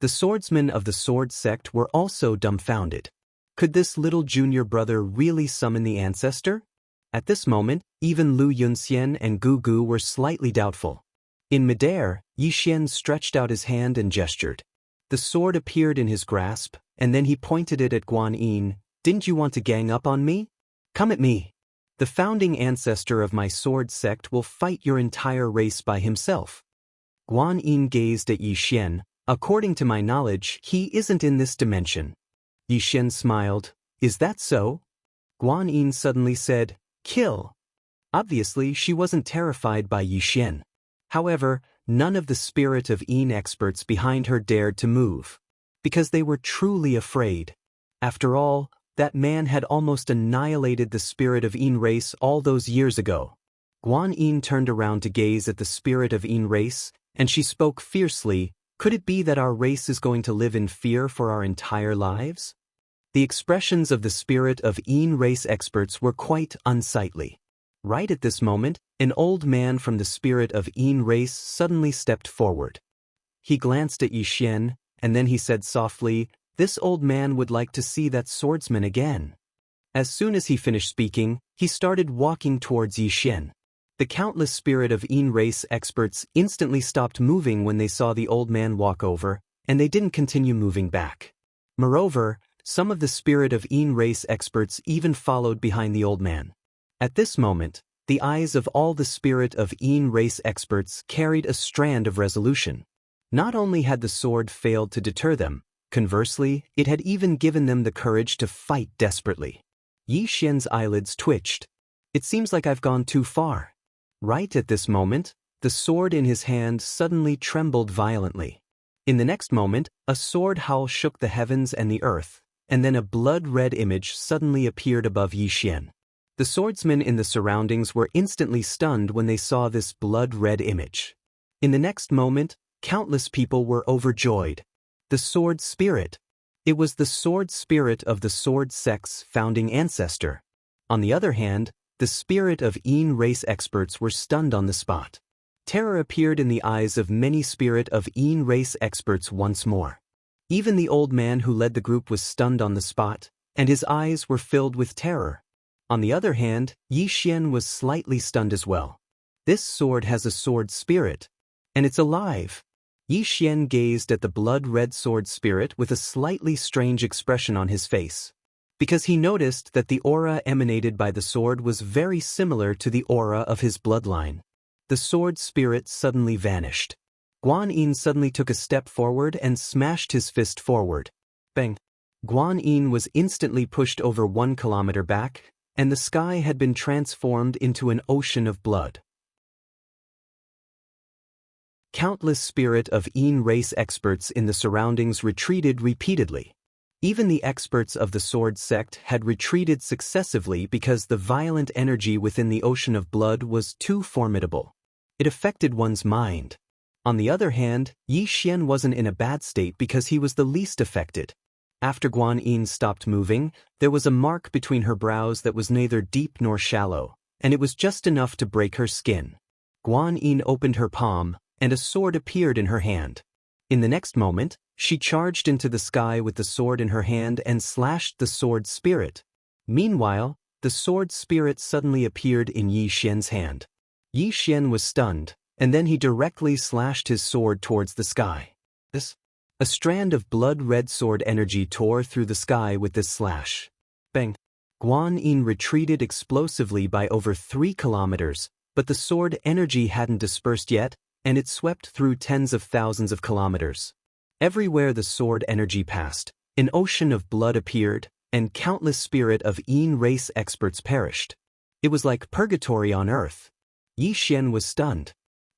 Speaker 1: The swordsmen of the sword sect were also dumbfounded. Could this little junior brother really summon the ancestor? At this moment, even Lu Yunxian and Gu Gu were slightly doubtful. In midair, Yi Xian stretched out his hand and gestured. The sword appeared in his grasp, and then he pointed it at Guan Yin. Didn't you want to gang up on me? Come at me. The founding ancestor of my sword sect will fight your entire race by himself. Guan Yin gazed at Yi Xian. According to my knowledge, he isn't in this dimension. Yi Xian smiled. Is that so? Guan Yin suddenly said, Kill. Obviously, she wasn't terrified by Yi Xian. However, none of the spirit of Yin experts behind her dared to move, because they were truly afraid. After all, that man had almost annihilated the spirit of Yin race all those years ago. Guan Yin turned around to gaze at the spirit of Yin race, and she spoke fiercely. Could it be that our race is going to live in fear for our entire lives? The expressions of the spirit of Yin race experts were quite unsightly. Right at this moment, an old man from the spirit of Yin race suddenly stepped forward. He glanced at Yi Xian, and then he said softly, this old man would like to see that swordsman again. As soon as he finished speaking, he started walking towards Yi Xian. The countless spirit of Yin race experts instantly stopped moving when they saw the old man walk over, and they didn't continue moving back. Moreover, some of the spirit of Yin race experts even followed behind the old man. At this moment, the eyes of all the spirit of Yin race experts carried a strand of resolution. Not only had the sword failed to deter them, conversely, it had even given them the courage to fight desperately. Yi Xian's eyelids twitched. It seems like I've gone too far. Right at this moment, the sword in his hand suddenly trembled violently. In the next moment, a sword howl shook the heavens and the earth, and then a blood-red image suddenly appeared above Yi Xian. The swordsmen in the surroundings were instantly stunned when they saw this blood-red image. In the next moment, countless people were overjoyed. The sword spirit. It was the sword spirit of the sword sect's founding ancestor. On the other hand, the spirit of Yin race experts were stunned on the spot. Terror appeared in the eyes of many spirit of Yin race experts once more. Even the old man who led the group was stunned on the spot, and his eyes were filled with terror. On the other hand, Yi Xian was slightly stunned as well. This sword has a sword spirit. And it's alive. Yi Xian gazed at the blood-red sword spirit with a slightly strange expression on his face. Because he noticed that the aura emanated by the sword was very similar to the aura of his bloodline. The sword spirit suddenly vanished. Guan Yin suddenly took a step forward and smashed his fist forward. Bang! Guan Yin was instantly pushed over 1 kilometer back, and the sky had been transformed into an ocean of blood. Countless spirit of Yin race experts in the surroundings retreated repeatedly. Even the experts of the sword sect had retreated successively because the violent energy within the ocean of blood was too formidable. It affected one's mind. On the other hand, Yi Xian wasn't in a bad state because he was the least affected. After Guan Yin stopped moving, there was a mark between her brows that was neither deep nor shallow, and it was just enough to break her skin. Guan Yin opened her palm, and a sword appeared in her hand. In the next moment, she charged into the sky with the sword in her hand and slashed the sword spirit. Meanwhile, the sword spirit suddenly appeared in Yi Xian's hand. Yi Xian was stunned, and then he directly slashed his sword towards the sky. A strand of blood-red sword energy tore through the sky with this slash. Bang! Guan Yin retreated explosively by over 3 kilometers, but the sword energy hadn't dispersed yet, and it swept through tens of thousands of kilometers. Everywhere the sword energy passed, an ocean of blood appeared, and countless spirit of Yin race experts perished. It was like purgatory on earth. Yi Xian was stunned.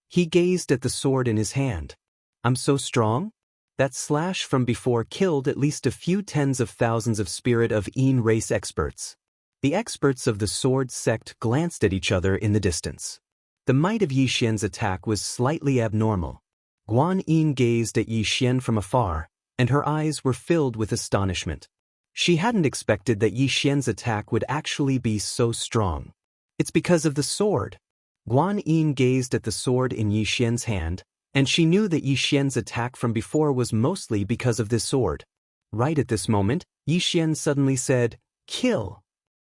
Speaker 1: He gazed at the sword in his hand. I'm so strong? That slash from before killed at least a few tens of thousands of spirit of Yin race experts. The experts of the sword sect glanced at each other in the distance. The might of Yi Xian's attack was slightly abnormal. Guan Yin gazed at Yi Xian from afar, and her eyes were filled with astonishment. She hadn't expected that Yi Xian's attack would actually be so strong. It's because of the sword. Guan Yin gazed at the sword in Yi Xian's hand, and she knew that Yi Xian's attack from before was mostly because of this sword. Right at this moment, Yi Xian suddenly said, "Kill!"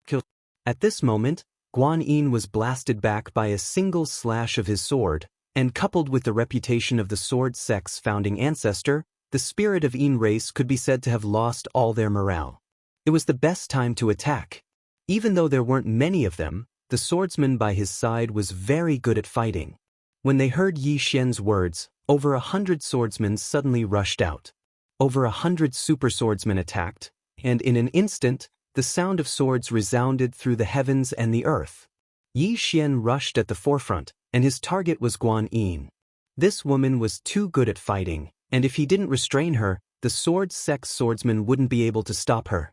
Speaker 1: Kill. At this moment, Guan Yin was blasted back by a single slash of his sword, and coupled with the reputation of the sword sect's founding ancestor, the spirit of Yin race could be said to have lost all their morale. It was the best time to attack. Even though there weren't many of them, the swordsman by his side was very good at fighting. When they heard Yi Xian's words, over 100 swordsmen suddenly rushed out. Over 100 super swordsmen attacked, and in an instant, the sound of swords resounded through the heavens and the earth. Yi Xian rushed at the forefront, and his target was Guan Yin. This woman was too good at fighting, and if he didn't restrain her, the sword sect's swordsman wouldn't be able to stop her.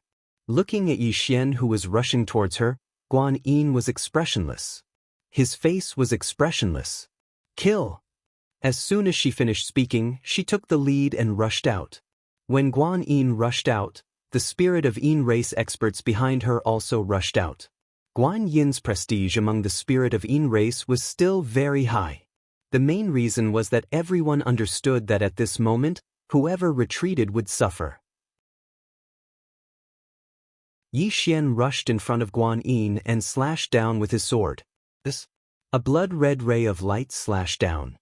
Speaker 1: Looking at Yi Xian who was rushing towards her, Guan Yin was expressionless. His face was expressionless. Kill! As soon as she finished speaking, she took the lead and rushed out. When Guan Yin rushed out, the spirit of Yin race experts behind her also rushed out. Guan Yin's prestige among the spirit of Yin race was still very high. The main reason was that everyone understood that at this moment, whoever retreated would suffer. Yi Xian rushed in front of Guan Yin and slashed down with his sword. A blood-red ray of light slashed down.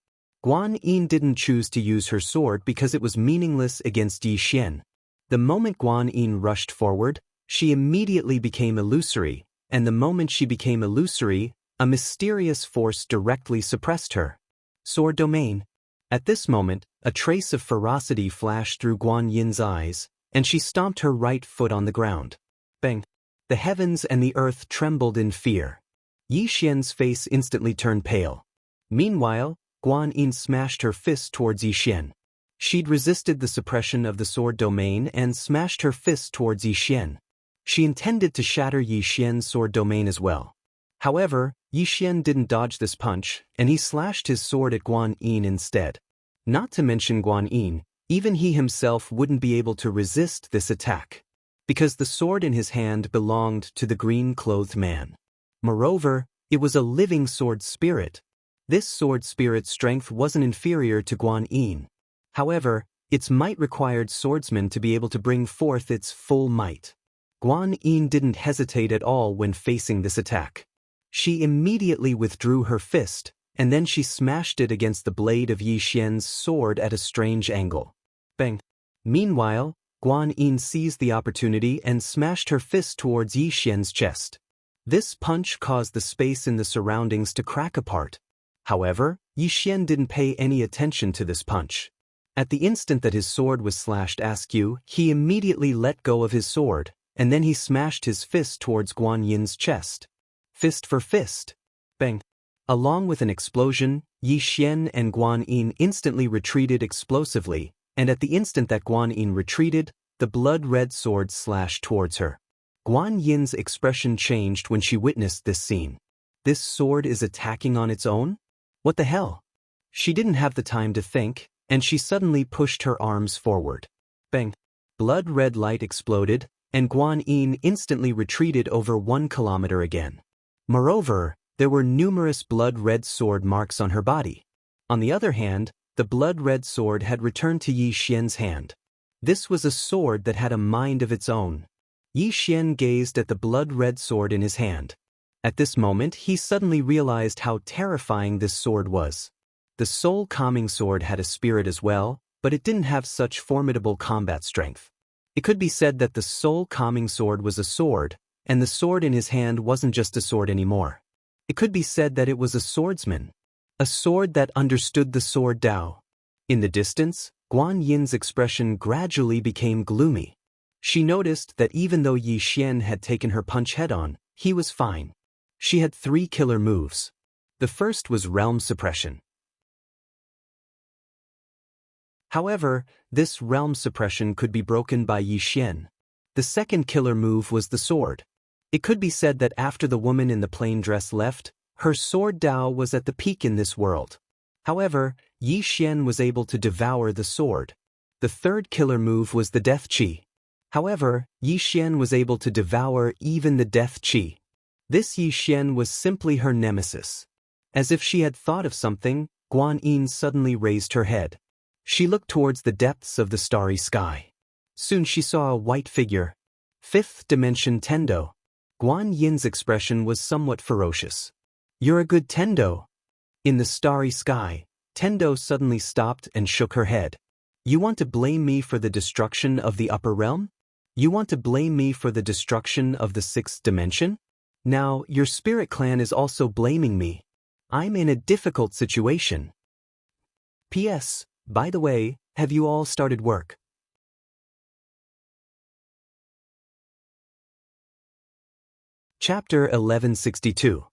Speaker 1: Guan Yin didn't choose to use her sword because it was meaningless against Yi Xian. The moment Guan Yin rushed forward, she immediately became illusory, and the moment she became illusory, a mysterious force directly suppressed her. Sword domain. At this moment, a trace of ferocity flashed through Guan Yin's eyes, and she stomped her right foot on the ground. Bang! The heavens and the earth trembled in fear. Yi Xian's face instantly turned pale. Meanwhile, Guan Yin smashed her fist towards Yi Xian. She'd resisted the suppression of the sword domain and smashed her fist towards Yi Xian. She intended to shatter Yi Xian's sword domain as well. However, Yi Xian didn't dodge this punch, and he slashed his sword at Guan Yin instead. Not to mention Guan Yin, even he himself wouldn't be able to resist this attack, because the sword in his hand belonged to the green-clothed man. Moreover, it was a living sword spirit. This sword spirit's strength wasn't inferior to Guan Yin. However, its might required swordsmen to be able to bring forth its full might. Guan Yin didn't hesitate at all when facing this attack. She immediately withdrew her fist, and then she smashed it against the blade of Yi Xian's sword at a strange angle. Bang! Meanwhile, Guan Yin seized the opportunity and smashed her fist towards Yi Xian's chest. This punch caused the space in the surroundings to crack apart. However, Yi Xian didn't pay any attention to this punch. At the instant that his sword was slashed askew, he immediately let go of his sword, and then he smashed his fist towards Guan Yin's chest. Fist for fist. Bang! Along with an explosion, Yi Xian and Guan Yin instantly retreated explosively, and at the instant that Guan Yin retreated, the blood-red sword slashed towards her. Guan Yin's expression changed when she witnessed this scene. This sword is attacking on its own? What the hell? She didn't have the time to think, and she suddenly pushed her arms forward. Bang! Blood-red light exploded, and Guan Yin instantly retreated over 1 kilometer again. Moreover, there were numerous blood-red sword marks on her body. On the other hand, the blood-red sword had returned to Yi Xian's hand. This was a sword that had a mind of its own. Yi Xian gazed at the blood-red sword in his hand. At this moment, he suddenly realized how terrifying this sword was. The soul-calming sword had a spirit as well, but it didn't have such formidable combat strength. It could be said that the soul-calming sword was a sword, and the sword in his hand wasn't just a sword anymore. It could be said that it was a swordsman. A sword that understood the sword Dao. In the distance, Guan Yin's expression gradually became gloomy. She noticed that even though Yi Xian had taken her punch head-on, he was fine. She had 3 killer moves. The first was realm suppression. However, this realm suppression could be broken by Yi Xian. The second killer move was the sword. It could be said that after the woman in the plain dress left, her sword Dao was at the peak in this world. However, Yi Xian was able to devour the sword. The third killer move was the death chi. However, Yi Xian was able to devour even the death chi. This Yi Xian was simply her nemesis. As if she had thought of something, Guan Yin suddenly raised her head. She looked towards the depths of the starry sky. Soon she saw a white figure. 5th dimension Tendo. Guan Yin's expression was somewhat ferocious. "You're a good Tendo." In the starry sky, Tendo suddenly stopped and shook her head. "You want to blame me for the destruction of the upper realm? You want to blame me for the destruction of the 6th dimension? Now, your spirit clan is also blaming me. I'm in a difficult situation. P.S. By the way, have you all started work?" Chapter 1162.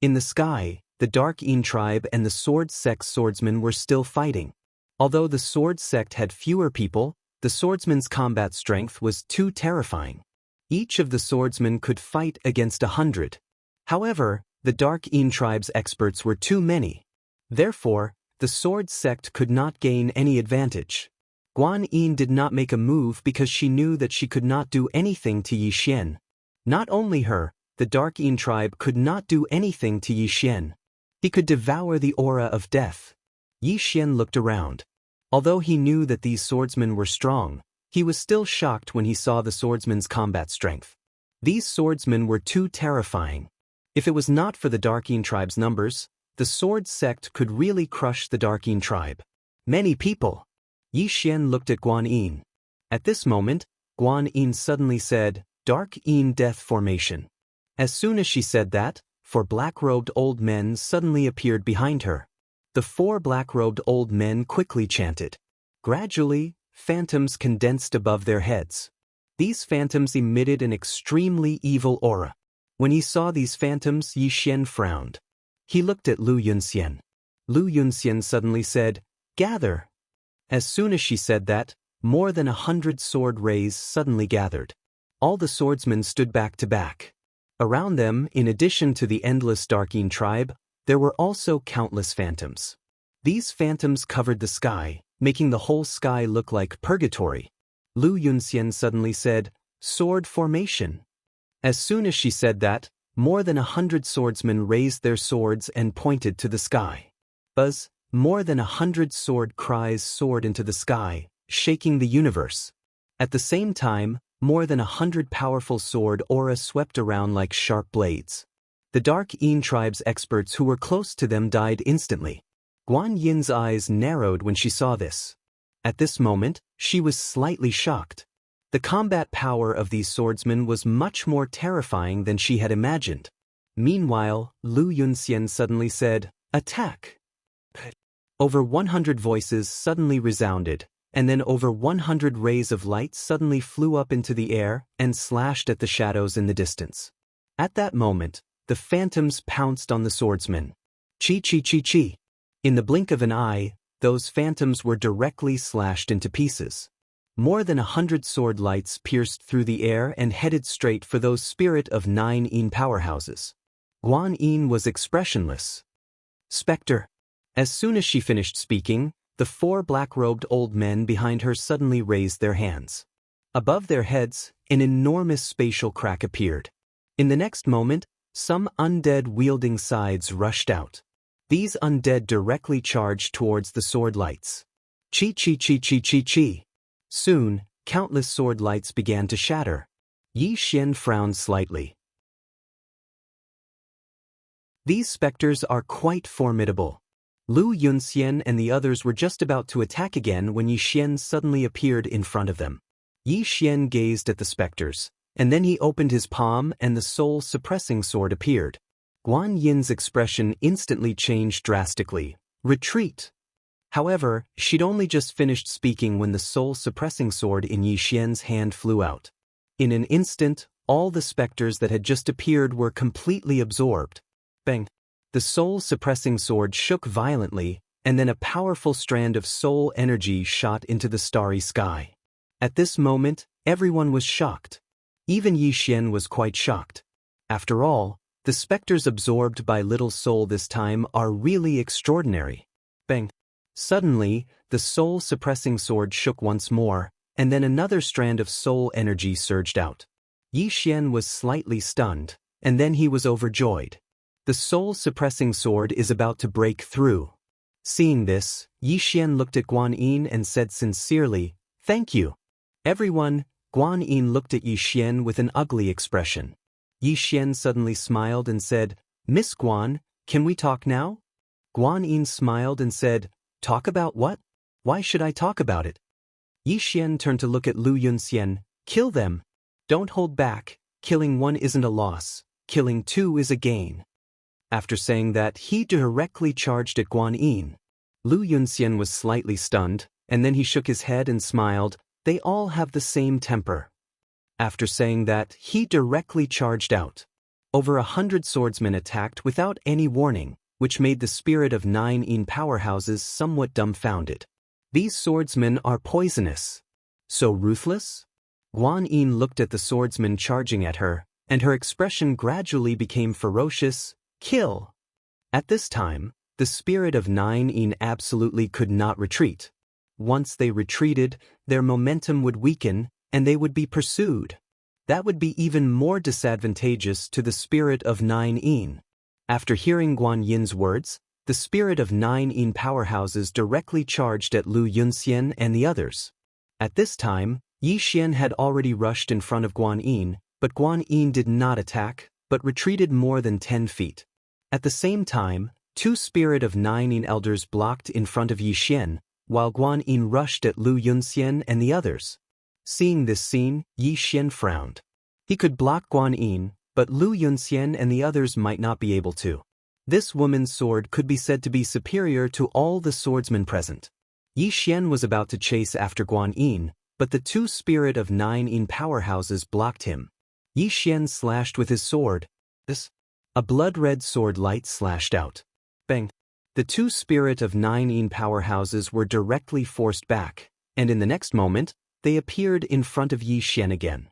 Speaker 1: In the sky, the Dark Yin tribe and the Sword Sect swordsmen were still fighting. Although the Sword Sect had fewer people, the swordsmen's combat strength was too terrifying. Each of the swordsmen could fight against 100. However, the Dark Yin tribe's experts were too many. Therefore, the Sword Sect could not gain any advantage. Guan Yin did not make a move because she knew that she could not do anything to Yi Xian. Not only her, the Dark Yin tribe could not do anything to Yi Xian. He could devour the aura of death. Yi Xian looked around. Although he knew that these swordsmen were strong, he was still shocked when he saw the swordsmen's combat strength. These swordsmen were too terrifying. If it was not for the Dark Yin tribe's numbers, the Sword Sect could really crush the Dark Yin tribe. Many people. Yi Xian looked at Guan Yin. At this moment, Guan Yin suddenly said, "Dark Yin Death Formation." As soon as she said that, 4 black-robed old men suddenly appeared behind her. The 4 black-robed old men quickly chanted. Gradually, phantoms condensed above their heads. These phantoms emitted an extremely evil aura. When he saw these phantoms, Yi Xian frowned. He looked at Lu Yunxian. Lu Yunxian suddenly said, "Gather." As soon as she said that, more than 100 sword rays suddenly gathered. All the swordsmen stood back to back. Around them, in addition to the endless Dark Yin tribe, there were also countless phantoms. These phantoms covered the sky, making the whole sky look like purgatory. Lu Yunxian suddenly said, "Sword formation." As soon as she said that, more than 100 swordsmen raised their swords and pointed to the sky. Buzz, more than 100 sword cries soared into the sky, shaking the universe. At the same time, More than 100 powerful sword auras swept around like sharp blades. The Dark Yin tribe's experts who were close to them died instantly. Guan Yin's eyes narrowed when she saw this. At this moment, she was slightly shocked. The combat power of these swordsmen was much more terrifying than she had imagined. Meanwhile, Lu Yunxian suddenly said, "Attack!" Over 100 voices suddenly resounded, and then over 100 rays of light suddenly flew up into the air and slashed at the shadows in the distance. At that moment, the phantoms pounced on the swordsmen. Chi chi chi chi. In the blink of an eye, those phantoms were directly slashed into pieces. More than 100 sword lights pierced through the air and headed straight for those spirit of 9 Yin powerhouses. Guan Yin was expressionless. Spectre. As soon as she finished speaking, the 4 black-robed old men behind her suddenly raised their hands. Above their heads, an enormous spatial crack appeared. In the next moment, some undead wielding scythes rushed out. These undead directly charged towards the sword lights. Chi chi chi chi chi chi. Soon, countless sword lights began to shatter. Yi Xian frowned slightly. These specters are quite formidable. Lu Yunxian and the others were just about to attack again when Yi Xian suddenly appeared in front of them. Yi Xian gazed at the specters, and then he opened his palm and the soul-suppressing sword appeared. Guan Yin's expression instantly changed drastically. Retreat! However, she'd only just finished speaking when the soul-suppressing sword in Yi Xian's hand flew out. In an instant, all the specters that had just appeared were completely absorbed. Bang! The soul-suppressing sword shook violently, and then a powerful strand of soul energy shot into the starry sky. At this moment, everyone was shocked. Even Yi Xian was quite shocked. After all, the specters absorbed by Little Soul this time are really extraordinary. Bang! Suddenly, the soul-suppressing sword shook once more, and then another strand of soul energy surged out. Yi Xian was slightly stunned, and then he was overjoyed. The soul-suppressing sword is about to break through. Seeing this, Yi Xian looked at Guan Yin and said sincerely, "Thank you." Everyone, Guan Yin looked at Yi Xian with an ugly expression. Yi Xian suddenly smiled and said, "Miss Guan, can we talk now?" Guan Yin smiled and said, "Talk about what? Why should I talk about it?" Yi Xian turned to look at Lu Yunxian. "Kill them. Don't hold back. Killing one isn't a loss. Killing 2 is a gain." After saying that, he directly charged at Guan Yin. Lu Yunxian was slightly stunned, and then he shook his head and smiled. They all have the same temper. After saying that, he directly charged out. Over 100 swordsmen attacked without any warning, which made the spirit of 9 Yin powerhouses somewhat dumbfounded. These swordsmen are poisonous. So ruthless? Guan Yin looked at the swordsmen charging at her, and her expression gradually became ferocious. Kill! At this time, the spirit of 9 Yin absolutely could not retreat. Once they retreated, their momentum would weaken, and they would be pursued. That would be even more disadvantageous to the spirit of 9 Yin. After hearing Guan Yin's words, the spirit of 9 Yin powerhouses directly charged at Lu Yunxian and the others. At this time, Yi Xian had already rushed in front of Guan Yin, but Guan Yin did not attack, but retreated more than 10 feet. At the same time, 2 spirit of 9 Yin elders blocked in front of Yi Xian, while Guan Yin rushed at Lu Yunxian and the others. Seeing this scene, Yi Xian frowned. He could block Guan Yin, but Lu Yunxian and the others might not be able to. This woman's sword could be said to be superior to all the swordsmen present. Yi Xian was about to chase after Guan Yin, but the 2 spirit of 9 Yin powerhouses blocked him. Yi Xian slashed with his sword. A blood-red sword light slashed out. Bang! The 2 spirit of 9 Yin powerhouses were directly forced back, and in the next moment, they appeared in front of Yi Xian again.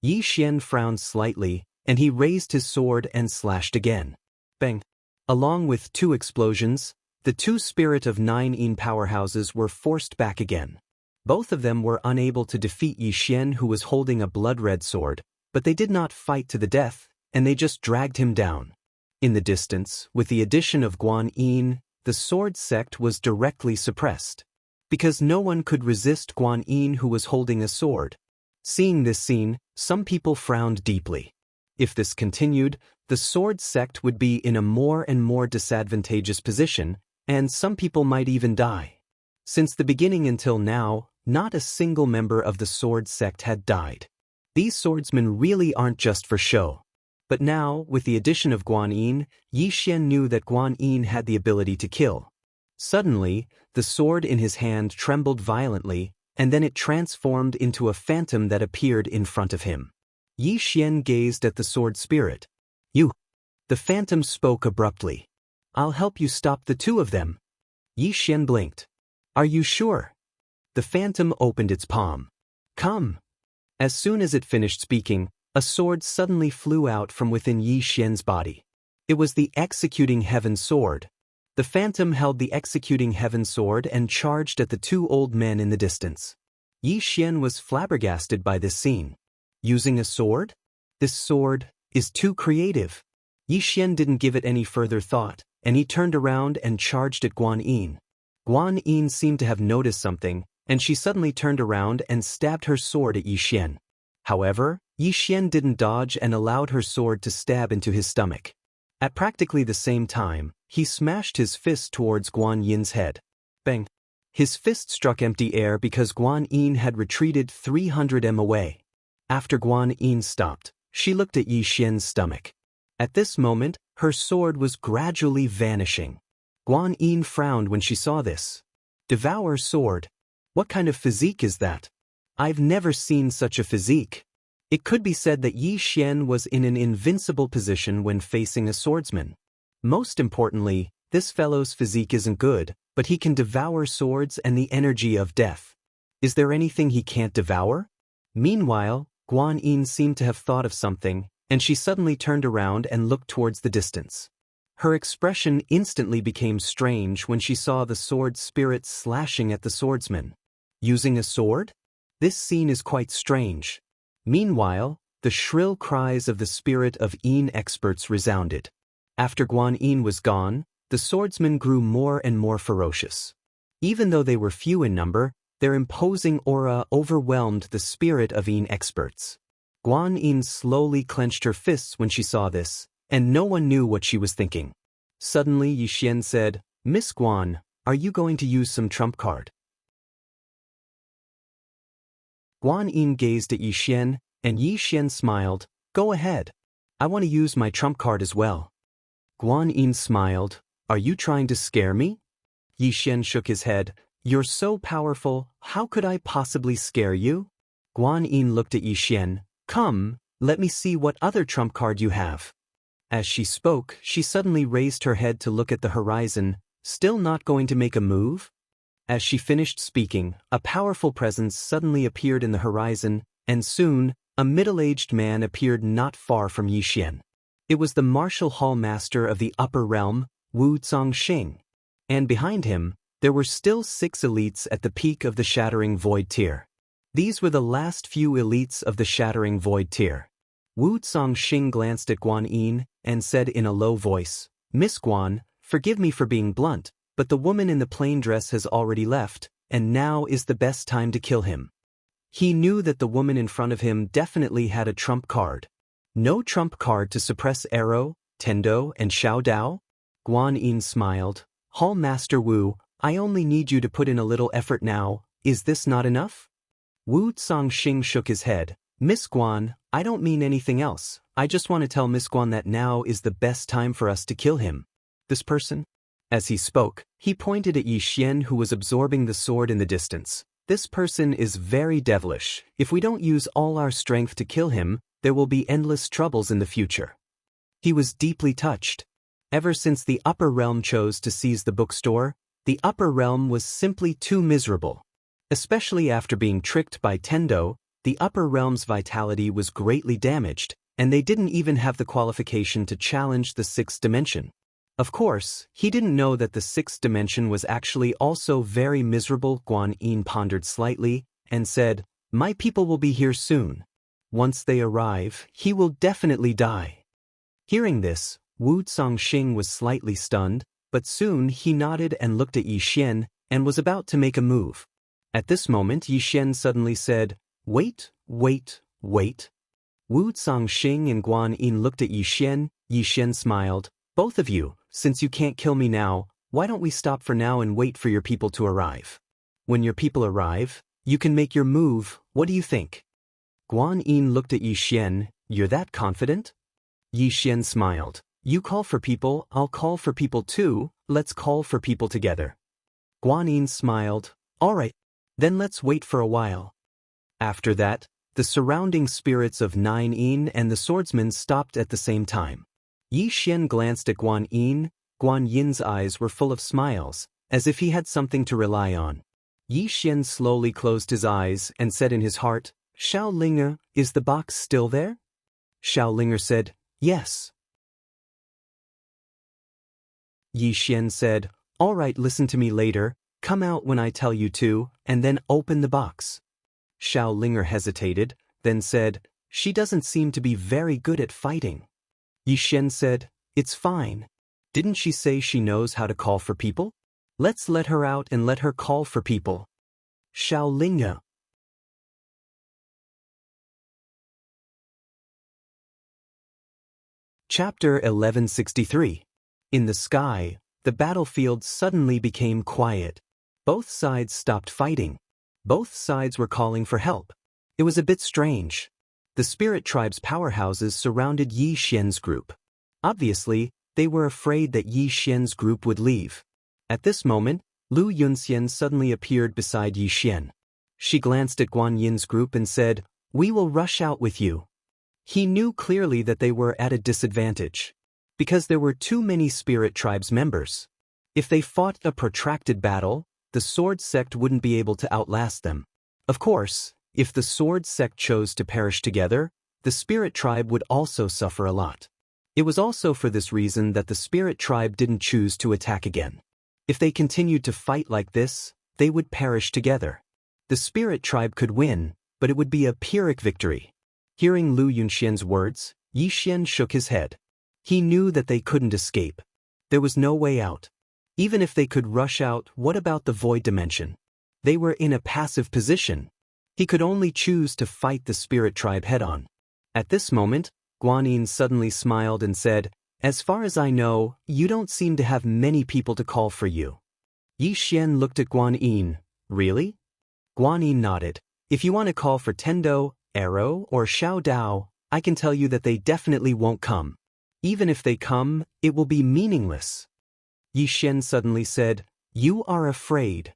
Speaker 1: Yi Xian frowned slightly, and he raised his sword and slashed again. Bang! Along with 2 explosions, the 2 spirit of 9 Yin powerhouses were forced back again. Both of them were unable to defeat Yi Xian, who was holding a blood-red sword, but they did not fight to the death, and they just dragged him down. In the distance, with the addition of Guan Yin, the sword sect was directly suppressed. because no one could resist Guan Yin, who was holding a sword. Seeing this scene, some people frowned deeply. If this continued, the sword sect would be in a more and more disadvantageous position, and some people might even die. Since the beginning until now, not a single member of the sword sect had died. These swordsmen really aren't just for show. But now, with the addition of Guan Yin, Yi Xian knew that Guan Yin had the ability to kill. Suddenly, the sword in his hand trembled violently, and then it transformed into a phantom that appeared in front of him. Yi Xian gazed at the sword spirit. "You." The phantom spoke abruptly. "I'll help you stop the two of them." Yi Xian blinked. "Are you sure?" The phantom opened its palm. "Come." As soon as it finished speaking, a sword suddenly flew out from within Yi Xian's body. It was the Executing Heaven sword. The phantom held the Executing Heaven sword and charged at the two old men in the distance. Yi Xian was flabbergasted by this scene. Using a sword? This sword is too creative. Yi Xian didn't give it any further thought, and he turned around and charged at Guan Yin. Guan Yin seemed to have noticed something, and she suddenly turned around and stabbed her sword at Yi Xian. However, Yi Xian didn't dodge and allowed her sword to stab into his stomach. At practically the same time, he smashed his fist towards Guan Yin's head. Bang! His fist struck empty air because Guan Yin had retreated 300 m away. After Guan Yin stopped, she looked at Yi Xian's stomach. At this moment, her sword was gradually vanishing. Guan Yin frowned when she saw this. Devour sword? What kind of physique is that? I've never seen such a physique. It could be said that Yi Xian was in an invincible position when facing a swordsman. Most importantly, this fellow's physique isn't good, but he can devour swords and the energy of death. Is there anything he can't devour? Meanwhile, Guan Yin seemed to have thought of something, and she suddenly turned around and looked towards the distance. Her expression instantly became strange when she saw the sword spirit slashing at the swordsman. Using a sword? This scene is quite strange. Meanwhile, the shrill cries of the spirit of Yin experts resounded. After Guan Yin was gone, the swordsmen grew more and more ferocious. Even though they were few in number, their imposing aura overwhelmed the spirit of Yin experts. Guan Yin slowly clenched her fists when she saw this, and no one knew what she was thinking. Suddenly Yi Xian said, "Miss Guan, are you going to use some trump card?" Guan Yin gazed at Yi Xian, and Yi Xian smiled. "Go ahead. I want to use my trump card as well." Guan Yin smiled. "Are you trying to scare me?" Yi Xian shook his head. "You're so powerful, how could I possibly scare you?" Guan Yin looked at Yi Xian. "Come, let me see what other trump card you have." As she spoke, she suddenly raised her head to look at the horizon, still not going to make a move. As she finished speaking, a powerful presence suddenly appeared in the horizon, and soon, a middle-aged man appeared not far from Yi Xian. It was the martial hall master of the upper realm, Wuxia. And behind him, there were still 6 elites at the peak of the Shattering Void tier. These were the last few elites of the Shattering Void tier. Wuxia glanced at Guan Yin and said in a low voice, "Miss Guan, forgive me for being blunt, but the woman in the plain dress has already left, and now is the best time to kill him." He knew that the woman in front of him definitely had a trump card. No trump card to suppress Arrow, Tendo, and Xiao Dao? Guan Yin smiled. "Hall Master Wu, I only need you to put in a little effort now, is this not enough?" Wuxia shook his head. "Miss Guan, I don't mean anything else, I just want to tell Miss Guan that now is the best time for us to kill him. This person?" As he spoke, he pointed at Yi Xian, who was absorbing the sword in the distance. "This person is very devilish. If we don't use all our strength to kill him, there will be endless troubles in the future." He was deeply touched. Ever since the upper realm chose to seize the bookstore, the upper realm was simply too miserable. Especially after being tricked by Tendo, the upper realm's vitality was greatly damaged, and they didn't even have the qualification to challenge the 6th dimension. Of course, he didn't know that the 6th dimension was actually also very miserable. Guan Yin pondered slightly and said, "My people will be here soon. Once they arrive, he will definitely die." Hearing this, Wuxia was slightly stunned, but soon he nodded and looked at Yi Xian, and was about to make a move. At this moment Yi Xian suddenly said, "Wait, wait, wait." Wu Zongxing and Guan Yin looked at Yi Xian. Yi Xian smiled. "Both of you, since you can't kill me now, why don't we stop for now and wait for your people to arrive? When your people arrive, you can make your move. What do you think?" Guan Yin looked at Yi Xian. "You're that confident?" Yi Xian smiled. "You call for people, I'll call for people too. Let's call for people together." Guan Yin smiled. "All right, then let's wait for a while." After that, the surrounding spirits of 9 Yin and the swordsman stopped at the same time. Yi Xian glanced at Guan Yin. Guan Yin's eyes were full of smiles, as if he had something to rely on. Yi Xian slowly closed his eyes and said in his heart, "Xiao Linger, is the box still there?" Xiao Linger said, "Yes." Yi Xian said, "All right, listen to me later. Come out when I tell you to, and then open the box." Xiao Linger hesitated, then said, "She doesn't seem to be very good at fighting." Yi Xian said, "It's fine. Didn't she say she knows how to call for people? Let's let her out and let her call for people." Xiao Linger. Chapter 1163. In the sky, the battlefield suddenly became quiet. Both sides stopped fighting. Both sides were calling for help. It was a bit strange. The spirit tribe's powerhouses surrounded Yi Xian's group. Obviously, they were afraid that Yi Xian's group would leave. At this moment, Lu Yunxian suddenly appeared beside Yi Xian. She glanced at Guan Yin's group and said, "We will rush out with you." He knew clearly that they were at a disadvantage, because there were too many spirit tribes members. If they fought a protracted battle, the sword sect wouldn't be able to outlast them. Of course, if the sword sect chose to perish together, the spirit tribe would also suffer a lot. It was also for this reason that the spirit tribe didn't choose to attack again. If they continued to fight like this, they would perish together. The spirit tribe could win, but it would be a Pyrrhic victory. Hearing Lu Yunxian's words, Yi Xian shook his head. He knew that they couldn't escape. There was no way out. Even if they could rush out, what about the void dimension? They were in a passive position. He could only choose to fight the spirit tribe head-on. At this moment, Guan Yin suddenly smiled and said, "As far as I know, you don't seem to have many people to call for you." Yi Xian looked at Guan Yin. "Really?" Guan Yin nodded. "If you want to call for Tendo, Arrow, or Xiao Dao, I can tell you that they definitely won't come. Even if they come, it will be meaningless." Yi Xian suddenly said, "You are afraid."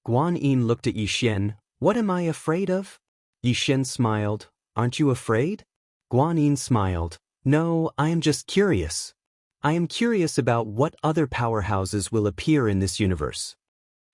Speaker 1: Guan Yin looked at Yi Xian. "What am I afraid of?" Yi Xian smiled. "Aren't you afraid?" Guan Yin smiled. "No, I am just curious. I am curious about what other powerhouses will appear in this universe."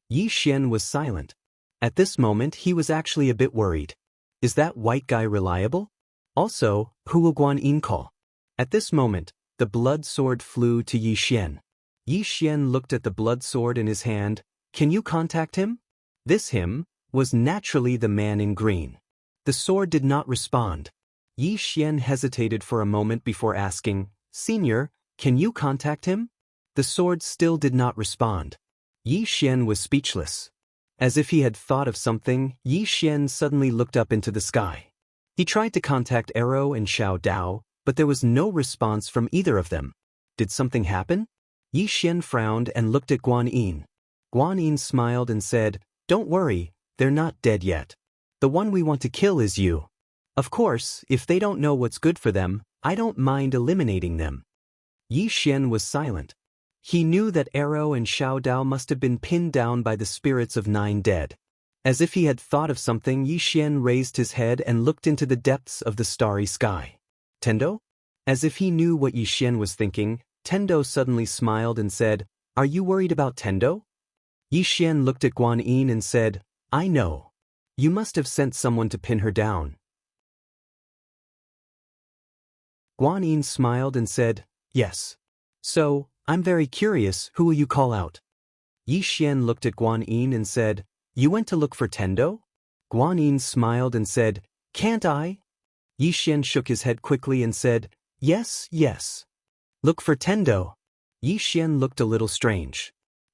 Speaker 1: Yi Xian was silent. At this moment he was actually a bit worried. Is that white guy reliable? Also, who will Guan Yin call? At this moment, the blood sword flew to Yi Xian. Yi Xian looked at the blood sword in his hand. "Can you contact him?" This him was naturally the man in green. The sword did not respond. Yi Xian hesitated for a moment before asking, "Senior, can you contact him?" The sword still did not respond. Yi Xian was speechless. As if he had thought of something, Yi Xian suddenly looked up into the sky. He tried to contact Arrow and Xiao Dao, but there was no response from either of them. Did something happen? Yi Xian frowned and looked at Guan Yin. Guan Yin smiled and said, "Don't worry, they're not dead yet. The one we want to kill is you. Of course, if they don't know what's good for them, I don't mind eliminating them." Yi Xian was silent. He knew that Arrow and Xiao Dao must have been pinned down by the spirits of 9 dead. As if he had thought of something, Yi Xian raised his head and looked into the depths of the starry sky. "Tendo?" As if he knew what Yi Xian was thinking, Tendo suddenly smiled and said, "Are you worried about Tendo?" Yi Xian looked at Guan Yin and said, "I know. You must have sent someone to pin her down." Guan Yin smiled and said, "Yes. So, I'm very curious, who will you call out?" Yi Xian looked at Guan Yin and said, "You went to look for Tendo?" Guan Yin smiled and said, "Can't I?" Yi Xian shook his head quickly and said, "Yes, yes. Look for Tendo." Yi Xian looked a little strange.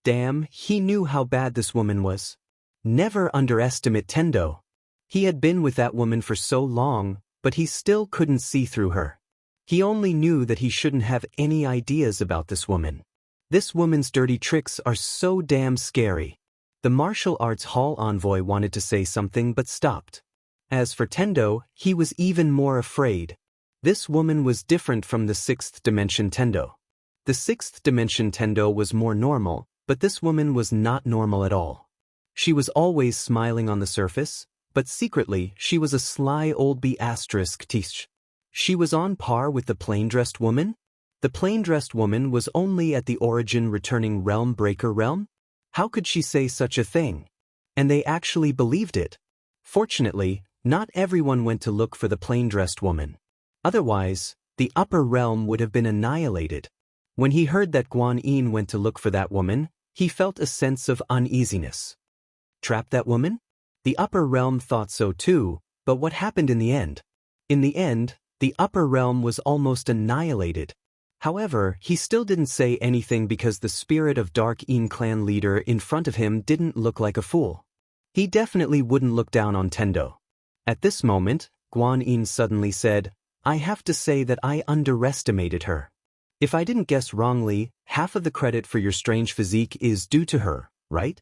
Speaker 1: damn, he knew how bad this woman was. Never underestimate Tendo. He had been with that woman for so long, but he still couldn't see through her. He only knew that he shouldn't have any ideas about this woman. This woman's dirty tricks are so damn scary. The martial arts hall envoy wanted to say something but stopped. As for Tendo, he was even more afraid. This woman was different from the sixth dimension Tendo. The sixth dimension Tendo was more normal, but this woman was not normal at all. She was always smiling on the surface, but secretly she was a sly old tish. She was on par with the plain-dressed woman? The plain-dressed woman was only at the origin returning realm breaker realm? How could she say such a thing? And they actually believed it. Fortunately, not everyone went to look for the plain-dressed woman. Otherwise, the upper realm would have been annihilated. When he heard that Guan Yin went to look for that woman, he felt a sense of uneasiness. Trap that woman? The upper realm thought so too, but what happened in the end? In the end, the upper realm was almost annihilated. However, he still didn't say anything because the spirit of Dark Yin clan leader in front of him didn't look like a fool. He definitely wouldn't look down on Tendo. At this moment, Guan Yin suddenly said, "I have to say that I underestimated her. If I didn't guess wrongly, half of the credit for your strange physique is due to her, right?"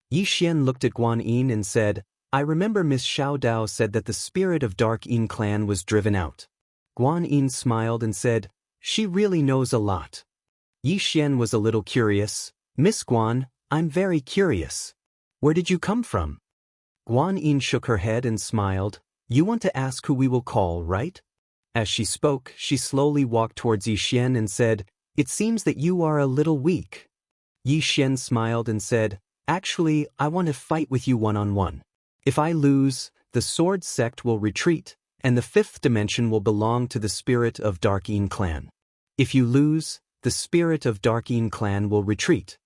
Speaker 1: Yi Xian looked at Guan Yin and said, "I remember Miss Xiao Dao said that the spirit of Dark Yin clan was driven out." Guan Yin smiled and said, "She really knows a lot." Yi Xian was a little curious. "Miss Guan, I'm very curious. Where did you come from?" Guan Yin shook her head and smiled. "You want to ask who we will call, right?" As she spoke, she slowly walked towards Yi Xian and said, "It seems that you are a little weak." Yi Xian smiled and said, "Actually, I want to fight with you one-on-one. If I lose, the sword sect will retreat, and the fifth dimension will belong to the spirit of Dark Yin clan. If you lose, the spirit of Dark Yin clan will retreat."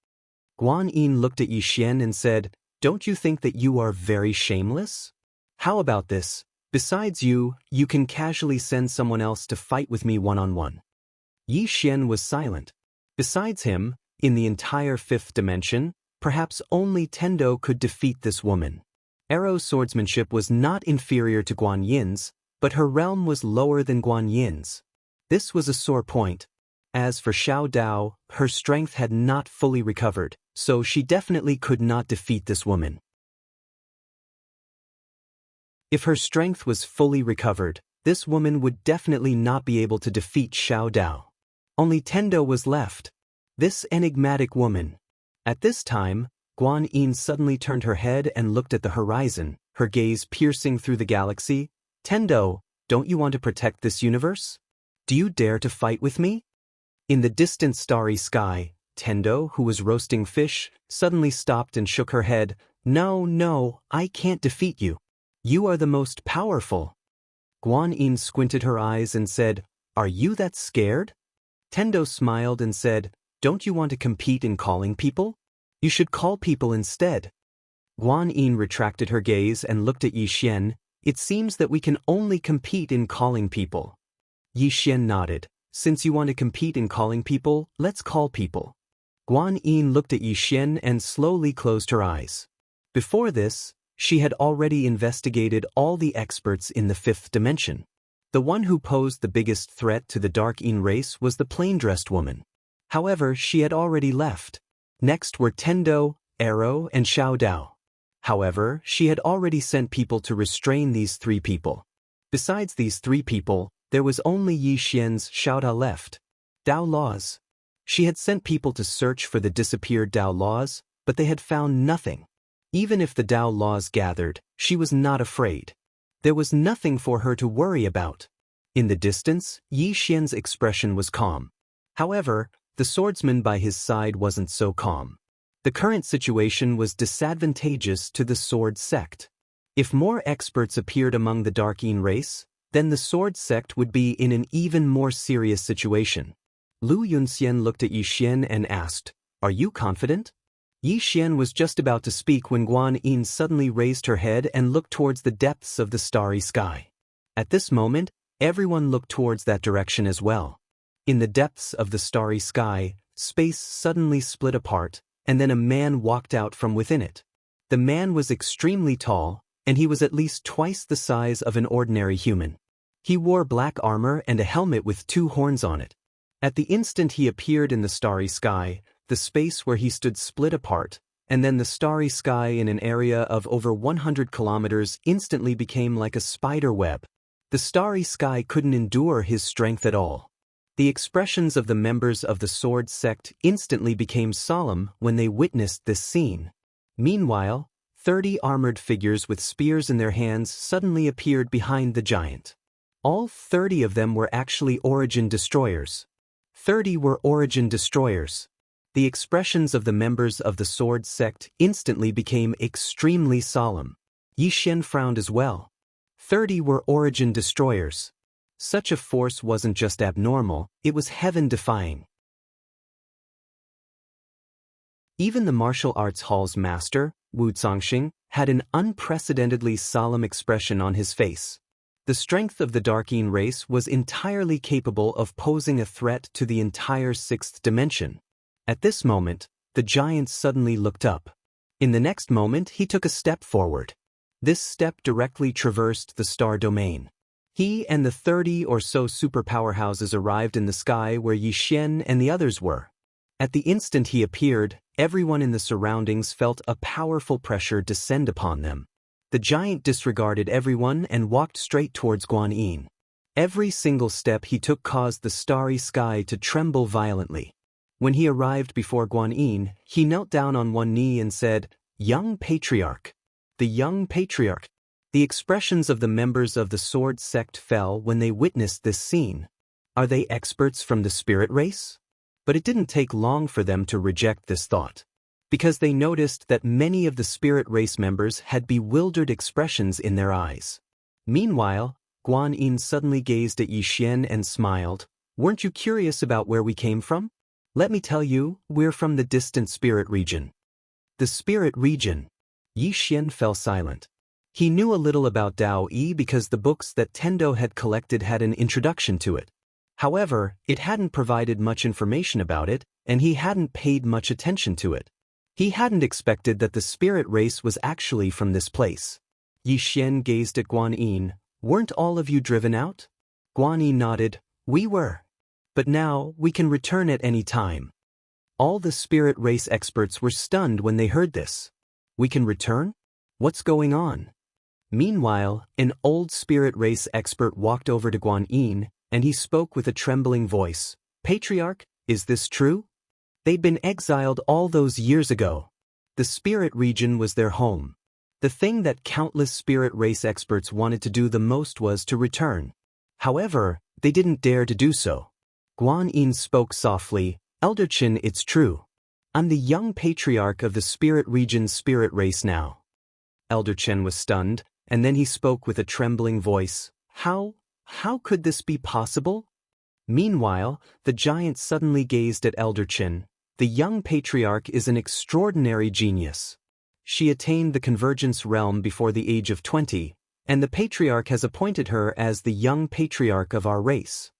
Speaker 1: Guan Yin looked at Yi Xian and said, "Don't you think that you are very shameless? How about this? Besides you can casually send someone else to fight with me one-on-one." Yi Xian was silent. Besides him, in the entire fifth dimension, perhaps only Tendo could defeat this woman. Arrow swordsmanship was not inferior to Guan Yin's, but her realm was lower than Guan Yin's. This was a sore point. As for Xiao Dao, her strength had not fully recovered, so she definitely could not defeat this woman. If her strength was fully recovered, this woman would definitely not be able to defeat Xiao Dao. Only Tendo was left. This enigmatic woman. At this time, Guan Yin suddenly turned her head and looked at the horizon, her gaze piercing through the galaxy. "Tendo, don't you want to protect this universe? Do you dare to fight with me?" In the distant starry sky, Tendo, who was roasting fish, suddenly stopped and shook her head. No, I can't defeat you. You are the most powerful." Guan Yin squinted her eyes and said, "Are you that scared?" Tendo smiled and said, "Don't you want to compete in calling people? You should call people instead." Guan Yin retracted her gaze and looked at Yi Xian. "It seems that we can only compete in calling people." Yi Xian nodded. "Since you want to compete in calling people, let's call people." Guan Yin looked at Yi Xian and slowly closed her eyes. Before this, she had already investigated all the experts in the fifth dimension. The one who posed the biggest threat to the Dark Yin race was the plain-dressed woman. However, she had already left. Next were Tendo, Arrow, and Xiao Dao. However, she had already sent people to restrain these three people. Besides these three people, there was only Yi Xian's Xiao Dao left. Dao laws. She had sent people to search for the disappeared Dao laws, but they had found nothing. Even if the Dao laws gathered, she was not afraid. There was nothing for her to worry about. In the distance, Yi Xian's expression was calm. However, the swordsman by his side wasn't so calm. The current situation was disadvantageous to the sword sect. If more experts appeared among the Dark Yin race, then the sword sect would be in an even more serious situation. Lu Yunxian looked at Yi Xian and asked, "Are you confident?" Yi Xian was just about to speak when Guan Yin suddenly raised her head and looked towards the depths of the starry sky. At this moment, everyone looked towards that direction as well. In the depths of the starry sky, space suddenly split apart, and then a man walked out from within it. The man was extremely tall, and he was at least twice the size of an ordinary human. He wore black armor and a helmet with 2 horns on it. At the instant he appeared in the starry sky, the space where he stood split apart, and then the starry sky in an area of over 100 kilometers instantly became like a spider web. The starry sky couldn't endure his strength at all. The expressions of the members of the sword sect instantly became solemn when they witnessed this scene. Meanwhile, 30 armored figures with spears in their hands suddenly appeared behind the giant. All 30 of them were actually origin destroyers. 30 were origin destroyers. The expressions of the members of the sword sect instantly became extremely solemn. Yi Xian frowned as well. 30 were origin destroyers. Such a force wasn't just abnormal, it was heaven-defying. Even the martial arts hall's master, Wu Zongxing, had an unprecedentedly solemn expression on his face. The strength of the Darkeen race was entirely capable of posing a threat to the entire 6th dimension. At this moment, the giant suddenly looked up. In the next moment he took a step forward. This step directly traversed the star domain. He and the 30 or so super powerhouses arrived in the sky where Yi Xian and the others were. At the instant he appeared, everyone in the surroundings felt a powerful pressure descend upon them. The giant disregarded everyone and walked straight towards Guan Yin. Every single step he took caused the starry sky to tremble violently. When he arrived before Guan Yin, he knelt down on one knee and said, "Young Patriarch." The young patriarch. The expressions of the members of the sword sect fell when they witnessed this scene. Are they experts from the spirit race? But it didn't take long for them to reject this thought, because they noticed that many of the spirit race members had bewildered expressions in their eyes. Meanwhile, Guan Yin suddenly gazed at Yi Xian and smiled. "Weren't you curious about where we came from? Let me tell you, we're from the distant spirit region." The spirit region. Yi Xian fell silent. He knew a little about Daoist because the books that Tendo had collected had an introduction to it. However, it hadn't provided much information about it, and he hadn't paid much attention to it. He hadn't expected that the spirit race was actually from this place. Yi Xian gazed at Guan Yin. "Weren't all of you driven out?" Guan Yin nodded. "We were. But now, we can return at any time." All the spirit race experts were stunned when they heard this. "We can return? What's going on?" Meanwhile, an old spirit race expert walked over to Guan Yin, and he spoke with a trembling voice. "Patriarch, is this true? They'd been exiled all those years ago. The spirit region was their home. The thing that countless spirit race experts wanted to do the most was to return. However, they didn't dare to do so." Guan Yin spoke softly. "Elder Qin, it's true. I'm the young patriarch of the spirit region's spirit race now." Elder Chen was stunned, and then he spoke with a trembling voice. How could this be possible?" Meanwhile, the giant suddenly gazed at Elder Chen. "The young patriarch is an extraordinary genius. She attained the convergence realm before the age of 20, and the patriarch has appointed her as the young patriarch of our race."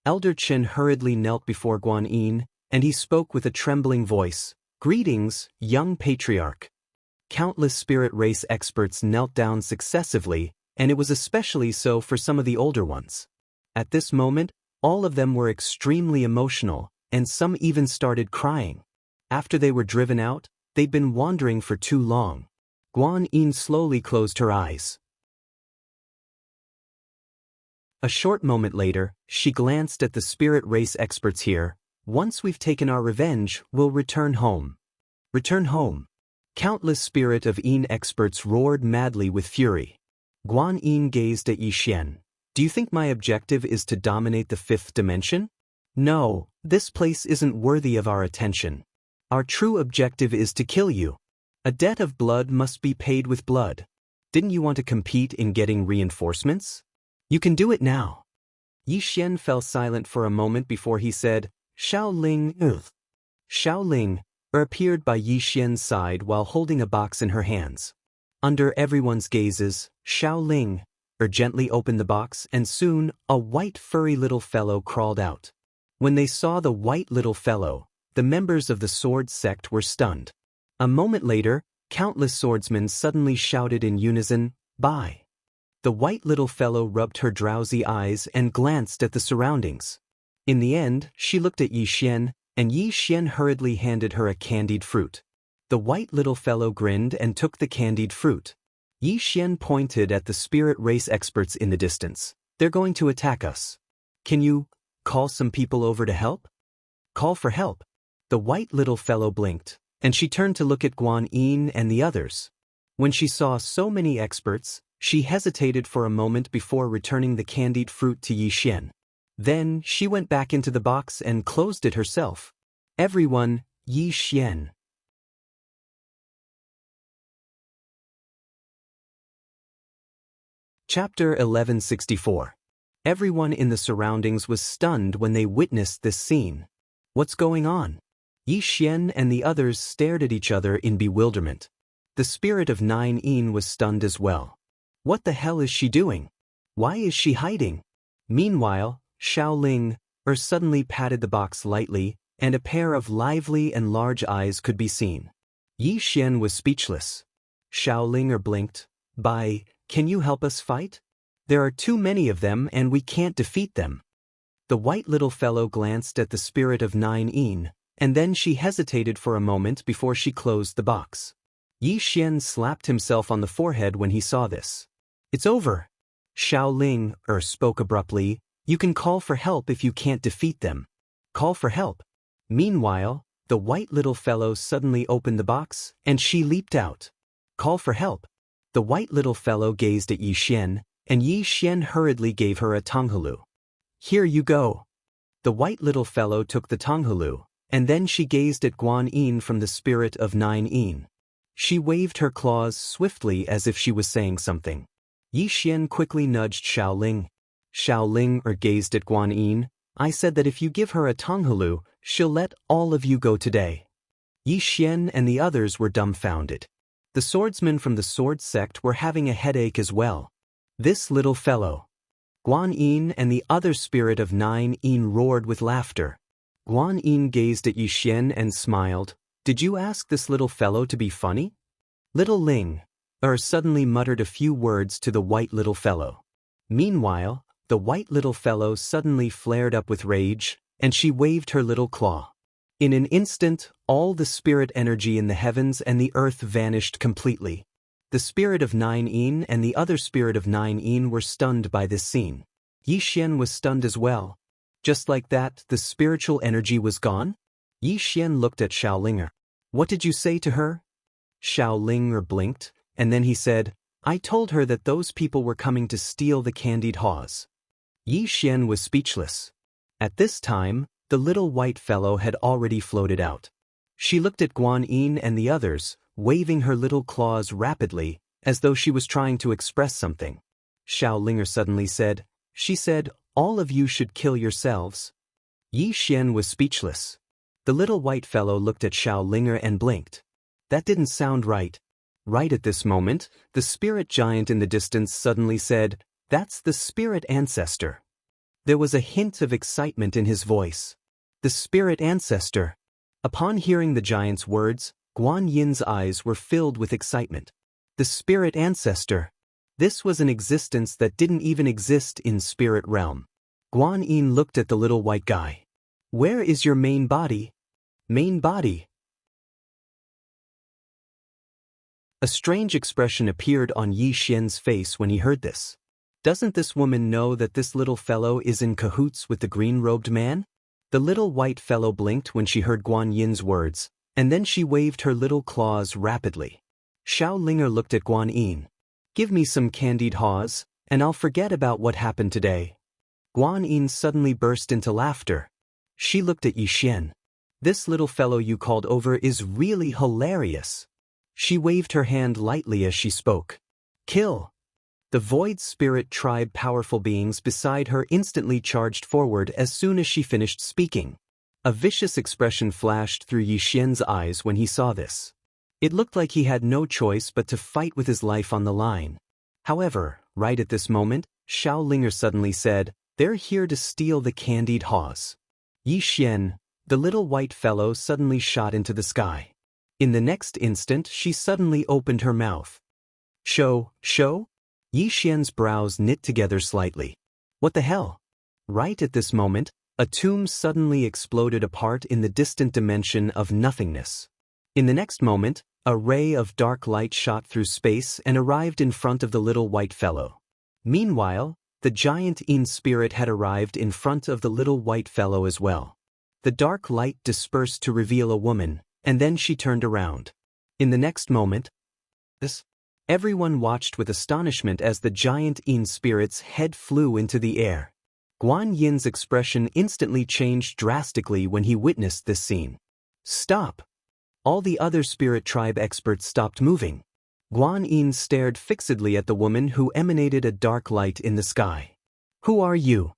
Speaker 1: Elder Chen hurriedly knelt before Guan Yin, and he spoke with a trembling voice. "Greetings, young patriarch." Countless spirit race experts knelt down successively, and it was especially so for some of the older ones. At this moment, all of them were extremely emotional, and some even started crying. After they were driven out, they'd been wandering for too long. Guan Yin slowly closed her eyes. A short moment later, she glanced at the spirit race experts here. "Once we've taken our revenge, we'll return home." Return home. Countless spirit of Yin experts roared madly with fury. Guan Yin gazed at Yi Xian. "Do you think my objective is to dominate the 5th dimension? No, this place isn't worthy of our attention. Our true objective is to kill you. A debt of blood must be paid with blood. Didn't you want to compete in getting reinforcements? You can do it now." Yi Xian fell silent for a moment before he said, "Xiao Ling." Xiao Ling appeared by Yi Xian's side while holding a box in her hands. Under everyone's gazes, Xiao Ling gently opened the box, and soon, a white furry little fellow crawled out. When they saw the white little fellow, the members of the sword sect were stunned. A moment later, countless swordsmen suddenly shouted in unison, "Bye!" The white little fellow rubbed her drowsy eyes and glanced at the surroundings. In the end, she looked at Yi Xian, and Yi Xian hurriedly handed her a candied fruit. The white little fellow grinned and took the candied fruit. Yi Xian pointed at the spirit race experts in the distance. "They're going to attack us. Can you call some people over to help?" "Call for help." The white little fellow blinked, and she turned to look at Guan Yin and the others. When she saw so many experts, she hesitated for a moment before returning the candied fruit to Yi Xian. Then she went back into the box and closed it herself. "Everyone, Yi Xian." Chapter 1164. Everyone in the surroundings was stunned when they witnessed this scene. "What's going on?" Yi Xian and the others stared at each other in bewilderment. The spirit of 9 Yin was stunned as well. What the hell is she doing? Why is she hiding? Meanwhile, Xiaoling suddenly patted the box lightly, and a pair of lively and large eyes could be seen. Yi Xian was speechless. Xiaoling blinked. Can you help us fight? There are too many of them and we can't defeat them." The white little fellow glanced at the spirit of 9 Yin, and then she hesitated for a moment before she closed the box. Yi Xian slapped himself on the forehead when he saw this. "It's over." Xiaoling spoke abruptly. "You can call for help if you can't defeat them. Call for help." Meanwhile, the white little fellow suddenly opened the box, and she leaped out. "Call for help." The white little fellow gazed at Yi Xian, and Yi Xian hurriedly gave her a tonghalu. "Here you go." The white little fellow took the tonghalu, and then she gazed at Guan Yin from the spirit of 9 Yin. She waved her claws swiftly as if she was saying something. Yi Xian quickly nudged Xiaoling. Xiaoling gazed at Guan Yin. "I said that if you give her a tonghalu, she'll let all of you go today." Yi Xian and the others were dumbfounded. The swordsmen from the sword sect were having a headache as well. "This little fellow." Guan Yin and the other spirit of 9 Yin roared with laughter. Guan Yin gazed at Yi Xian and smiled. "Did you ask this little fellow to be funny?" Little Ling suddenly muttered a few words to the white little fellow. Meanwhile, the white little fellow suddenly flared up with rage, and she waved her little claw. In an instant, all the spirit energy in the heavens and the earth vanished completely. The spirit of 9 Yin and the other spirit of 9 Yin were stunned by this scene. Yi Xian was stunned as well. Just like that, the spiritual energy was gone? Yi Xian looked at Xiaoling. "What did you say to her?" Xiaoling blinked, and then he said, "I told her that those people were coming to steal the candied haws." Yi Xian was speechless. At this time, the little white fellow had already floated out. She looked at Guan Yin and the others, waving her little claws rapidly, as though she was trying to express something. Xiaoling suddenly said, "She said, all of you should kill yourselves." Yi Xian was speechless. The little white fellow looked at Xiaoling and blinked. That didn't sound right. Right at this moment, the spirit giant in the distance suddenly said, "That's the spirit ancestor." There was a hint of excitement in his voice. The spirit ancestor. Upon hearing the giant's words, Guan Yin's eyes were filled with excitement. The spirit ancestor. This was an existence that didn't even exist in spirit realm. Guan Yin looked at the little white guy. "Where is your main body?" "Main body?" A strange expression appeared on Yi Xian's face when he heard this. Doesn't this woman know that this little fellow is in cahoots with the green-robed man? The little white fellow blinked when she heard Guan Yin's words, and then she waved her little claws rapidly. Xiaoling looked at Guan Yin. "Give me some candied haws, and I'll forget about what happened today." Guan Yin suddenly burst into laughter. She looked at Yi Xian. "This little fellow you called over is really hilarious." She waved her hand lightly as she spoke. "Kill!" The Void Spirit Tribe powerful beings beside her instantly charged forward as soon as she finished speaking. A vicious expression flashed through Yi Xian's eyes when he saw this. It looked like he had no choice but to fight with his life on the line. However, right at this moment, Xiaoling suddenly said, "They're here to steal the candied haws." Yi Xian, The little white fellow suddenly shot into the sky. In the next instant she suddenly opened her mouth. Show? Yi Xian's brows knit together slightly. What the hell? Right at this moment, a tomb suddenly exploded apart in the distant dimension of nothingness. In the next moment, a ray of dark light shot through space and arrived in front of the little white fellow. Meanwhile, the giant Yin spirit had arrived in front of the little white fellow as well. The dark light dispersed to reveal a woman, and then she turned around. In the next moment, everyone watched with astonishment as the giant Yin spirit's head flew into the air. Guan Yin's expression instantly changed drastically when he witnessed this scene. Stop! All the other spirit tribe experts stopped moving. Guan Yin stared fixedly at the woman who emanated a dark light in the sky. Who are you?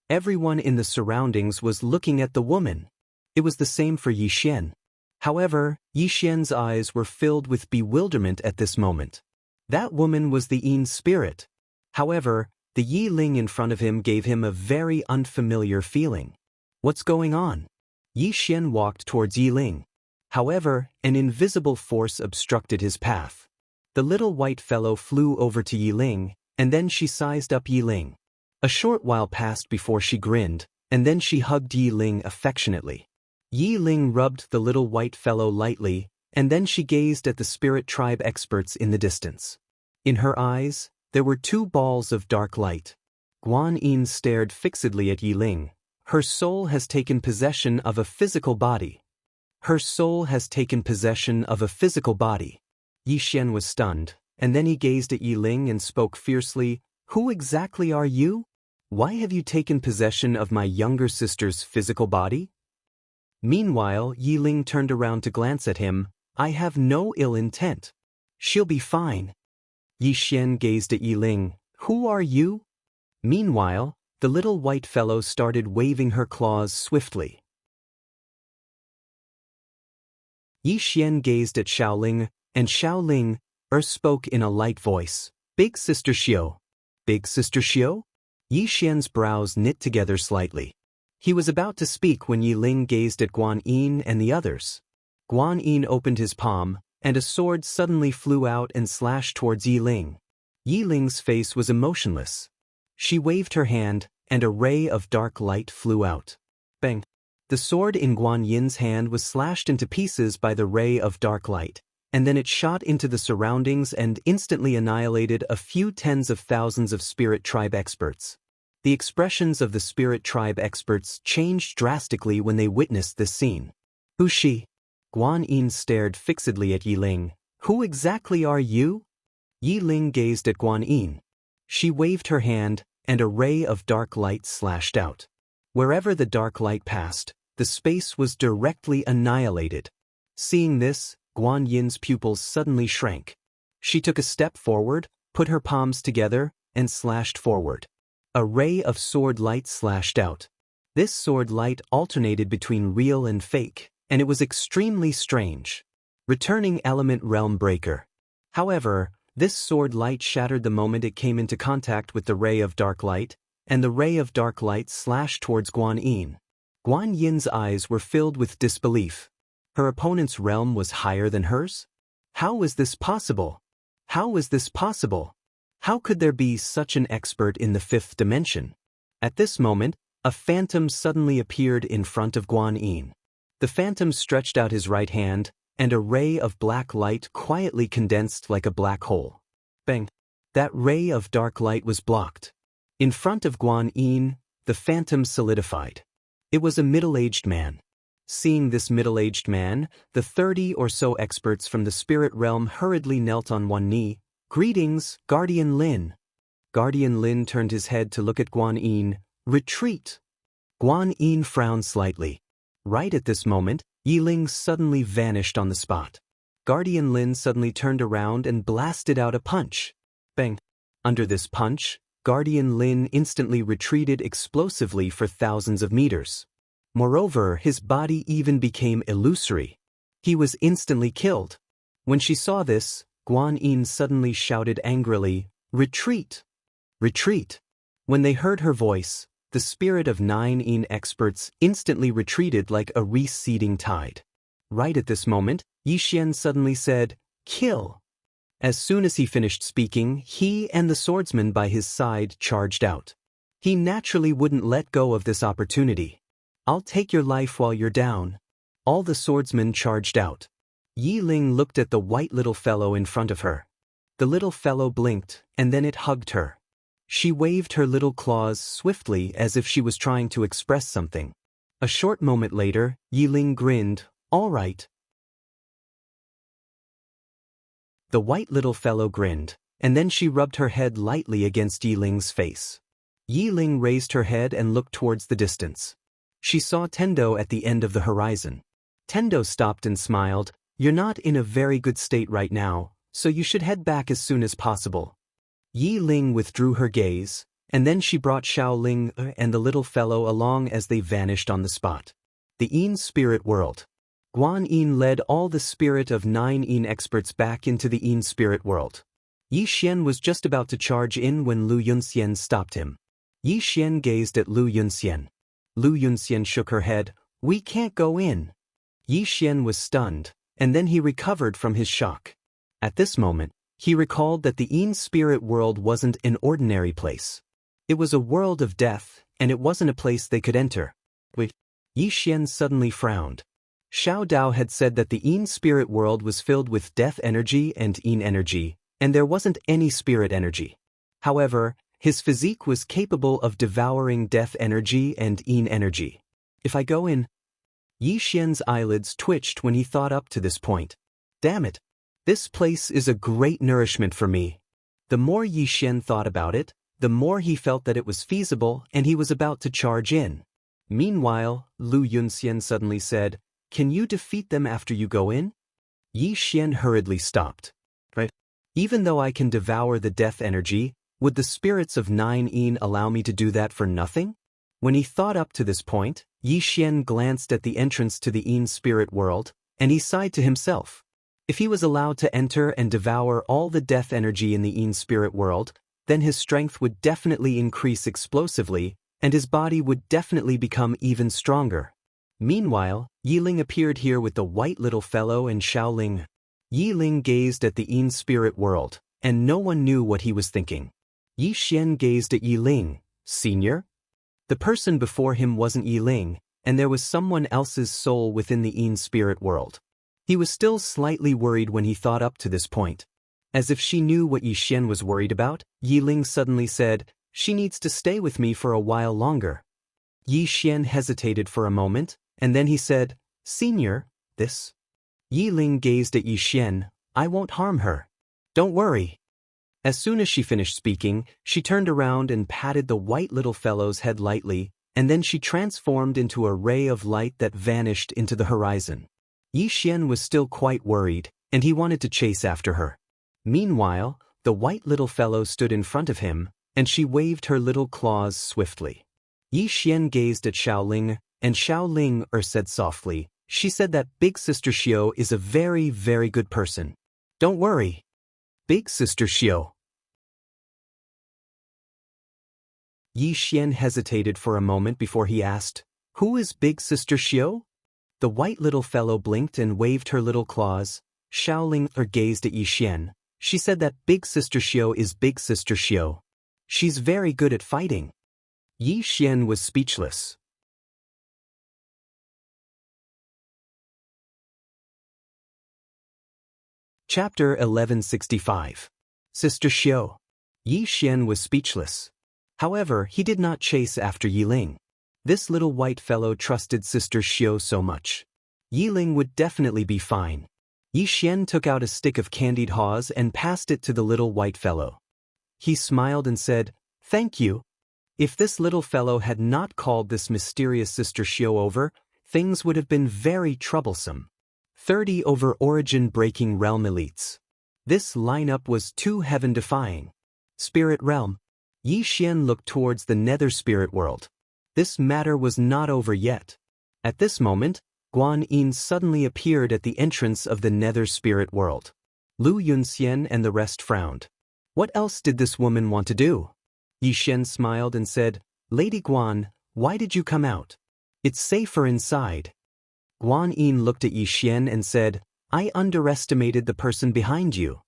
Speaker 1: Everyone in the surroundings was looking at the woman. It was the same for Yi Xian. However, Yi Xian's eyes were filled with bewilderment at this moment. That woman was the Yin spirit. However, the Yi Ling in front of him gave him a very unfamiliar feeling. What's going on? Yi Xian walked towards Yi Ling. However, an invisible force obstructed his path. The little white fellow flew over to Yi Ling, and then she sized up Yi Ling. A short while passed before she grinned, and then she hugged Yi Ling affectionately. Yi Ling rubbed the little white fellow lightly, and then she gazed at the spirit tribe experts in the distance. In her eyes, there were two balls of dark light. Guan Yin stared fixedly at Yi Ling. Her soul has taken possession of a physical body. Her soul has taken possession of a physical body. Yi Xian was stunned, and then he gazed at Yi Ling and spoke fiercely, Who exactly are you? Why have you taken possession of my younger sister's physical body? Meanwhile, Yi Ling turned around to glance at him. I have no ill intent. She'll be fine. Yi Xian gazed at Yi Ling. Who are you? Meanwhile, the little white fellow started waving her claws swiftly. Yi Xian gazed at Xiaoling, and Xiaoling spoke in a light voice. Big Sister Xiao. Big Sister Xiao? Yi Xian's brows knit together slightly. He was about to speak when Yi Ling gazed at Guan Yin and the others. Guan Yin opened his palm, and a sword suddenly flew out and slashed towards Yi Ling. Yi Ling's face was emotionless. She waved her hand, and a ray of dark light flew out. Bang! The sword in Guan Yin's hand was slashed into pieces by the ray of dark light, and then it shot into the surroundings and instantly annihilated a few tens of thousands of spirit tribe experts. The expressions of the spirit tribe experts changed drastically when they witnessed this scene. Who's she? Guan Yin stared fixedly at Yi Ling. Who exactly are you? Yi Ling gazed at Guan Yin. She waved her hand, and a ray of dark light slashed out. Wherever the dark light passed, the space was directly annihilated. Seeing this, Guan Yin's pupils suddenly shrank. She took a step forward, put her palms together, and slashed forward. A ray of sword light slashed out. This sword light alternated between real and fake, and it was extremely strange. Returning element realm breaker. However, this sword light shattered the moment it came into contact with the ray of dark light, and the ray of dark light slashed towards Guan Yin. Guan Yin's eyes were filled with disbelief. Her opponent's realm was higher than hers? How was this possible? How was this possible? How could there be such an expert in the fifth dimension? At this moment, a phantom suddenly appeared in front of Guan Yin. The phantom stretched out his right hand, and a ray of black light quietly condensed like a black hole. Bang! That ray of dark light was blocked. In front of Guan Yin, the phantom solidified. It was a middle-aged man. Seeing this middle-aged man, the 30 or so experts from the spirit realm hurriedly knelt on one knee. Greetings, Guardian Lin. Guardian Lin turned his head to look at Guan Yin. Retreat. Guan Yin frowned slightly. Right at this moment, Yi Ling suddenly vanished on the spot. Guardian Lin suddenly turned around and blasted out a punch. Bang! Under this punch, Guardian Lin instantly retreated explosively for thousands of meters. Moreover, his body even became illusory. He was instantly killed. When she saw this, Guan Yin suddenly shouted angrily, Retreat! Retreat! When they heard her voice, the spirit of 9 experts instantly retreated like a receding tide. Right at this moment, Yixian suddenly said, "Kill." As soon as he finished speaking, he and the swordsman by his side charged out. He naturally wouldn't let go of this opportunity. "I'll take your life while you're down." All the swordsmen charged out. Yi Ling looked at the white little fellow in front of her. The little fellow blinked, and then it hugged her. She waved her little claws swiftly as if she was trying to express something. A short moment later, Yi Ling grinned, "All right." The white little fellow grinned, and then she rubbed her head lightly against Yi Ling's face. Yi Ling raised her head and looked towards the distance. She saw Tendo at the end of the horizon. Tendo stopped and smiled. "You're not in a very good state right now, so you should head back as soon as possible." Yi Ling withdrew her gaze, and then she brought Xiaoling and the little fellow along as they vanished on the spot. The Yin spirit world. Guan Yin led all the spirit of 9 experts back into the Yin spirit world. Yi Xian was just about to charge in when Lu Yunxian stopped him. Yi Xian gazed at Lu Yunxian. Lu Yunxian shook her head. "We can't go in." Yi Xian was stunned, and then he recovered from his shock. At this moment, he recalled that the Yin spirit world wasn't an ordinary place. It was a world of death, and it wasn't a place they could enter. Wait. Yi Xian suddenly frowned. Xiao Dao had said that the Yin spirit world was filled with death energy and Yin energy, and there wasn't any spirit energy. However, his physique was capable of devouring death energy and Yin energy. "If I go in..." Yi Xian's eyelids twitched when he thought up to this point. "Damn it! This place is a great nourishment for me." The more Yi Xian thought about it, the more he felt that it was feasible and he was about to charge in. Meanwhile, Lu Yunxian suddenly said, "Can you defeat them after you go in?" Yi Xian hurriedly stopped. "Right. Even though I can devour the death energy, would the spirits of 9 Yin allow me to do that for nothing?" When he thought up to this point, Yi Xian glanced at the entrance to the Yin spirit world, and he sighed to himself. If he was allowed to enter and devour all the death energy in the Yin spirit world, then his strength would definitely increase explosively, and his body would definitely become even stronger. Meanwhile, Yi Ling appeared here with the white little fellow and Xiaoling. Yi Ling gazed at the Yin spirit world, and no one knew what he was thinking. Yi Xian gazed at Yi Ling. "Senior?" The person before him wasn't Yi Ling, and there was someone else's soul within the Yin spirit world. He was still slightly worried when he thought up to this point. As if she knew what Yi Xian was worried about, Yi Ling suddenly said, "She needs to stay with me for a while longer." Yi Xian hesitated for a moment, and then he said, "Senior, this?" Yi Ling gazed at Yi Xian. "I won't harm her. Don't worry." As soon as she finished speaking, she turned around and patted the white little fellow's head lightly, and then she transformed into a ray of light that vanished into the horizon. Yi Xian was still quite worried, and he wanted to chase after her. Meanwhile, the white little fellow stood in front of him, and she waved her little claws swiftly. Yi Xian gazed at Xiaoling, and Xiaoling said softly, "She said that Big Sister Xiao is a very, very good person. Don't worry." "Big Sister Xiao?" Yi Xian hesitated for a moment before he asked, "Who is Big Sister Xiao?" The white little fellow blinked and waved her little claws. Xiaoling gazed at Yi Xian. "She said that Big Sister Xiao is Big Sister Xiao. She's very good at fighting." Yi Xian was speechless. Chapter 1165. Sister Xiao. Yi Xian was speechless. However, he did not chase after Yi Ling. This little white fellow trusted Sister Xiao so much. Yi Ling would definitely be fine. Yi Xian took out a stick of candied haws and passed it to the little white fellow. He smiled and said, "Thank you." If this little fellow had not called this mysterious Sister Xiao over, things would have been very troublesome. 30 over origin-breaking realm elites. This lineup was too heaven-defying. Spirit realm. Yi Xian looked towards the nether spirit world. This matter was not over yet. At this moment, Guan Yin suddenly appeared at the entrance of the nether spirit world. Lu Yunxian and the rest frowned. What else did this woman want to do? Yi Xian smiled and said, Lady Guan, why did you come out? It's safer inside. Guan Yin looked at Yi Xian and said, I underestimated the person behind you.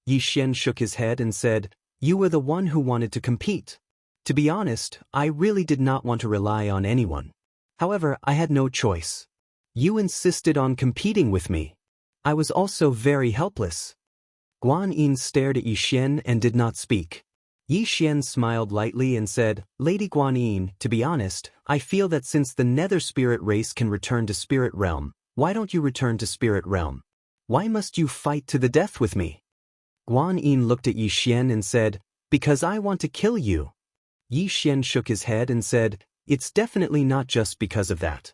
Speaker 1: Yi Xian shook his head and said, you were the one who wanted to compete. To be honest, I really did not want to rely on anyone. However, I had no choice. You insisted on competing with me. I was also very helpless. Guan Yin stared at Yi Xian and did not speak. Yi Xian smiled lightly and said, Lady Guan Yin, to be honest, I feel that since the Nether Spirit race can return to Spirit Realm, why don't you return to Spirit Realm? Why must you fight to the death with me? Guan Yin looked at Yi Xian and said, because I want to kill you. Yi Xian shook his head and said, it's definitely not just because of that.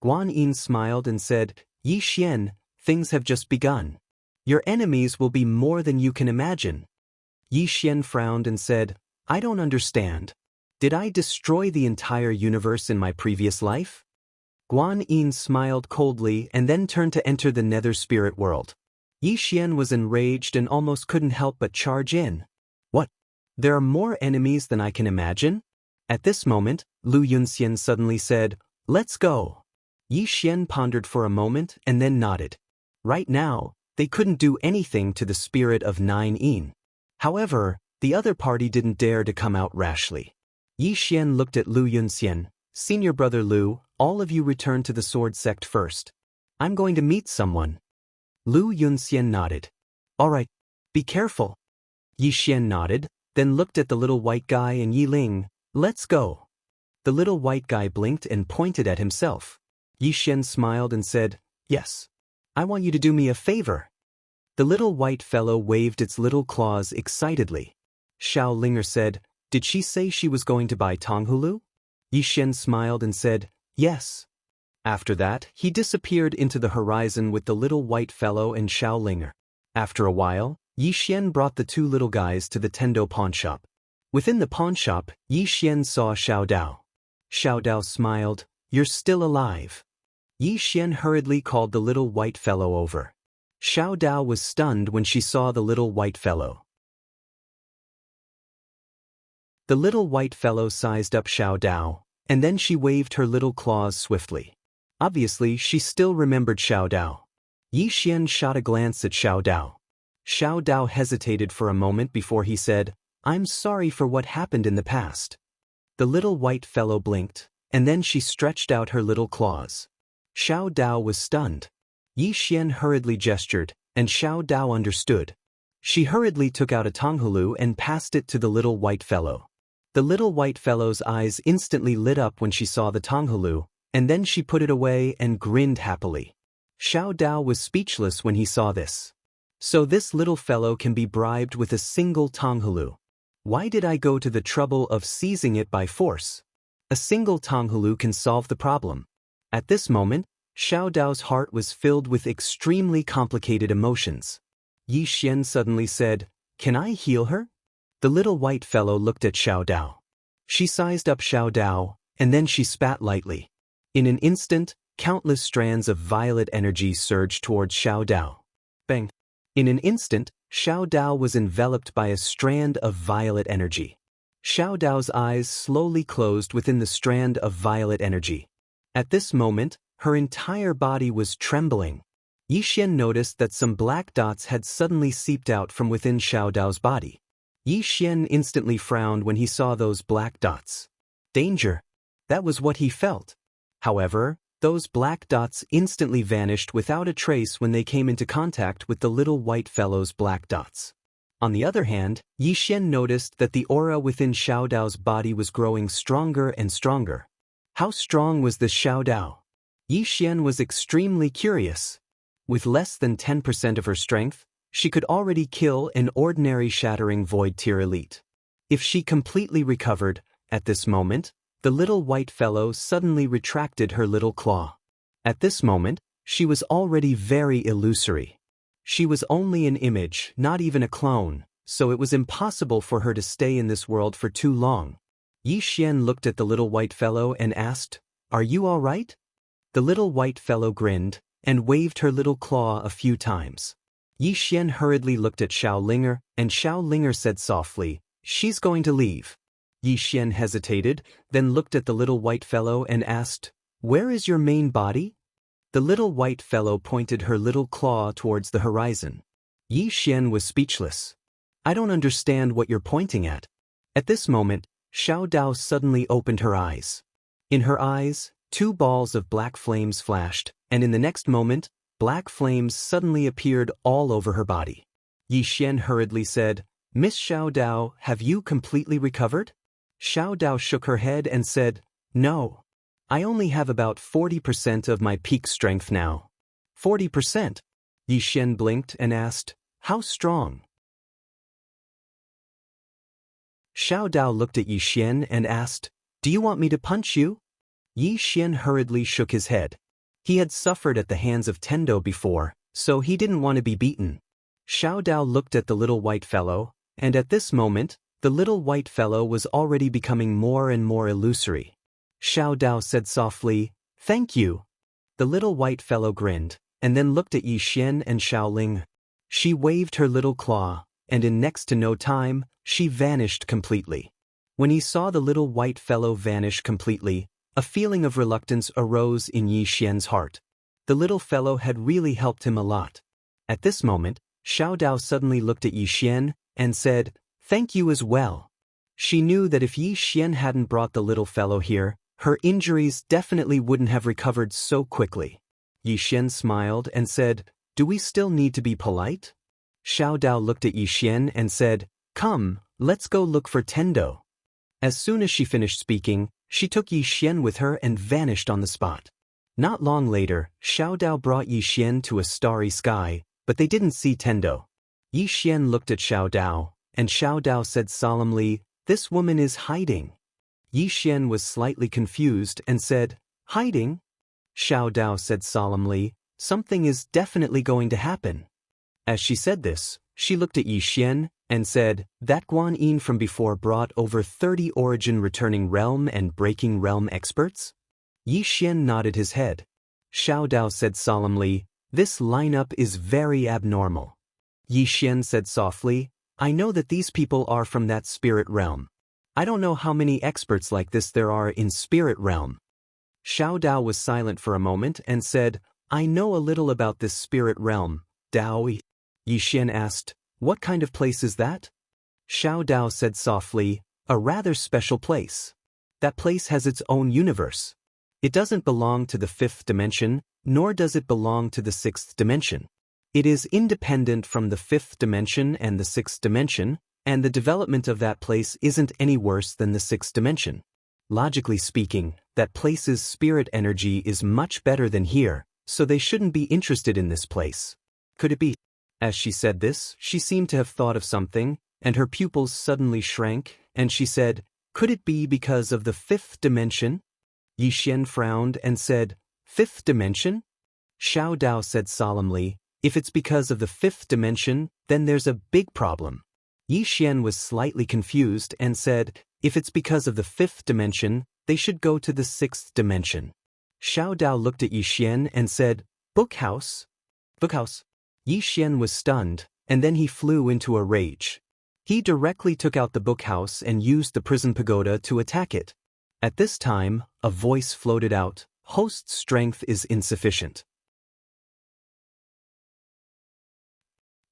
Speaker 1: Guan Yin smiled and said, Yi Xian, things have just begun. Your enemies will be more than you can imagine. Yi Xian frowned and said, I don't understand. Did I destroy the entire universe in my previous life? Guan Yin smiled coldly and then turned to enter the Nether Spirit world. Yi Xian was enraged and almost couldn't help but charge in. What? There are more enemies than I can imagine? At this moment, Lu Yunxian suddenly said, let's go. Yi Xian pondered for a moment and then nodded. Right now, they couldn't do anything to the spirit of 9 Yin. However, the other party didn't dare to come out rashly. Yi Xian looked at Lu Yunxian. Senior brother Lu, all of you return to the sword sect first. I'm going to meet someone. Lu Yunxian nodded. All right, be careful. Yi Xian nodded, then looked at the little white guy and Yi Ling. Let's go. The little white guy blinked and pointed at himself. Yi Xian smiled and said, yes. I want you to do me a favor. The little white fellow waved its little claws excitedly. Xiao Linger said, did she say she was going to buy Tonghulu? Yi Xian smiled and said, yes. After that, he disappeared into the horizon with the little white fellow and Xiao Linger. After a while, Yi Xian brought the two little guys to the Tendo pawnshop. Within the pawnshop, Yi Xian saw Xiao Dao. Xiao Dao smiled, you're still alive. Yi Xian hurriedly called the little white fellow over. Xiao Dao was stunned when she saw the little white fellow. The little white fellow sized up Xiao Dao, and then she waved her little claws swiftly. Obviously, she still remembered Xiao Dao. Yi Xian shot a glance at Xiao Dao. Xiao Dao hesitated for a moment before he said, I'm sorry for what happened in the past. The little white fellow blinked, and then she stretched out her little claws. Xiao Dao was stunned. Yi Xian hurriedly gestured, and Xiao Dao understood. She hurriedly took out a Tonghulu and passed it to the little white fellow. The little white fellow's eyes instantly lit up when she saw the Tonghulu, and then she put it away and grinned happily. Xiao Dao was speechless when he saw this. So this little fellow can be bribed with a single Tonghulu. Why did I go to the trouble of seizing it by force? A single Tonghulu can solve the problem. At this moment, Xiao Dao's heart was filled with extremely complicated emotions. Yi Xian suddenly said, can I heal her? The little white fellow looked at Xiao Dao. She sized up Xiao Dao, and then she spat lightly. In an instant, countless strands of violet energy surged towards Xiao Dao. Bang! In an instant, Xiao Dao was enveloped by a strand of violet energy. Xiao Dao's eyes slowly closed within the strand of violet energy. At this moment, her entire body was trembling. Yi Xian noticed that some black dots had suddenly seeped out from within Xiao Dao's body. Yi Xian instantly frowned when he saw those black dots. Danger! That was what he felt. However, those black dots instantly vanished without a trace when they came into contact with the little white fellow's black dots. On the other hand, Yi Xian noticed that the aura within Xiao Dao's body was growing stronger and stronger. How strong was this Xiao Dao? Yi Xian was extremely curious. With less than 10% of her strength, she could already kill an ordinary shattering void tier elite. If she completely recovered, at this moment, the little white fellow suddenly retracted her little claw. At this moment, she was already very illusory. She was only an image, not even a clone, so it was impossible for her to stay in this world for too long. Yi Xian looked at the little white fellow and asked, are you all right? The little white fellow grinned and waved her little claw a few times. Yi Xian hurriedly looked at Xiao Linger, and Xiao Linger said softly, she's going to leave. Yi Xian hesitated, then looked at the little white fellow and asked, "Where is your main body?" The little white fellow pointed her little claw towards the horizon. Yi Xian was speechless. "I don't understand what you're pointing at." At this moment, Xiao Dao suddenly opened her eyes. In her eyes, 2 balls of black flames flashed, and in the next moment, black flames suddenly appeared all over her body. Yi Xian hurriedly said, "Miss Xiao Dao, have you completely recovered?" Xiao Dao shook her head and said, "No. I only have about 40% of my peak strength now." 40%? Yi Xian blinked and asked, "How strong?" Xiao Dao looked at Yi Xian and asked, "Do you want me to punch you?" Yi Xian hurriedly shook his head. He had suffered at the hands of Tendo before, so he didn't want to be beaten. Xiao Dao looked at the little white fellow, and at this moment, the little white fellow was already becoming more and more illusory. Xiao Dao said softly, "Thank you." The little white fellow grinned, and then looked at Yi Xian and Xiaoling. She waved her little claw, and in next to no time, she vanished completely. When he saw the little white fellow vanish completely, a feeling of reluctance arose in Yi Xian's heart. The little fellow had really helped him a lot. At this moment, Xiao Dao suddenly looked at Yi Xian and said, "Thank you as well." She knew that if Yi Xian hadn't brought the little fellow here, her injuries definitely wouldn't have recovered so quickly. Yi Xian smiled and said, "Do we still need to be polite?" Xiao Dao looked at Yi Xian and said, "Come, let's go look for Tendo." As soon as she finished speaking, she took Yi Xian with her and vanished on the spot. Not long later, Xiao Dao brought Yi Xian to a starry sky, but they didn't see Tendo. Yi Xian looked at Xiao Dao, and Xiao Dao said solemnly, "This woman is hiding." Yi Xian was slightly confused and said, "Hiding?" Xiao Dao said solemnly, "Something is definitely going to happen." As she said this, she looked at Yi Xian and said, "That Guan Yin from before brought over 30 origin returning realm and breaking realm experts?" Yi Xian nodded his head. Xiao Dao said solemnly, "This lineup is very abnormal." Yi Xian said softly, "I know that these people are from that spirit realm. I don't know how many experts like this there are in spirit realm." Xiao Dao was silent for a moment and said, "I know a little about this spirit realm, Daoist." Yi Xian asked, "What kind of place is that?" Xiao Dao said softly, "A rather special place. That place has its own universe. It doesn't belong to the 5th dimension, nor does it belong to the 6th dimension. It is independent from the 5th dimension and the 6th dimension, and the development of that place isn't any worse than the 6th dimension. Logically speaking, that place's spirit energy is much better than here, so they shouldn't be interested in this place. Could it be?" As she said this, she seemed to have thought of something, and her pupils suddenly shrank, and she said, "Could it be because of the 5th dimension?" Yi Xian frowned and said, "5th dimension?" Xiao Dao said solemnly, "If it's because of the 5th dimension, then there's a big problem." Yi Xian was slightly confused and said, "If it's because of the 5th dimension, they should go to the 6th dimension." Xiao Dao looked at Yi Xian and said, "Bookhouse?" "Bookhouse?" Yi Xian was stunned, and then he flew into a rage. He directly took out the bookhouse and used the prison pagoda to attack it. At this time, a voice floated out, "Host's strength is insufficient."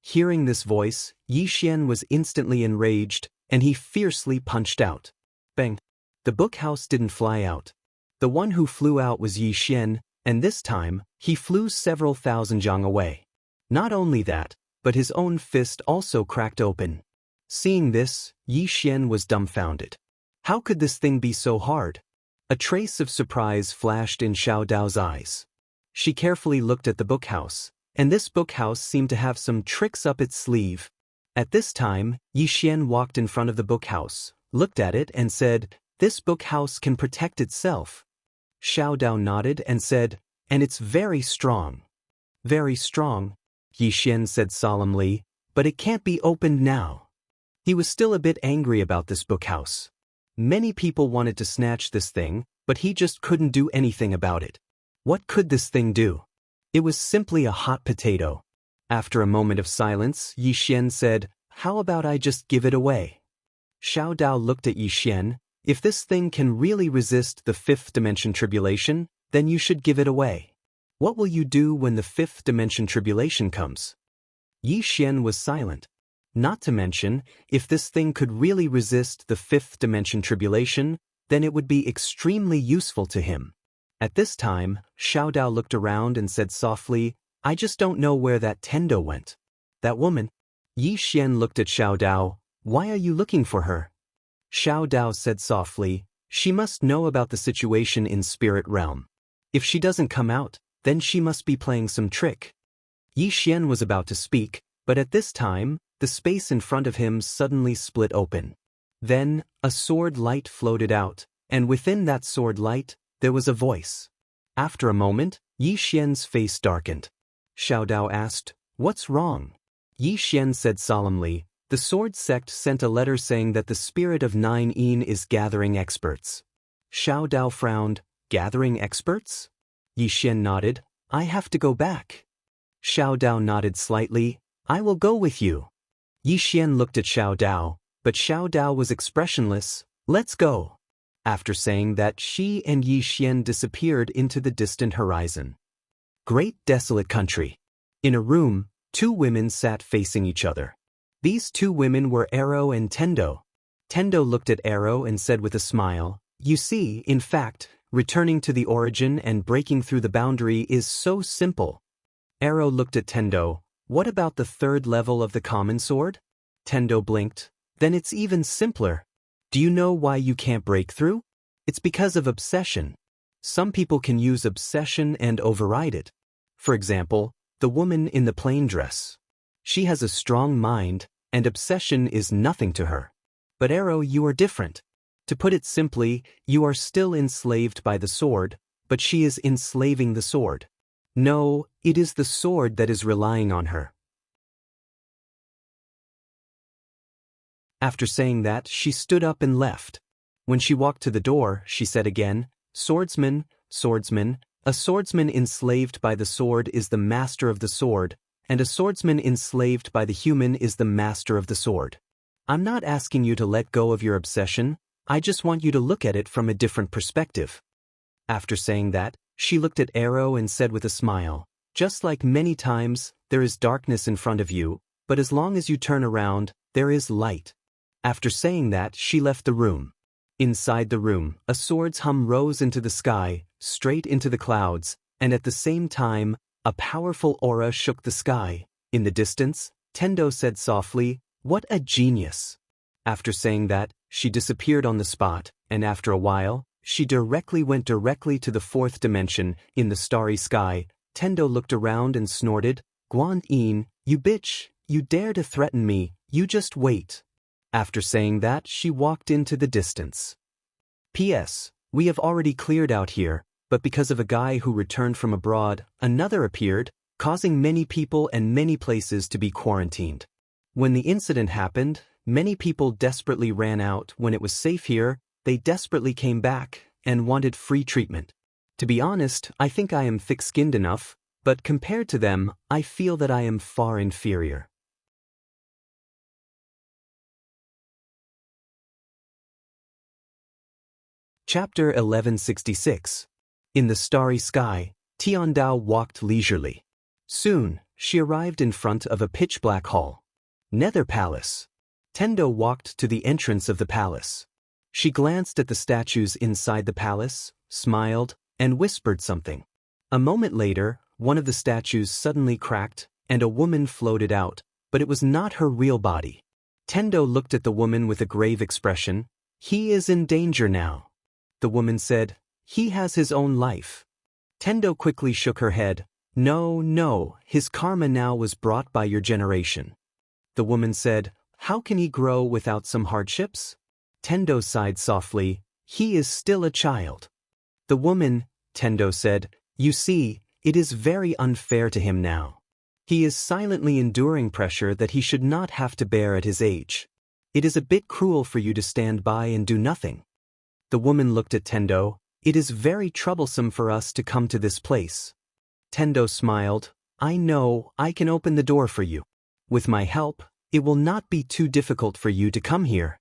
Speaker 1: Hearing this voice, Yi Xian was instantly enraged, and he fiercely punched out. Bang! The bookhouse didn't fly out. The one who flew out was Yi Xian, and this time, he flew several thousand zhang away. Not only that, but his own fist also cracked open. Seeing this, Yi Xian was dumbfounded. How could this thing be so hard? A trace of surprise flashed in Xiao Dao's eyes. She carefully looked at the bookhouse, and this bookhouse seemed to have some tricks up its sleeve. At this time, Yi Xian walked in front of the bookhouse, looked at it and said, "This bookhouse can protect itself." Xiao Dao nodded and said, "And it's very strong." "Very strong," Yi Xian said solemnly, "but it can't be opened now." He was still a bit angry about this bookhouse. Many people wanted to snatch this thing, but he just couldn't do anything about it. What could this thing do? It was simply a hot potato. After a moment of silence, Yi Xian said, "How about I just give it away?" Xiao Dao looked at Yi Xian, If this thing can really resist the fifth dimension tribulation, then you should give it away. What will you do when the fifth dimension tribulation comes? Yi Xian was silent. Not to mention, if this thing could really resist the fifth dimension tribulation, then it would be extremely useful to him. At this time, Xiao Dao looked around and said softly, I just don't know where that Tendo went. That woman? Yi Xian looked at Xiao Dao. Why are you looking for her? Xiao Dao said softly, she must know about the situation in spirit realm. If she doesn't come out, then she must be playing some trick. Yi Xian was about to speak, but at this time, the space in front of him suddenly split open. Then, a sword light floated out, and within that sword light, there was a voice. After a moment, Yi Xian's face darkened. Xiao Dao asked, What's wrong? Yi Xian said solemnly, the sword sect sent a letter saying that the spirit of 9 Yin is gathering experts. Xiao Dao frowned, gathering experts? Yi Xian nodded, I have to go back. Xiao Dao nodded slightly, I will go with you. Yi Xian looked at Xiao Dao, but Xiao Dao was expressionless, let's go. After saying that, she and Yi Xian disappeared into the distant horizon. Great desolate country. In a room, 2 women sat facing each other. These 2 women were Arrow and Tendo. Tendo looked at Arrow and said with a smile, You see, in fact, returning to the origin and breaking through the boundary is so simple. Arrow looked at Tendo, What about the 3rd level of the common sword? Tendo blinked, Then it's even simpler. Do you know why you can't break through? It's because of obsession. Some people can use obsession and override it. For example, the woman in the plain dress. She has a strong mind, and obsession is nothing to her. But Arrow, you are different. To put it simply, you are still enslaved by the sword, but she is enslaving the sword. No, it is the sword that is relying on her. After saying that, she stood up and left. When she walked to the door, she said again, Swordsman, swordsman, a swordsman enslaved by the sword is the master of the sword, and a swordsman enslaved by the human is the master of the sword. I'm not asking you to let go of your obsession, I just want you to look at it from a different perspective. After saying that, she looked at Arrow and said with a smile, Just like many times, there is darkness in front of you, but as long as you turn around, there is light. After saying that, she left the room. Inside the room, a sword's hum rose into the sky, straight into the clouds, and at the same time, a powerful aura shook the sky. In the distance, Tendo said softly, What a genius! After saying that, she disappeared on the spot, and after a while, she went directly to the 4th dimension, in the starry sky. Tendo looked around and snorted, Guan Yin, you bitch, you dare to threaten me, you just wait. After saying that, she walked into the distance. P.S. We have already cleared out here, but because of a guy who returned from abroad, another appeared, causing many people and many places to be quarantined. When the incident happened, many people desperately ran out. When it was safe here, they desperately came back and wanted free treatment. To be honest, I think I am thick-skinned enough, but compared to them, I feel that I am far inferior. Chapter 1166. In the starry sky, Tiandao walked leisurely. Soon, she arrived in front of a pitch-black hall. Nether Palace. Tendo walked to the entrance of the palace. She glanced at the statues inside the palace, smiled, and whispered something. A moment later, one of the statues suddenly cracked, and a woman floated out, but it was not her real body. Tendo looked at the woman with a grave expression. He is in danger now. The woman said, He has his own life. Tendo quickly shook her head. No, his karma now was brought by your generation. The woman said, How can he grow without some hardships? Tendo sighed softly. He is still a child. The woman, Tendo said, You see, it is very unfair to him now. He is silently enduring pressure that he should not have to bear at his age. It is a bit cruel for you to stand by and do nothing. The woman looked at Tendo. It is very troublesome for us to come to this place. Tendo smiled. I know, I can open the door for you. With my help, it will not be too difficult for you to come here.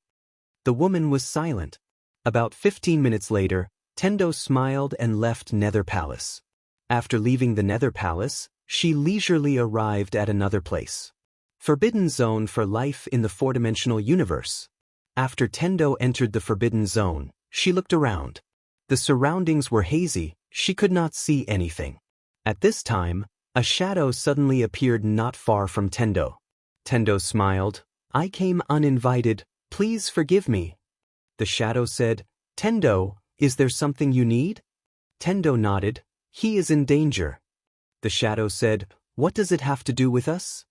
Speaker 1: The woman was silent. About 15 minutes later, Tendo smiled and left Nether Palace. After leaving the Nether Palace, she leisurely arrived at another place. Forbidden Zone for life in the four-dimensional universe. After Tendo entered the Forbidden Zone, she looked around. The surroundings were hazy, she could not see anything. At this time, a shadow suddenly appeared not far from Tendo. Tendo smiled. "I came uninvited, please forgive me." The shadow said, "Tendo, is there something you need?" Tendo nodded. "He is in danger." The shadow said, "What does it have to do with us?"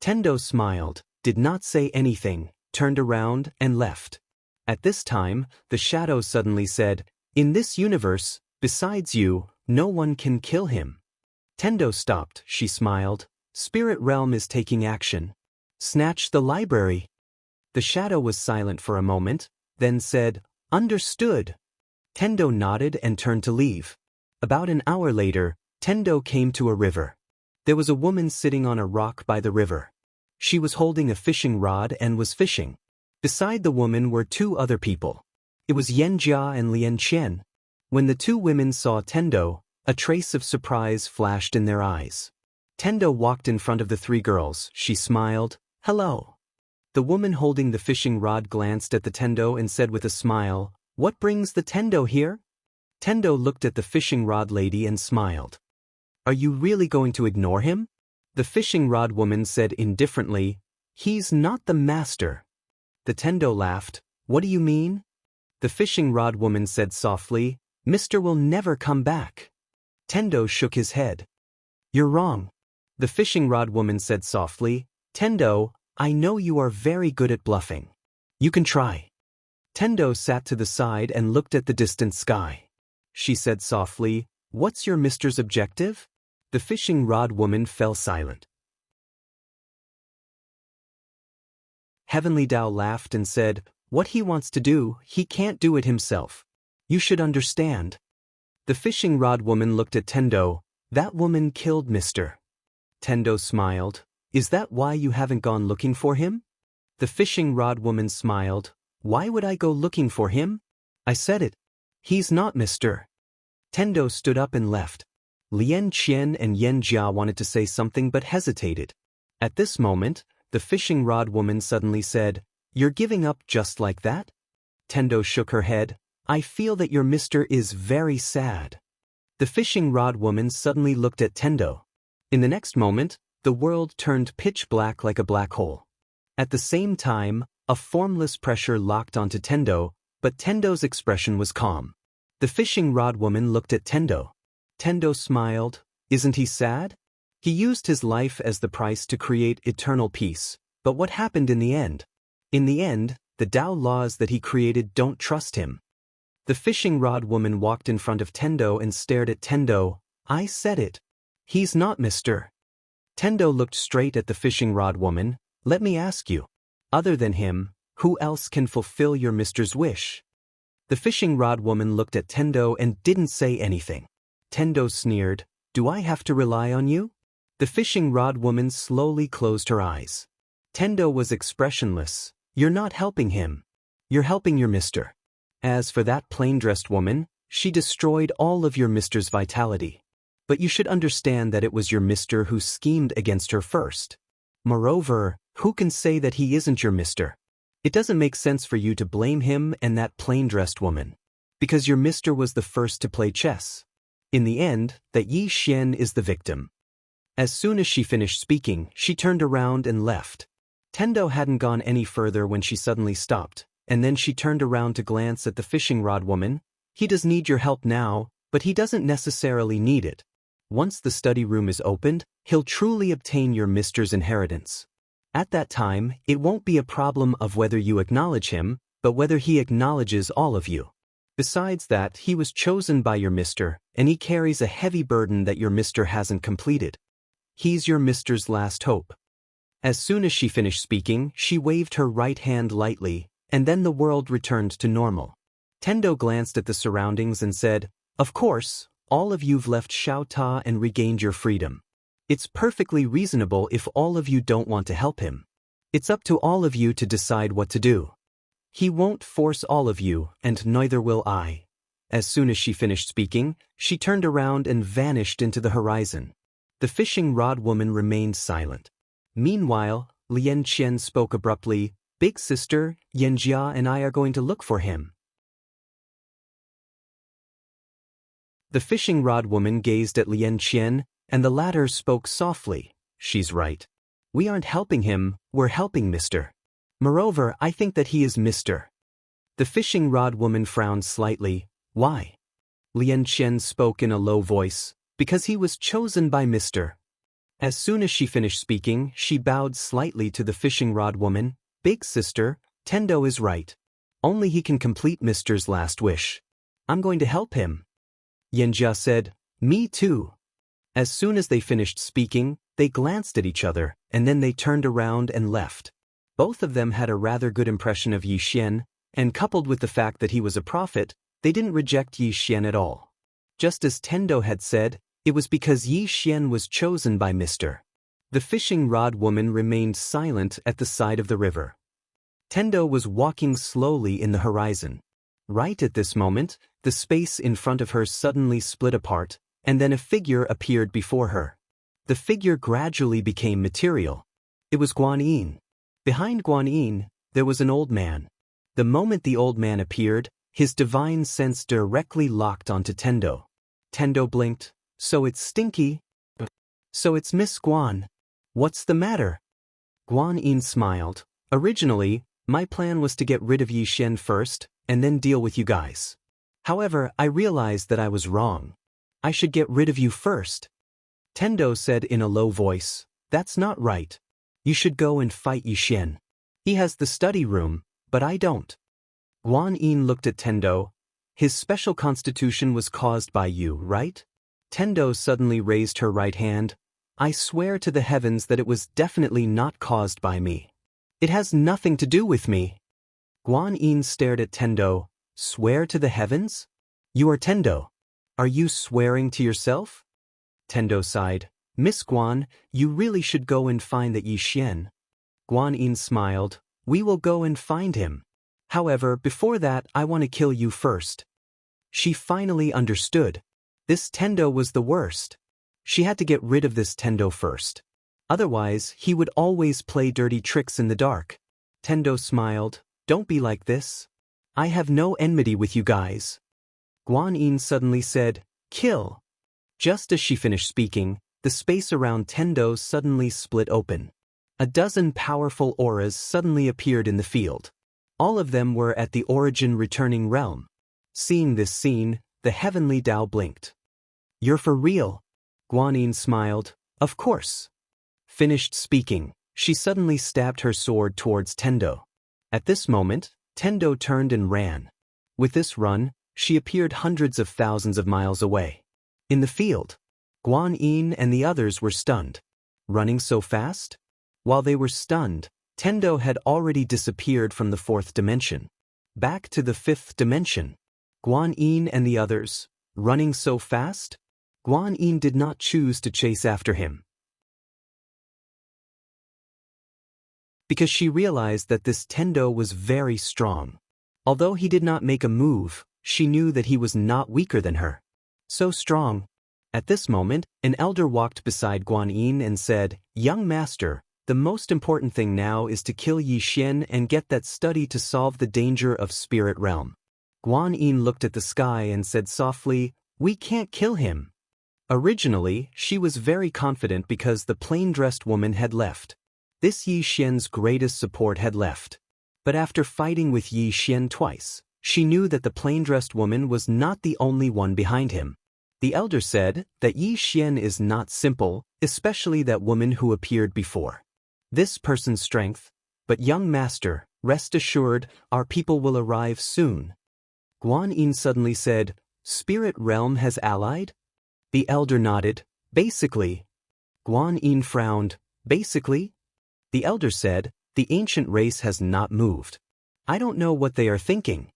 Speaker 1: Tendo smiled, did not say anything, turned around and left. At this time, the shadow suddenly said, "In this universe, besides you, no one can kill him." Tendo stopped, she smiled. "Spirit realm is taking action. Snatch the library." The shadow was silent for a moment, then said, "Understood." Tendo nodded and turned to leave. About an hour later, Tendo came to a river. There was a woman sitting on a rock by the river. She was holding a fishing rod and was fishing. Beside the woman were two other people. It was Xianxia and Qian. When the two women saw Tendo, a trace of surprise flashed in their eyes. Tendo walked in front of the three girls. She smiled. "Hello." The woman holding the fishing rod glanced at the Tendo and said with a smile, "What brings the Tendo here?" Tendo looked at the fishing rod lady and smiled. "Are you really going to ignore him?" The fishing rod woman said indifferently, "He's not the master." The Tendo laughed. "What do you mean?" The fishing rod woman said softly, "Mister will never come back." Tendo shook his head. "You're wrong." The fishing rod woman said softly, "Tendo, I know you are very good at bluffing. You can try." Tendo sat to the side and looked at the distant sky. She said softly, "What's your mister's objective?" The fishing rod woman fell silent. Heavenly Tao laughed and said, "What he wants to do, he can't do it himself. You should understand." The fishing rod woman looked at Tendo. "That woman killed Mister." Tendo smiled. "Is that why you haven't gone looking for him?" The fishing rod woman smiled. "Why would I go looking for him? I said it. He's not Mister." Tendo stood up and left. Qian and Xianxia wanted to say something but hesitated. At this moment, the fishing rod woman suddenly said, "You're giving up just like that?" Tendo shook her head. "I feel that your mister is very sad." The fishing rod woman suddenly looked at Tendo. In the next moment, the world turned pitch black like a black hole. At the same time, a formless pressure locked onto Tendo, but Tendo's expression was calm. The fishing rod woman looked at Tendo. Tendo smiled. "Isn't he sad? He used his life as the price to create eternal peace, but what happened in the end? In the end, the Tao laws that he created don't trust him." The fishing rod woman walked in front of Tendo and stared at Tendo. "I said it. He's not Mister." Tendo looked straight at the fishing rod woman. "Let me ask you. Other than him, who else can fulfill your mister's wish?" The fishing rod woman looked at Tendo and didn't say anything. Tendo sneered. "Do I have to rely on you?" The fishing rod woman slowly closed her eyes. Tendo was expressionless. "You're not helping him. You're helping your mister. As for that plain-dressed woman, she destroyed all of your mister's vitality. But you should understand that it was your mister who schemed against her first. Moreover, who can say that he isn't your mister? It doesn't make sense for you to blame him and that plain-dressed woman. Because your mister was the first to play chess. In the end, that Yi Xian is the victim." As soon as she finished speaking, she turned around and left. Tendo hadn't gone any further when she suddenly stopped, and then she turned around to glance at the fishing rod woman. "He does need your help now, but he doesn't necessarily need it. Once the study room is opened, he'll truly obtain your mister's inheritance. At that time, it won't be a problem of whether you acknowledge him, but whether he acknowledges all of you. Besides that, he was chosen by your mister, and he carries a heavy burden that your mister hasn't completed. He's your mister's last hope." As soon as she finished speaking, she waved her right hand lightly, and then the world returned to normal. Tendo glanced at the surroundings and said, "Of course, all of you've left Xiaota and regained your freedom. It's perfectly reasonable if all of you don't want to help him. It's up to all of you to decide what to do." He won't force all of you, and neither will I. As soon as she finished speaking, she turned around and vanished into the horizon. The fishing rod woman remained silent. Meanwhile, Lian Qian spoke abruptly, "Big sister, Yanjia and I are going to look for him." The fishing rod woman gazed at Lian Qian, and the latter spoke softly, "She's right. We aren't helping him, we're helping Mr. Moreover, I think that he is Mr. The fishing rod woman frowned slightly. Why? Lian Qian spoke in a low voice, "Because he was chosen by Mr. As soon as she finished speaking, she bowed slightly to the fishing rod woman. "Big sister, Tendo is right. Only he can complete Mr.'s last wish. I'm going to help him." Yanjia said, "Me too." As soon as they finished speaking, they glanced at each other, and then they turned around and left. Both of them had a rather good impression of Yi Xian, and coupled with the fact that he was a prophet, they didn't reject Yi Xian at all. Just as Tendo had said, it was because Yi Xian was chosen by Mr. The fishing rod woman remained silent at the side of the river. Tendo was walking slowly in the horizon. Right at this moment, the space in front of her suddenly split apart, and then a figure appeared before her. The figure gradually became material. It was Guan Yin. Behind Guan Yin, there was an old man. The moment the old man appeared, his divine sense directly locked onto Tendo. Tendo blinked. "So it's Stinky? So it's Miss Guan. What's the matter?" Guan Yin smiled. "Originally, my plan was to get rid of Yi Xian first, and then deal with you guys. However, I realized that I was wrong. I should get rid of you first." Tendo said in a low voice, "That's not right. You should go and fight Yi Xian. He has the study room, but I don't." Guan Yin looked at Tendo. "His special constitution was caused by you, right?" Tendo suddenly raised her right hand. "I swear to the heavens that it was definitely not caused by me. It has nothing to do with me." Guan Yin stared at Tendo. "Swear to the heavens? You are Tendo. Are you swearing to yourself?" Tendo sighed. "Miss Guan, you really should go and find that Yi Xian." Guan Yin smiled. "We will go and find him. However, before that, I want to kill you first." She finally understood. This Tendo was the worst. She had to get rid of this Tendo first. Otherwise, he would always play dirty tricks in the dark. Tendo smiled. "Don't be like this. I have no enmity with you guys." Guan Yin suddenly said, "Kill." Just as she finished speaking, the space around Tendo suddenly split open. A dozen powerful auras suddenly appeared in the field. All of them were at the origin returning realm. Seeing this scene, the heavenly Tao blinked. "You're for real?" Guan Yin smiled. "Of course." Finished speaking, she suddenly stabbed her sword towards Tendo. At this moment, Tendo turned and ran. With this run, she appeared hundreds of thousands of miles away. In the field, Guan Yin and the others were stunned. Running so fast? While they were stunned, Tendo had already disappeared from the fourth dimension. Back to the fifth dimension. Guan Yin and the others, running so fast? Guan Yin did not choose to chase after him, because she realized that this Tendo was very strong. Although he did not make a move, she knew that he was not weaker than her. So strong. At this moment, an elder walked beside Guan Yin and said, "Young master, the most important thing now is to kill Yi Xian and get that study to solve the danger of spirit realm." Guan Yin looked at the sky and said softly, "We can't kill him." Originally, she was very confident because the plain-dressed woman had left. This Yi Xian's greatest support had left. But after fighting with Yi Xian twice, she knew that the plain-dressed woman was not the only one behind him. The elder said that Yi Xian is not simple, especially that woman who appeared before. This person's strength, but young master, rest assured, our people will arrive soon. Guan Yin suddenly said, "Spirit realm has allied?" The elder nodded. "Basically." Guan Yin frowned. "Basically?" The elder said, "The ancient race has not moved. I don't know what they are thinking."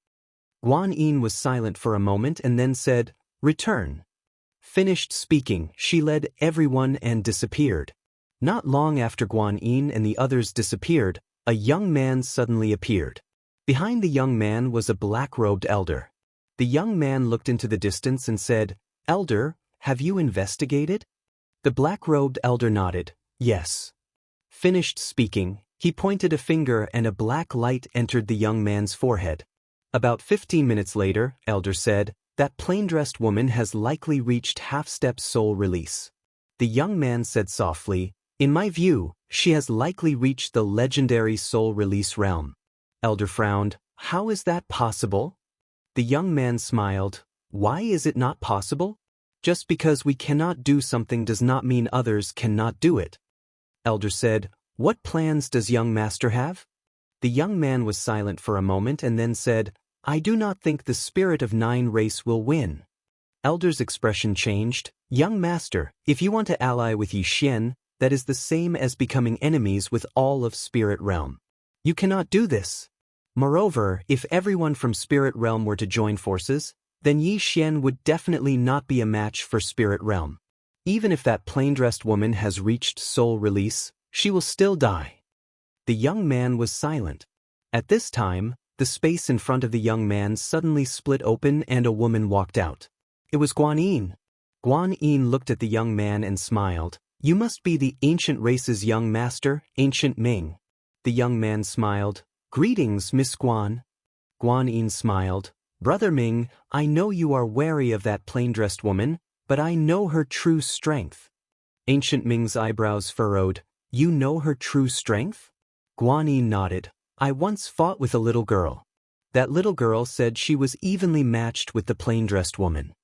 Speaker 1: Guan Yin was silent for a moment and then said, "Return." Finished speaking, she led everyone and disappeared. Not long after Guan Yin and the others disappeared, a young man suddenly appeared. Behind the young man was a black-robed elder. The young man looked into the distance and said, "Elder, have you investigated?" The black-robed elder nodded. "Yes." Finished speaking, he pointed a finger and a black light entered the young man's forehead. About 15 minutes later, elder said, "That plain-dressed woman has likely reached half-step soul release." The young man said softly, "In my view, she has likely reached the legendary soul release realm." Elder frowned. "How is that possible?" The young man smiled. "Why is it not possible? Just because we cannot do something does not mean others cannot do it." Elder said, "What plans does young master have?" The young man was silent for a moment and then said, "I do not think the spirit of 9 race will win." Elder's expression changed. "Young master, if you want to ally with Yi Xian, that is the same as becoming enemies with all of spirit realm. You cannot do this. Moreover, if everyone from spirit realm were to join forces, then Yi Xian would definitely not be a match for spirit realm. Even if that plain-dressed woman has reached soul release, she will still die." The young man was silent. At this time, the space in front of the young man suddenly split open and a woman walked out. It was Guan Yin. Guan Yin looked at the young man and smiled. "You must be the ancient race's young master, Ancient Ming." The young man smiled. "Greetings, Miss Guan." Guan Yin smiled. "Brother Ming, I know you are wary of that plain-dressed woman, but I know her true strength." Ancient Ming's eyebrows furrowed. "You know her true strength?" Guan Yin nodded. "I once fought with a little girl. That little girl said she was evenly matched with the plain-dressed woman."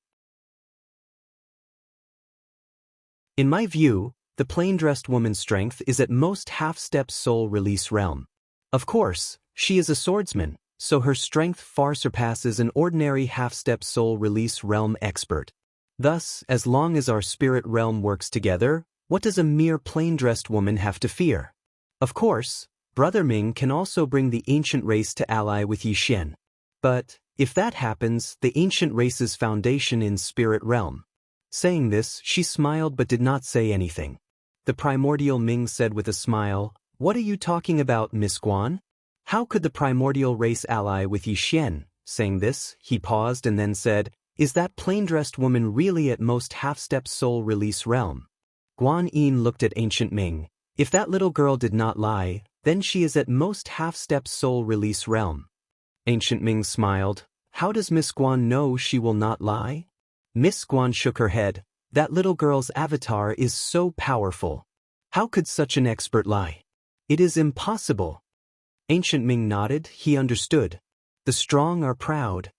Speaker 1: In my view, the plain-dressed woman's strength is at most half-step soul release realm. Of course, she is a swordsman, so her strength far surpasses an ordinary half-step soul release realm expert. Thus, as long as our spirit realm works together, what does a mere plain-dressed woman have to fear? Of course, Brother Ming can also bring the ancient race to ally with Yi Xian. But, if that happens, the ancient race's foundation in spirit realm. Saying this, she smiled but did not say anything. The primordial Ming said with a smile, "What are you talking about, Miss Guan? How could the primordial race ally with Yi Xian?" Saying this, he paused and then said, "Is that plain-dressed woman really at most half-step soul release realm?" Guan Yin looked at Ancient Ming. "If that little girl did not lie, then she is at most half-step soul release realm." Ancient Ming smiled. "How does Miss Guan know she will not lie?" Miss Guan shook her head. "That little girl's avatar is so powerful. How could such an expert lie? It is impossible." Ancient Ming nodded. He understood. The strong are proud.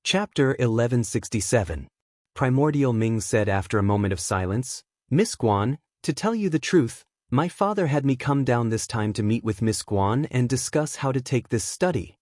Speaker 1: Chapter 1167. Primordial Ming said after a moment of silence, "Miss Guan, to tell you the truth, my father had me come down this time to meet with Miss Guan and discuss how to take this study.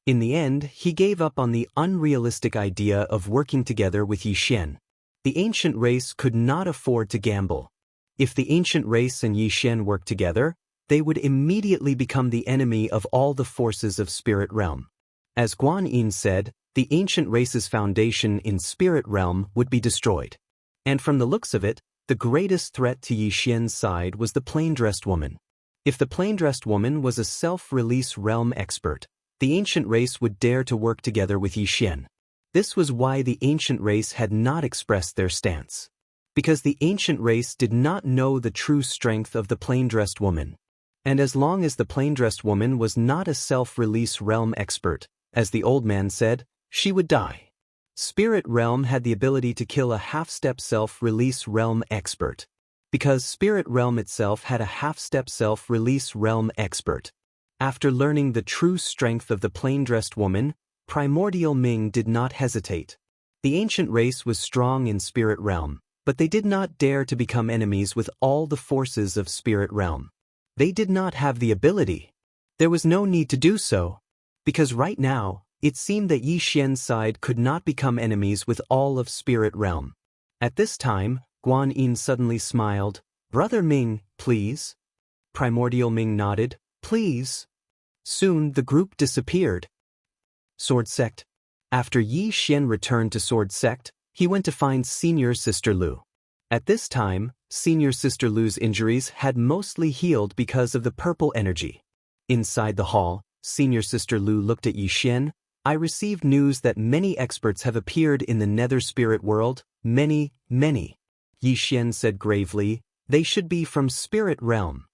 Speaker 1: In the end, he gave up on the unrealistic idea of working together with Yi Xian. The ancient race could not afford to gamble. If the ancient race and Yi Xian worked together, they would immediately become the enemy of all the forces of spirit realm. As Guan Yin said, the ancient race's foundation in spirit realm would be destroyed. And from the looks of it, the greatest threat to Yi Xian's side was the plain-dressed woman. If the plain-dressed woman was a self-release realm expert, the ancient race would dare to work together with Yi Xian. This was why the ancient race had not expressed their stance. Because the ancient race did not know the true strength of the plain-dressed woman. And as long as the plain-dressed woman was not a self-release realm expert, as the old man said, she would die. Spirit realm had the ability to kill a half-step self-release realm expert. Because spirit realm itself had a half-step self-release realm expert. After learning the true strength of the plain-dressed woman, Primordial Ming did not hesitate. The ancient race was strong in spirit realm, but they did not dare to become enemies with all the forces of spirit realm. They did not have the ability. There was no need to do so. Because right now, it seemed that Yi Xian's side could not become enemies with all of spirit realm. At this time, Guan Yin suddenly smiled. "Brother Ming, please." Primordial Ming nodded. "Please." Soon the group disappeared. Sword Sect. After Yi Xian returned to Sword Sect, he went to find Senior Sister Lu. At this time, Senior Sister Lu's injuries had mostly healed because of the purple energy. Inside the hall, Senior Sister Lu looked at Yi Xian. I received news that many experts have appeared in the nether spirit world, many. Yi Xian said gravely, they should be from spirit realm.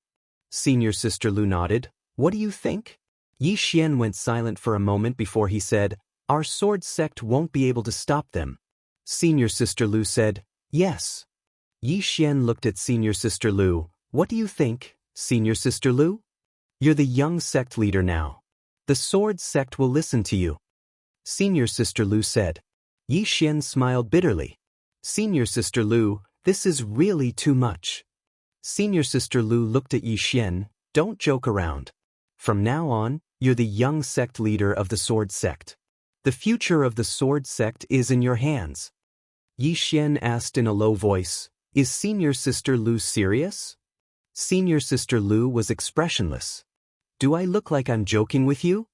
Speaker 1: Senior Sister Lu nodded. What do you think? Yi Xian went silent for a moment before he said, our sword sect won't be able to stop them. Senior Sister Lu said, yes. Yi Xian looked at Senior Sister Lu. What do you think, Senior Sister Lu? You're the young sect leader now. The sword sect will listen to you. Senior Sister Lu said. Yi Xian smiled bitterly. Senior Sister Lu, this is really too much. Senior Sister Lu looked at Yi Xian. Don't joke around. From now on, you're the young sect leader of the sword sect. The future of the sword sect is in your hands. Yi Xian asked in a low voice, is Senior Sister Lu serious? Senior Sister Lu was expressionless. Do I look like I'm joking with you?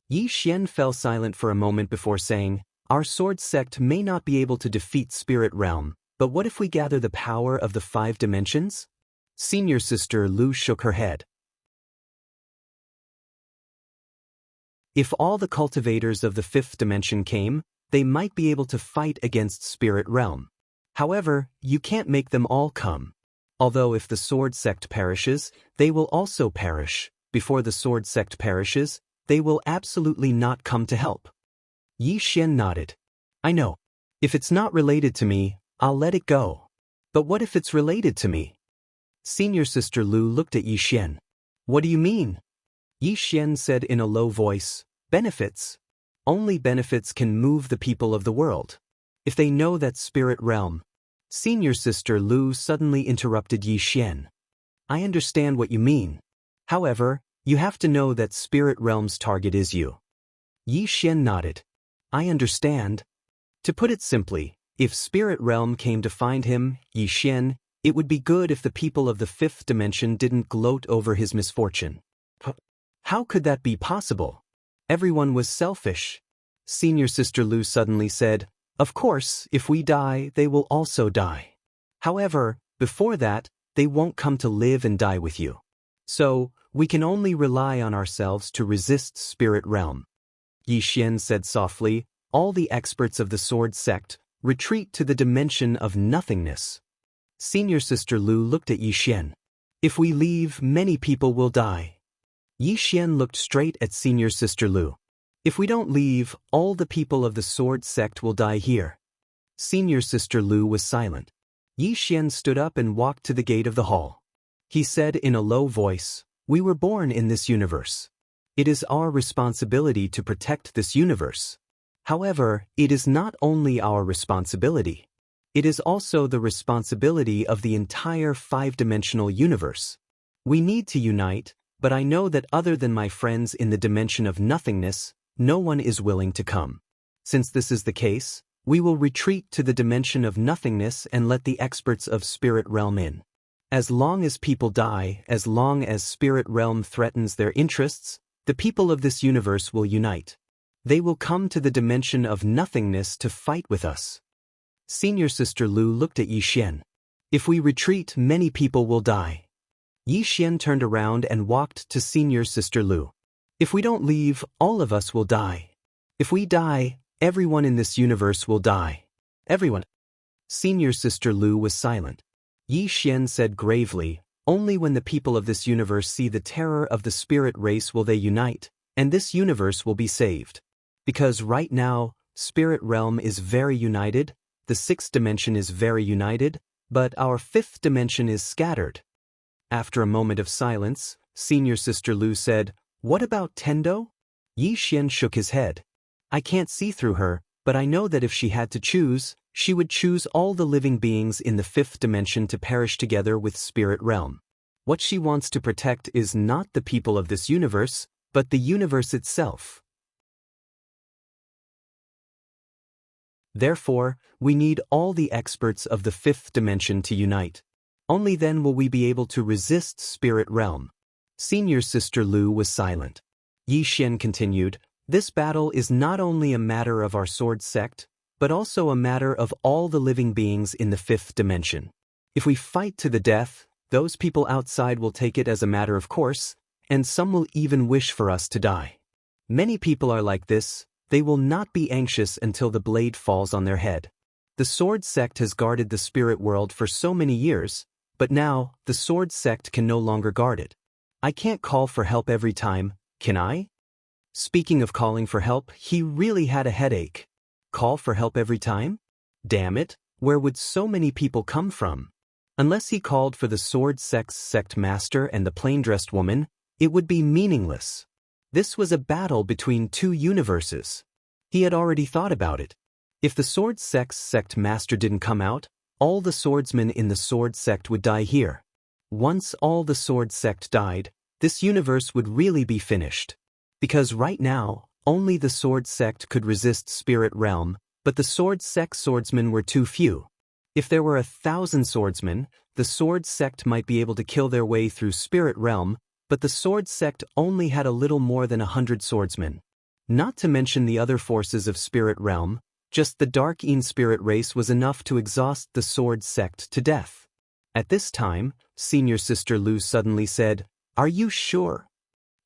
Speaker 1: Yi Xian fell silent for a moment before saying, our sword sect may not be able to defeat Spirit Realm, but what if we gather the power of the 5 dimensions? Senior Sister Lu shook her head. If all the cultivators of the 5th dimension came, they might be able to fight against Spirit Realm. However, you can't make them all come. Although if the sword sect perishes, they will also perish. Before the sword sect perishes, they will absolutely not come to help. Yi Xian nodded. I know. If it's not related to me, I'll let it go. But what if it's related to me? Senior Sister Lu looked at Yi Xian. What do you mean? Yi Xian said in a low voice, benefits. Only benefits can move the people of the world. If they know that Spirit Realm. Senior Sister Lu suddenly interrupted Yi Xian. I understand what you mean. However, you have to know that Spirit Realm's target is you. Yi Xian nodded. I understand. To put it simply, if Spirit Realm came to find him, Yi Xian, it would be good if the people of the 5th dimension didn't gloat over his misfortune. How could that be possible? Everyone was selfish. Senior Sister Lu suddenly said, of course, if we die, they will also die. However, before that, they won't come to live and die with you. So, we can only rely on ourselves to resist Spirit Realm. Yi Xian said softly, all the experts of the sword sect, retreat to the dimension of nothingness. Senior Sister Lu looked at Yi Xian. If we leave, many people will die. Yi Xian looked straight at Senior Sister Lu. If we don't leave, all the people of the sword sect will die here. Senior Sister Lu was silent. Yi Xian stood up and walked to the gate of the hall. He said in a low voice, we were born in this universe. It is our responsibility to protect this universe. However, it is not only our responsibility. It is also the responsibility of the entire 5-dimensional universe. We need to unite, but I know that other than my friends in the dimension of nothingness, no one is willing to come. Since this is the case, we will retreat to the dimension of nothingness and let the experts of Spirit Realm in. As long as people die, as long as Spirit Realm threatens their interests, the people of this universe will unite. They will come to the dimension of nothingness to fight with us. Senior Sister Lu looked at Yi Xian. If we retreat, many people will die. Yi Xian turned around and walked to Senior Sister Lu. If we don't leave, all of us will die. If we die, everyone in this universe will die. Everyone. Senior Sister Lu was silent. Yi Xian said gravely, only when the people of this universe see the terror of the spirit race will they unite, and this universe will be saved. Because right now, Spirit Realm is very united, the 6th dimension is very united, but our 5th dimension is scattered. After a moment of silence, Senior Sister Lu said, what about Tendo? Yi Xian shook his head. I can't see through her, but I know that if she had to choose, she would choose all the living beings in the 5th dimension to perish together with Spirit Realm. What she wants to protect is not the people of this universe, but the universe itself. Therefore, we need all the experts of the 5th dimension to unite. Only then will we be able to resist Spirit Realm. Senior Sister Lu was silent. Yi Xian continued, this battle is not only a matter of our sword sect, but also a matter of all the living beings in the 5th dimension. If we fight to the death, those people outside will take it as a matter of course, and some will even wish for us to die. Many people are like this, they will not be anxious until the blade falls on their head. The Sword Sect has guarded the spirit world for so many years, but now, the Sword Sect can no longer guard it. I can't call for help every time, can I? Speaking of calling for help, he really had a headache. Call for help every time? Damn it, where would so many people come from? Unless he called for the Sword Sect's sect master and the plain-dressed woman, it would be meaningless. This was a battle between two universes. He had already thought about it. If the Sword Sect's sect master didn't come out, all the swordsmen in the Sword Sect would die here. Once all the Sword Sect died, this universe would really be finished. Because right now, only the Sword Sect could resist Spirit Realm, but the Sword Sect swordsmen were too few. If there were 1,000 swordsmen, the Sword Sect might be able to kill their way through Spirit Realm, but the Sword Sect only had a little more than 100 swordsmen. Not to mention the other forces of Spirit Realm, just the Dark Een spirit race was enough to exhaust the Sword Sect to death. At this time, Senior Sister Lu suddenly said, "Are you sure?"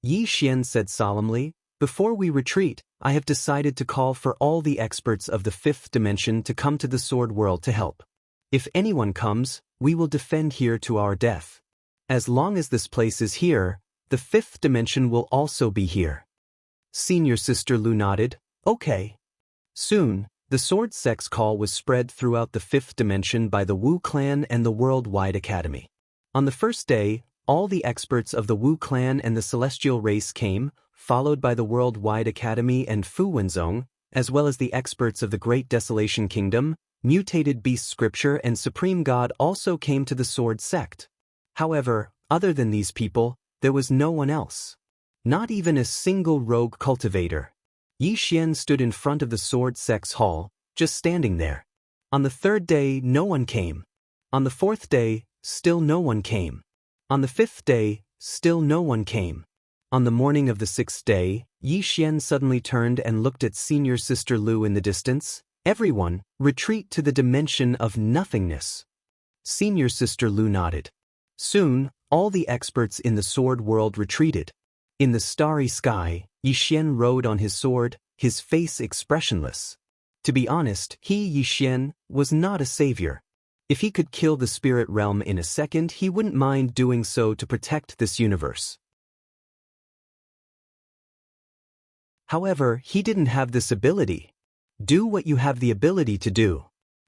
Speaker 1: Yi Xian said solemnly, "Before we retreat, I have decided to call for all the experts of the fifth dimension to come to the Sword World to help. If anyone comes, we will defend here to our death. As long as this place is here, the fifth dimension will also be here." Senior Sister Lu nodded, "Okay." Soon, the Sword Sect's call was spread throughout the fifth dimension by the Wu clan and the Worldwide Academy. On the first day, all the experts of the Wu clan and the Celestial race came, followed by the Worldwide Academy and Fu Wenzong, as well as the experts of the Great Desolation Kingdom, Mutated Beast Scripture and Supreme God also came to the Sword Sect. However, other than these people, there was no one else. Not even a single rogue cultivator. Yi Xian stood in front of the Sword Sect's hall, just standing there. On the third day, no one came. On the fourth day, still no one came. On the fifth day, still no one came. On the morning of the sixth day, Yi Xian suddenly turned and looked at Senior Sister Lu in the distance. "Everyone, retreat to the dimension of nothingness." Senior Sister Lu nodded. Soon, all the experts in the sword world retreated. In the starry sky, Yi Xian rode on his sword, his face expressionless. To be honest, Yi Xian, was not a savior. If he could kill the spirit realm in a second, he wouldn't mind doing so to protect this universe. However, he didn't have this ability. Do what you have the ability to do.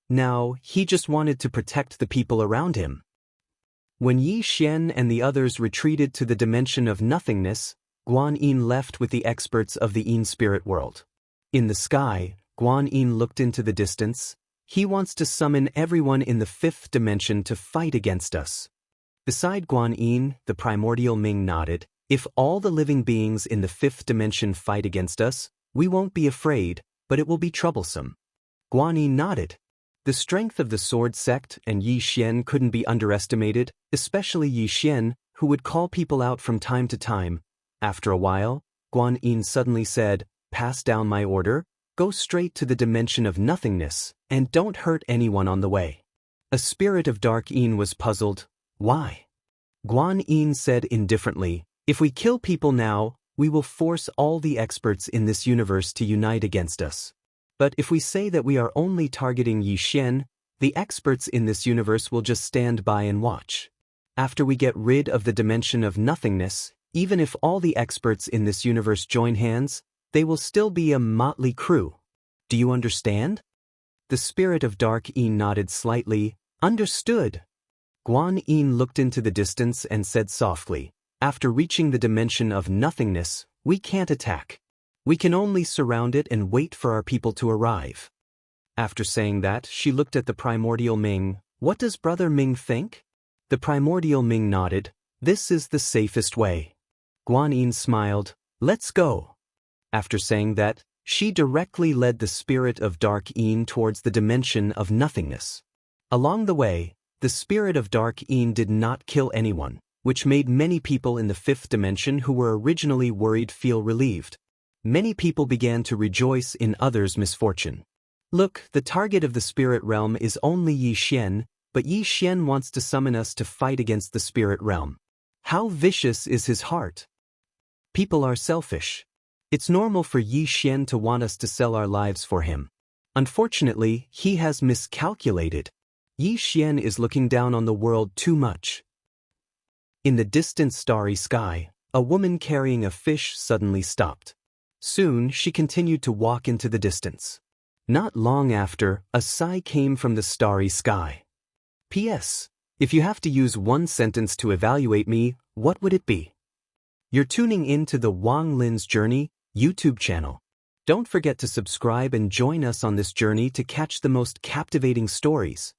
Speaker 1: Now, he just wanted to protect the people around him. When Yi Xian and the others retreated to the dimension of nothingness, Guan Yin left with the experts of the Yin spirit world. In the sky, Guan Yin looked into the distance. He wants to summon everyone in the fifth dimension to fight against us. Beside Guan Yin, the primordial Ming nodded. "If all the living beings in the fifth dimension fight against us, we won't be afraid, but it will be troublesome." Guan Yin nodded. The strength of the Sword Sect and Yi Xian couldn't be underestimated, especially Yi Xian, who would call people out from time to time. After a while, Guan Yin suddenly said, "Pass down my order, go straight to the dimension of nothingness, and don't hurt anyone on the way." A spirit of Dark Yin was puzzled. "Why?" Guan Yin said indifferently, "If we kill people now, we will force all the experts in this universe to unite against us. But if we say that we are only targeting Yi Xian, the experts in this universe will just stand by and watch. After we get rid of the dimension of nothingness, even if all the experts in this universe join hands, they will still be a motley crew. Do you understand?" The spirit of Dark Yin nodded slightly. "Understood." Guan Yin looked into the distance and said softly, "After reaching the dimension of nothingness, we can't attack. We can only surround it and wait for our people to arrive." After saying that, she looked at the primordial Ming. "What does Brother Ming think?" The primordial Ming nodded. "This is the safest way." Guan Yin smiled. "Let's go." After saying that, she directly led the spirit of Dark Yin towards the dimension of nothingness. Along the way, the spirit of Dark Yin did not kill anyone, which made many people in the fifth dimension who were originally worried feel relieved. Many people began to rejoice in others' misfortune. "Look, the target of the spirit realm is only Yi Xian. but Yi Xian wants to summon us to fight against the spirit realm. How vicious is his heart? People are selfish. It's normal for Yi Xian to want us to sell our lives for him. Unfortunately, he has miscalculated. Yi Xian is looking down on the world too much. In the distant starry sky, a woman carrying a fish suddenly stopped. Soon, she continued to walk into the distance. Not long after, a sigh came from the starry sky. P.S. If you have to use one sentence to evaluate me, what would it be? You're tuning in to the Wang Lin's Journey YouTube channel. Don't forget to subscribe and join us on this journey to catch the most captivating stories.